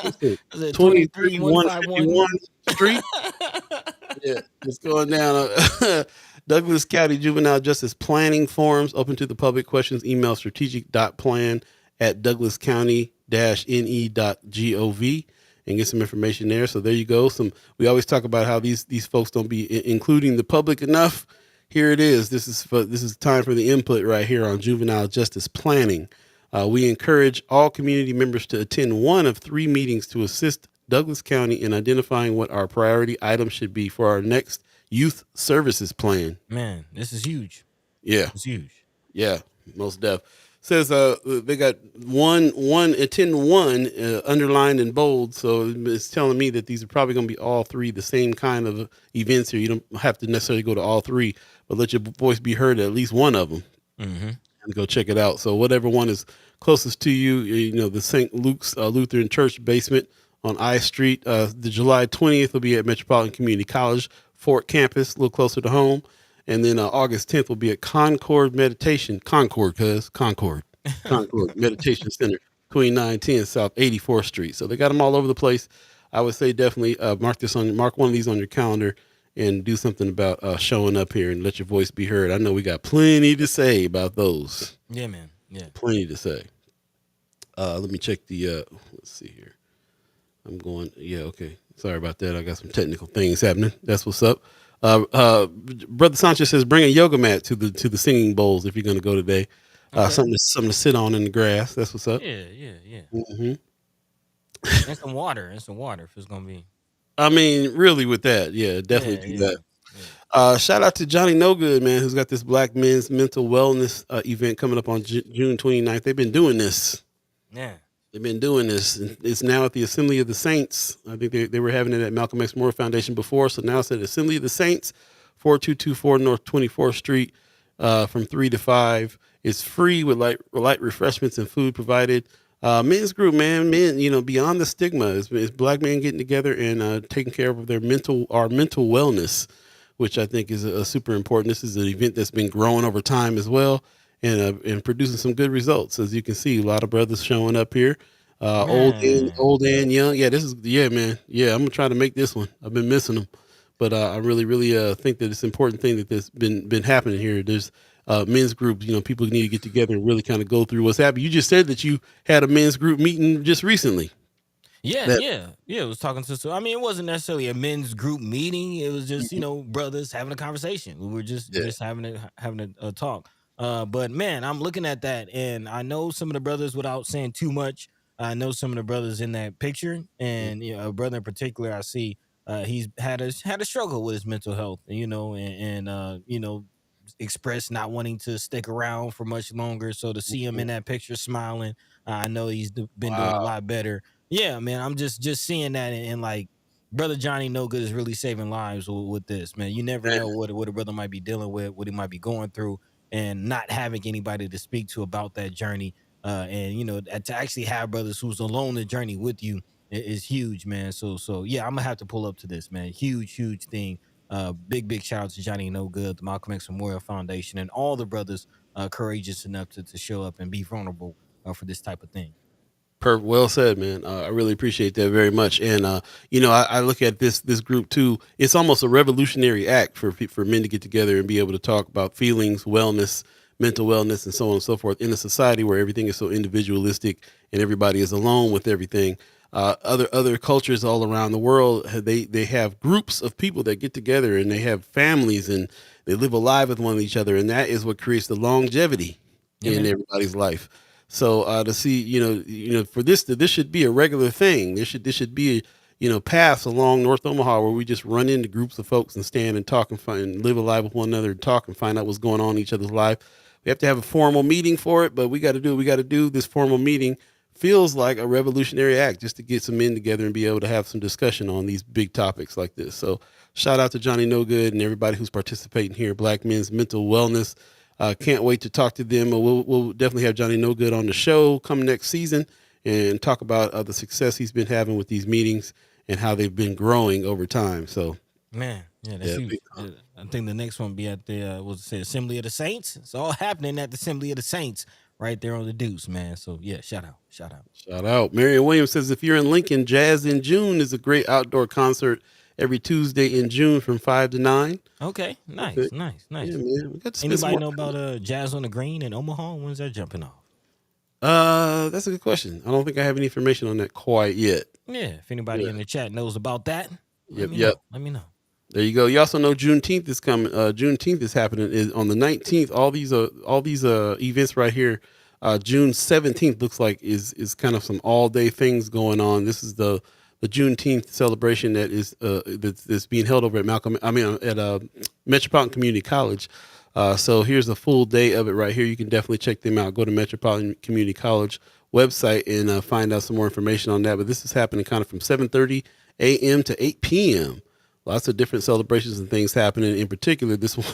what's it? 23151 Street? Yeah, it's going down. Douglas County Juvenile Justice Planning Forums open to the public. Questions, email strategic.plan@douglascounty-ne.gov and get some information there. So there you go. We always talk about how these folks don't be including the public enough. Here it is. This is time for the input right here on juvenile justice planning. We encourage all community members to attend one of 3 meetings to assist Douglas County in identifying what our priority items should be for our next youth services plan.
Man, this is huge.
Yeah,
It's huge.
yeah, most def. Says they got attend one underlined in bold, so it's telling me that these are probably going to be all three the same kind of events here. You don't have to necessarily go to all three, but let your voice be heard at least one of them, and go check it out. So whatever one is closest to you, you know, the St. Luke's Lutheran Church basement on I Street. The July 20th will be at Metropolitan Community College Fort Campus, a little closer to home. And then August 10th will be at Concord Meditation Meditation Center, 2910 South 84th Street. So they got them all over the place. I would say definitely mark one of these on your calendar and do something about showing up here and let your voice be heard. I know we got plenty to say about those.
Yeah, man. Yeah.
Plenty to say. Let me check the, let's see here. I'm going, yeah, okay. Sorry about that. I got some technical things happening. That's what's up. Brother Sanchez says, bring a yoga mat to the singing bowls if you're going to go today. Something to sit on in the grass. That's what's up.
Yeah.
Mm-hmm.
And some water. If it's gonna be.
I mean, really, with that, yeah, definitely do that. Shout out to Johnny No Good, man, who's got this Black Men's Mental Wellness event coming up on June 29th. They've been doing this.
Yeah.
They've been doing this. It's now at the Assembly of the Saints. I think they were having it at Malcolm X Moore Foundation before, so now it's at Assembly of the Saints, 4224 North 24th Street, from 3 to 5. It's free with light refreshments and food provided. Men's group, man, beyond the stigma, it's Black men getting together and taking care of their mental wellness, which I think is a super important. This is an event that's been growing over time as well. And producing some good results. As you can see, a lot of brothers showing up here, old and young. Yeah, man. Yeah, I'm gonna try to make this one. I've been missing them, but I really think that it's an important thing that that's been happening here. There's men's groups. People need to get together and really kind of go through what's happening. You just said that you had a men's group meeting just recently.
Yeah. It was talking to. I mean, it wasn't necessarily a men's group meeting. It was just brothers having a conversation. We were just having a talk. But man, I'm looking at that, and I know some of the brothers without saying too much. I know some of the brothers in that picture, and a brother in particular I see he's had a struggle with his mental health, and expressed not wanting to stick around for much longer. So to see him in that picture smiling, I know he's been doing a lot better. Yeah, man, I'm just seeing that, and like Brother Johnny No Good is really saving lives with this, man. You never know what a brother might be dealing with, what he might be going through. And not having anybody to speak to about that journey, and to actually have brothers who's alone the journey with you is huge, man. So yeah, I'm gonna have to pull up to this, man. Huge thing. Big shout out to Johnny No Good, the Malcolm X Memorial Foundation, and all the brothers courageous enough to show up and be vulnerable for this type of thing.
Well said, man. I really appreciate that very much. And I look at this group too. It's almost a revolutionary act for men to get together and be able to talk about feelings, wellness, mental wellness, and so on and so forth in a society where everything is so individualistic and everybody is alone with everything. Other cultures all around the world, they have groups of people that get together and they have families and they live alive with one each other, and that is what creates the longevity in everybody's life. So to see, for this should be a regular thing. This should be, paths along North Omaha where we just run into groups of folks and stand and talk and live a life with one another and talk and find out what's going on in each other's life. We have to have a formal meeting for it, but we got to do what we got to do. This formal meeting feels like a revolutionary act just to get some men together and be able to have some discussion on these big topics like this. So shout out to Johnny No Good and everybody who's participating here. Black Men's Mental Wellness. Can't wait to talk to them. We'll definitely have Johnny No Good on the show come next season and talk about the success he's been having with these meetings and how they've been growing over time. So,
man, that's huge. I think the next one will be at the Assembly of the Saints. It's all happening at the Assembly of the Saints right there on the Deuce, man. So yeah, shout out.
Marion Williams says if you're in Lincoln, Jazz in June is a great outdoor concert every Tuesday in June from 5 to 9.
Okay, nice.
Yeah, man. We got to
Anybody know about Jazz on the Green in Omaha? When's that jumping off?
That's a good question. I don't think I have any information on that quite yet.
Yeah, if anybody in the chat knows about that, let me know.
There you go. You also know Juneteenth is coming. Juneteenth is happening is on the 19th. All these events right here. June 17th looks like is kind of some all day things going on. This is the the Juneteenth celebration that is that's being held over at Metropolitan Community College. So here's a full day of it right here. You can definitely check them out. Go to Metropolitan Community College website and find out some more information on that. But this is happening kind of from 7:30 a.m. to 8 p.m. Lots of different celebrations and things happening. In particular, this one,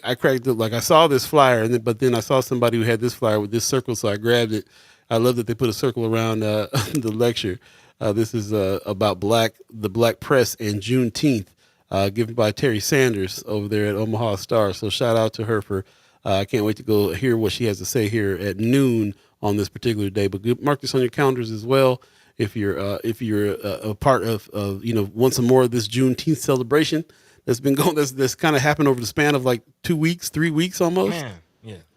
I cracked it. Like I saw this flyer, but then I saw somebody who had this flyer with this circle, so I grabbed it. I love that they put a circle around the lecture. This is about the Black press and Juneteenth, given by Terry Sanders over there at Omaha Star. So shout out to her for. I can't wait to go hear what she has to say here at noon on this particular day. But mark this on your calendars as well. If you're a part of want some more of this Juneteenth celebration that's been going, that's kind of happened over the span of like 2 weeks, 3 weeks almost.
Man,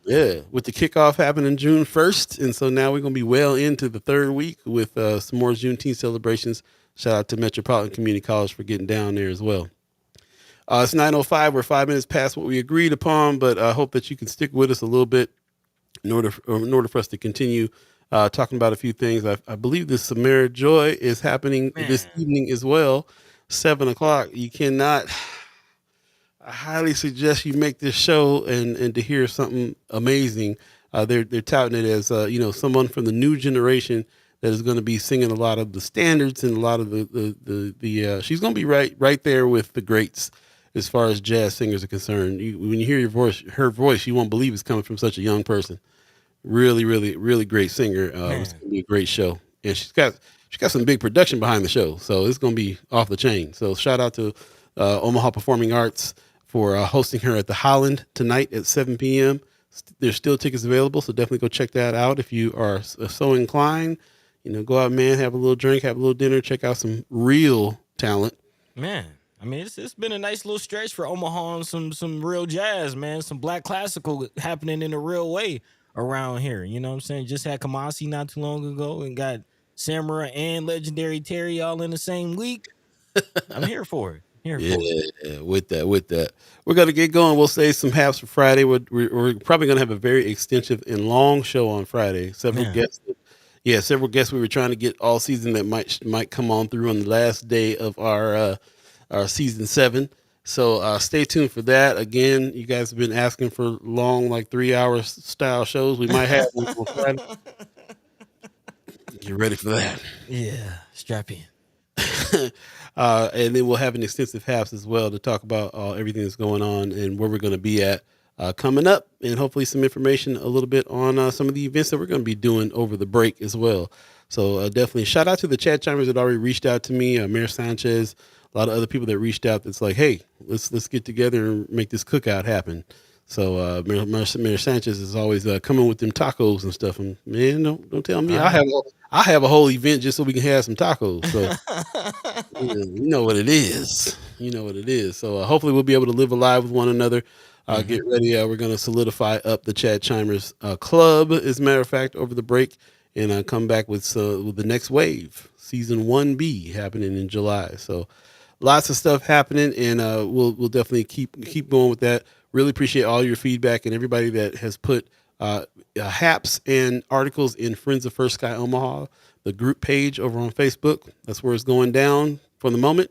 Yeah, with the kickoff happening June 1st. And so now we're going to be well into the third week with some more Juneteenth celebrations. Shout out to Metropolitan Community College for getting down there as well. It's 9:05. We're 5 minutes past what we agreed upon, but I hope that you can stick with us a little bit in order for us to continue talking about a few things. I believe this Samara Joy is happening this evening as well, 7 o'clock. You cannot... I highly suggest you make this show and to hear something amazing. They're touting it as someone from the new generation that is going to be singing a lot of the standards and a lot of the she's going to be right there with the greats as far as jazz singers are concerned. When you hear her voice, you won't believe it's coming from such a young person. Really, really, really great singer. It's going to be a great show, and she's got some big production behind the show, so it's going to be off the chain. So shout out to Omaha Performing Arts for hosting her at the Holland tonight at 7 p.m. There's still tickets available, so definitely go check that out if you are so inclined. Go out, man, have a little drink, have a little dinner, check out some real talent.
Man, I mean, it's been a nice little stretch for Omaha and some real jazz, man. Some black classical happening in a real way around here. You know what I'm saying? Just had Kamasi not too long ago and got Samara and Legendary Terry all in the same week. I'm here for it.
With that, we're gonna get going. We'll save some halves for Friday. We're probably gonna have a very extensive and long show on Friday. Several guests we were trying to get all season that might come on through on the last day of our season 7. So stay tuned for that. Again, you guys have been asking for long, like 3-hour style shows. We might have one on Friday. Get ready for that.
Yeah, strap in.
And then we'll have an extensive halves as well to talk about everything that's going on and where we're going to be at coming up, and hopefully some information a little bit on some of the events that we're going to be doing over the break as well. So definitely shout out to the chat chimers that already reached out to me, Mayor Sanchez, a lot of other people that reached out that's like, hey, let's get together and make this cookout happen. So Mayor Sanchez is always coming with them tacos and stuff. And man, don't tell me. I have a whole event just so we can have some tacos. So you know what it is. So hopefully we'll be able to live alive with one another. Get ready. We're going to solidify up the Chat Chimers Club, as a matter of fact, over the break, and come back with the next wave, season 1B, happening in July. So lots of stuff happening, and we'll definitely keep going with that. Really appreciate all your feedback and everybody that has put haps and articles in Friends of First Sky Omaha, the group page over on Facebook. That's where it's going down for the moment.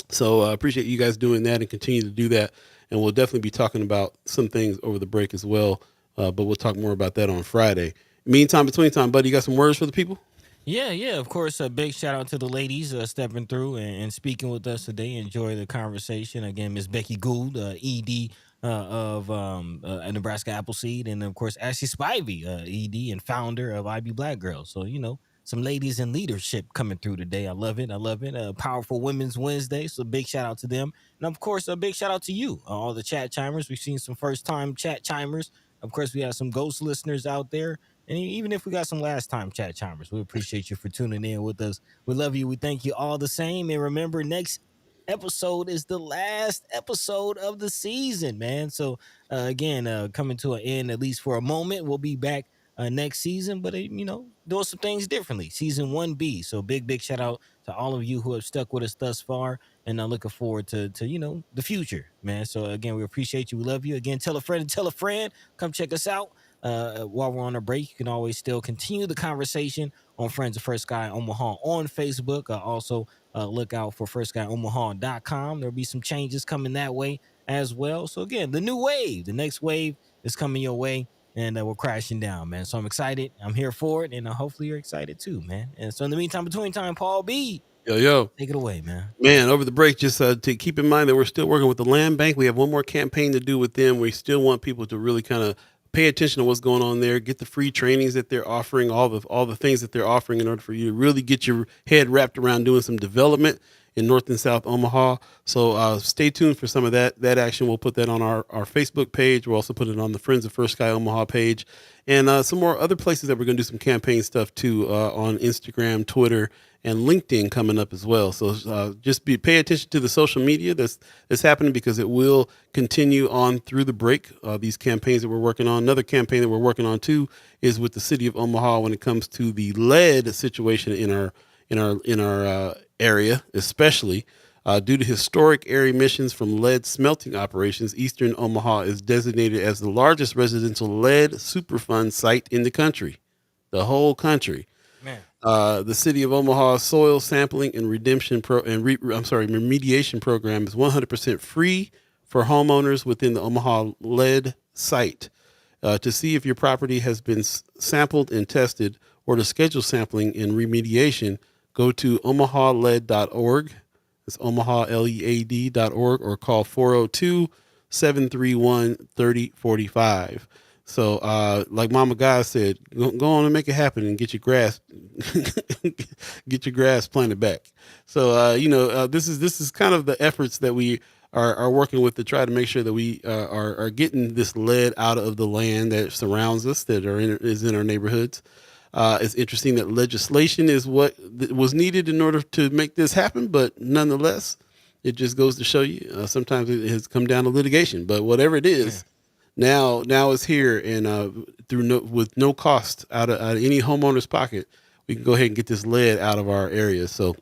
So I appreciate you guys doing that and continue to do that. And we'll definitely be talking about some things over the break as well. But we'll talk more about that on Friday. Meantime, between time, buddy, you got some words for the people?
Yeah, of course. A big shout out to the ladies stepping through and speaking with us today. Enjoy the conversation. Again, Miss Becky Gould, ED of Nebraska Appleseed, and of course Ashlei Spivey, ED and founder of IB Black Girls. So some ladies in leadership coming through today. I love it. Powerful Women's Wednesday. So big shout out to them, and of course a big shout out to you, all the chat chimers. We've seen some first time chat chimers. Of course, we have some ghost listeners out there. And even if we got some last time chat chimers, we appreciate you for tuning in with us. We love you. We thank you all the same. And remember, next episode is the last episode of the season, man. So again, coming to an end, at least for a moment. We'll be back next season, but doing some things differently. Season 1B. So big shout out to all of you who have stuck with us thus far, and I'm looking forward to the future, man. So again, we appreciate you. We love you. Again, tell a friend and tell a friend. Come check us out. while we're on a break, you can always still continue the conversation on Friends of First Guy Omaha on Facebook. Also, look out for firstguyomaha.com. There'll be some changes coming that way as well. So again, the new wave, the next wave is coming your way, and we're crashing down, man. So I'm excited. I'm here for it, and hopefully you're excited too, man. And so in the meantime, between time, Paul B,
Yo.
take it away, man.
Man, over the break, just to keep in mind that we're still working with the land bank. We have one more campaign to do with them. We still want people to really kind of pay attention to what's going on there, get the free trainings that they're offering, all the things that they're offering in order for you to really get your head wrapped around doing some development in North and South Omaha. So stay tuned for some of that action. We'll put that on our Facebook page. We'll also put it on the Friends of First Guy Omaha page, and some more other places that we're going to do some campaign stuff too, on Instagram, Twitter, and LinkedIn coming up as well. So just pay attention to the social media that's happening, because it will continue on through the break. These campaigns that we're working on. Another campaign that we're working on too is with the city of Omaha when it comes to the lead situation in our area, especially due to historic air emissions from lead smelting operations. Eastern Omaha is designated as the largest residential lead Superfund site in the country, the whole country.
Man.
The city of Omaha soil sampling and remediation program is 100% free for homeowners within the Omaha lead site. To see if your property has been sampled and tested, or to schedule sampling and remediation, go to omahalead.org. It's omahalead.org, or call 402-731-3045. So, like Mama Guy said, go on and make it happen and get your grass planted back. So, this is kind of the efforts that we are working with to try to make sure that we are getting this lead out of the land that surrounds us, that is in our neighborhoods. It's interesting that legislation is what was needed in order to make this happen, but nonetheless, it just goes to show you sometimes it has come down to litigation. But whatever it is, now it's here, and with no cost out of any homeowner's pocket, we can go ahead and get this lead out of our area. So,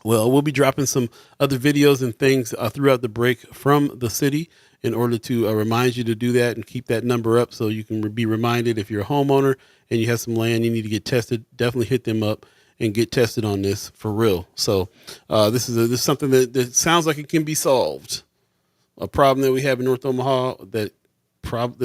we'll be dropping some other videos and things throughout the break from the city in order to remind you to do that and keep that number up, so you can be reminded if you're a homeowner and you have some land you need to get tested. Definitely hit them up and get tested on this for real. So this is something that sounds like it can be solved. A problem that we have in North Omaha that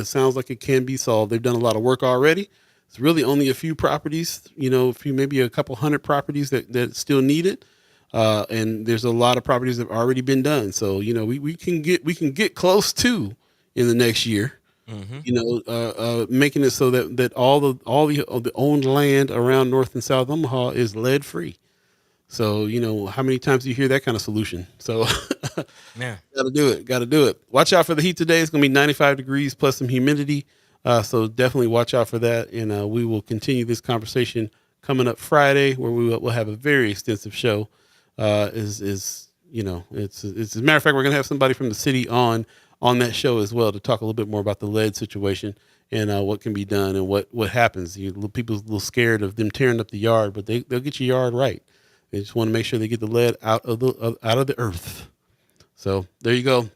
sounds like it can be solved. They've done a lot of work already. It's really only a few properties, maybe a couple hundred properties that still need it. And there's a lot of properties that have already been done. So, we can get close to in the next year, making it so that all the owned land around North and South Omaha is lead free. So, how many times do you hear that kind of solution? So
Yeah.
Got to do it. Watch out for the heat today. It's going to be 95 degrees plus some humidity. So definitely watch out for that. And we will continue this conversation coming up Friday, where we'll have a very extensive show. It's as a matter of fact, we're going to have somebody from the city on that show as well to talk a little bit more about the lead situation and what can be done and what happens. People's a little scared of them tearing up the yard, but they'll get your yard right. They just want to make sure they get the lead out of the earth. So there you go.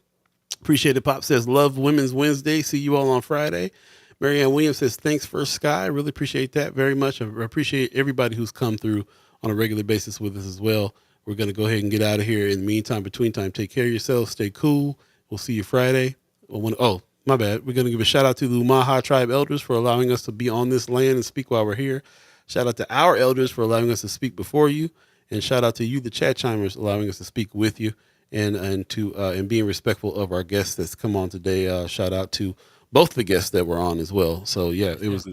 Appreciate it. Pop says, love Women's Wednesday. See you all on Friday. Marianne Williams says, thanks First Sky. I really appreciate that very much. I appreciate everybody who's come through on a regular basis with us as well. We're going to go ahead and get out of here. In the meantime, between time, take care of yourselves. Stay cool. We'll see you Friday. Oh, my bad. We're going to give a shout out to the Omaha tribe elders for allowing us to be on this land and speak while we're here. Shout out to our elders for allowing us to speak before you. And shout out to you, the chat chimers, allowing us to speak with you and being respectful of our guests that's come on today. Shout out to both the guests that were on as well. So yeah, it was,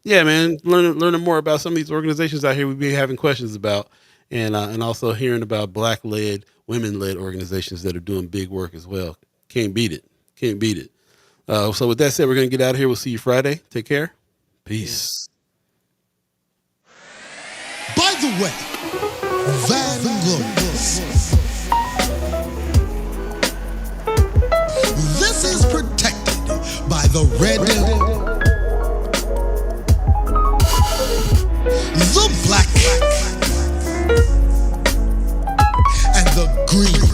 man, learning more about some of these organizations out here we've been having questions about, and also hearing about Black-led, women-led organizations that are doing big work as well. Can't beat it. So with that said, we're going to get out of here. We'll see you Friday. Take care. Peace.
By the way, Van Glorious, this is protected by the red, the black, and the green